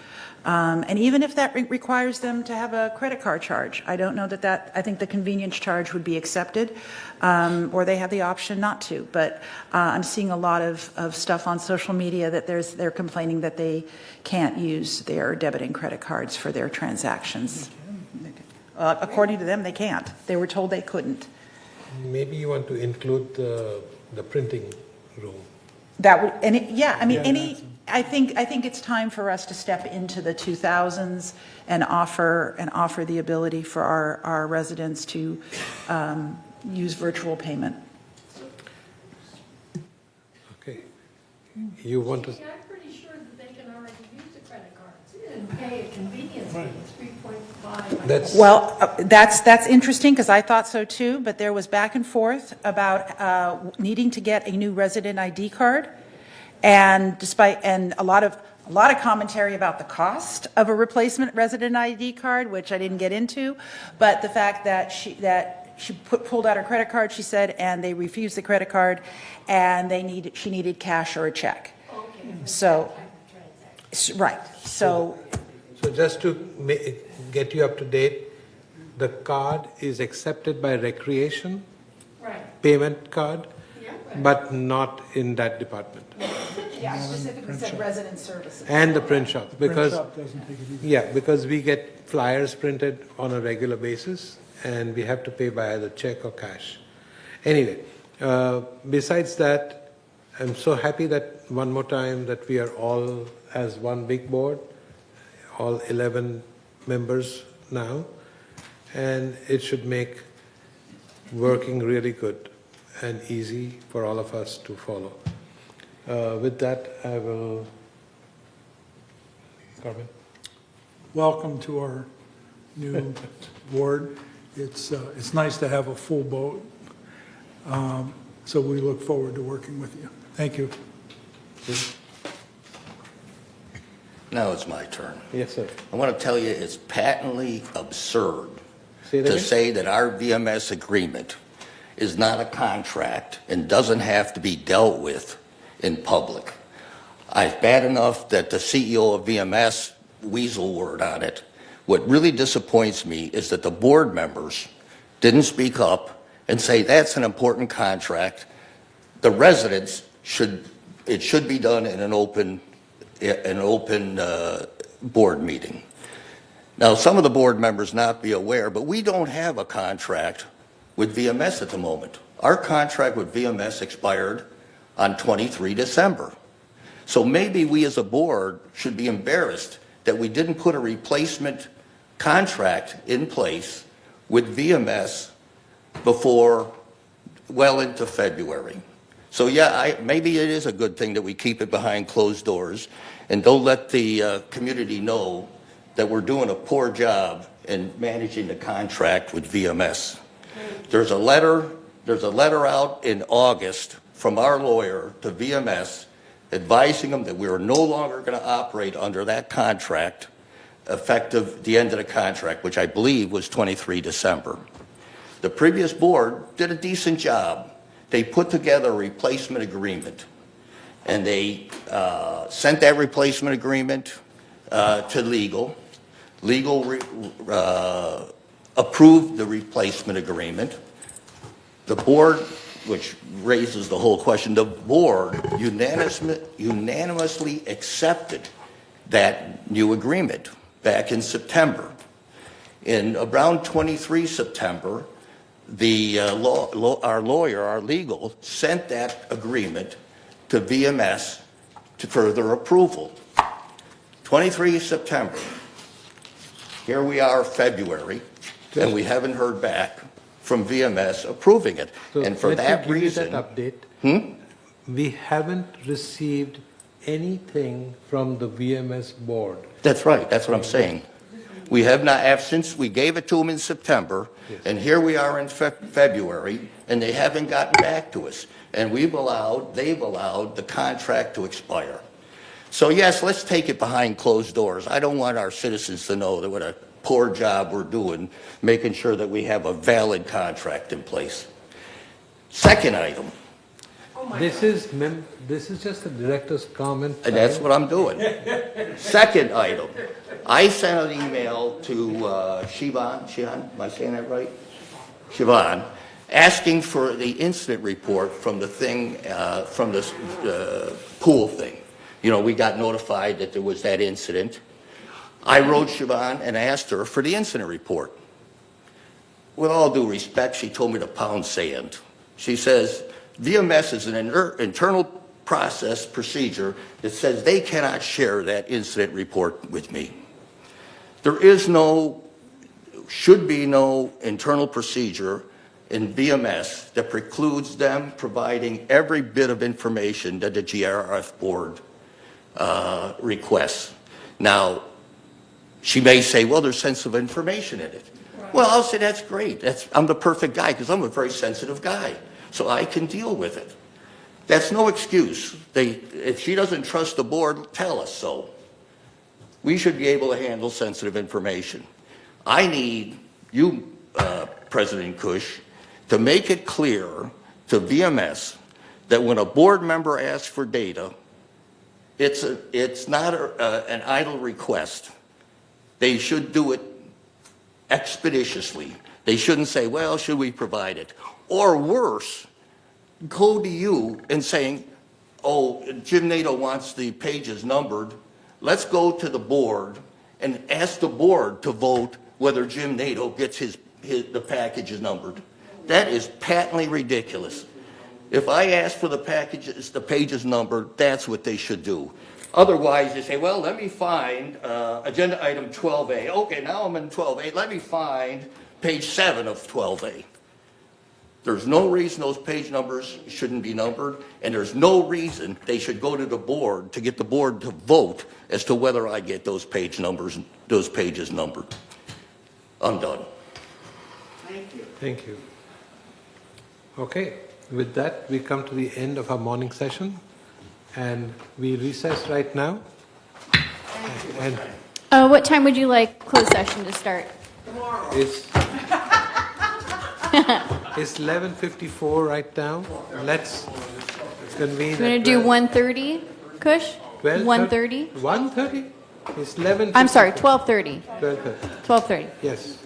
And even if that requires them to have a credit card charge, I don't know I think the convenience charge would be accepted, or they have the option not to. But I'm seeing a lot of stuff on social media that they're complaining that they can't use their debit and credit cards for their transactions. According to them, they can't. They were told they couldn't. Maybe you want to include the printing room. That would, I think it's time for us to step into the 2000s and offer the ability for our residents to use virtual payment. Okay. You want to... I'm pretty sure that they can already use the credit cards and pay a convenience fee of 3.5. That's interesting because I thought so too, but there was back and forth about needing to get a new resident ID card. And a lot of commentary about the cost of a replacement resident ID card, which I didn't get into, but the fact that she pulled out her credit card, she said, and they refused the credit card, and she needed cash or a check. Okay. So, right. So just to get you up to date, the card is accepted by recreation, payment card, but not in that department. yeah, specifically said resident services. And the print shop, because Print shop doesn't take it either. because we get flyers printed on a regular basis, and we have to pay by either check or cash. Anyway, besides that, I'm so happy that one more time that we are all as one big board, all 11 members now, and it should make working really good and easy for all of us to follow. With that, I will... Carmen? welcome to our new board. It's nice to have a full boat. So we look forward to working with you. Thank you. Now it's my turn. Yes, sir. I want to tell you, it's patently absurd Say that to again? say that our VMS agreement is not a contract and doesn't have to be dealt with in public. It's bad enough that the CEO of VMS weasel word on it. What really disappoints me is that the board members didn't speak up and say that's an important contract. The residents should be done in an open board meeting. Now, some of the board members not be aware, but we don't have a contract with VMS at the moment. Our contract with VMS expired on 23 December. So maybe we as a board should be embarrassed that we didn't put a replacement contract in place with VMS before well into February. So yeah, maybe it is a good thing that we keep it behind closed doors and don't let the community know that we're doing a poor job in managing the contract with VMS. There's a letter out in August from our lawyer to VMS advising them that we are no longer going to operate under that contract effective the end of the contract, which I believe was 23 December. The previous board did a decent job. They put together a replacement agreement, and they sent that replacement agreement to legal. Legal approved the replacement agreement. The board, which raises the whole question, the board unanimously accepted that new agreement back in September. In around 23 September, our lawyer, our legal, sent that agreement to VMS to further approval. 23 September. Here we are, February, and we haven't heard back from VMS approving it. So And for let me that give you reason, that update. We haven't received anything from the VMS board. that's right, that's what I'm saying. We have not, since we gave it to them in September, and here we are in February, and they haven't gotten back to us. And they've allowed the contract to expire. So yes, let's take it behind closed doors. I don't want our citizens to know that what a poor job we're doing, making sure that we have a valid contract in place. Second item, This is just a director's comment. and that's what I'm doing. Second item, I sent an email to Siobhan, am I saying that right? Siobhan, asking for the incident report from the thing, from this pool thing. You know, we got notified that there was that incident. I wrote Siobhan and asked her for the incident report. With all due respect, she told me to pound sand. She says, VMS is an internal procedure that says they cannot share that incident report with me. There is should be no internal procedure in VMS that precludes them providing every bit of information that the GRF board requests. Now, she may say, well, there's sensitive information in it. Right. Well, I'll say that's great. I'm the perfect guy because I'm a very sensitive guy, so I can deal with it. That's no excuse. If she doesn't trust the board, tell us so. We should be able to handle sensitive information. I need you, President Cush, to make it clear to VMS that when a board member asks for data, it's not an idle request. They should do it expeditiously. They shouldn't say, well, should we provide it? Or worse, go to you and saying, oh, Jim Nato wants the pages numbered. Let's go to the board and ask the board to vote whether Jim Nato gets the packages numbered. That is patently ridiculous. If I ask for the pages numbered, that's what they should do. Otherwise, they say, well, let me find agenda item 12A. Okay, now I'm in 12A. Let me find page 7 of 12A. There's no reason those page numbers shouldn't be numbered, and there's no reason they should go to the board to get the board to vote as to whether I get those page numbers, those pages numbered. I'm done. Thank you. Okay, with that, we come to the end of our morning session, and we recess right now. And What time would you like closed session to start? it's 11:54 right now. Let's convene. You want to do 1:30, Kush? 1:30? 1:30? It's 11. I'm sorry, 12:30. 12:30. 12:30. Yes.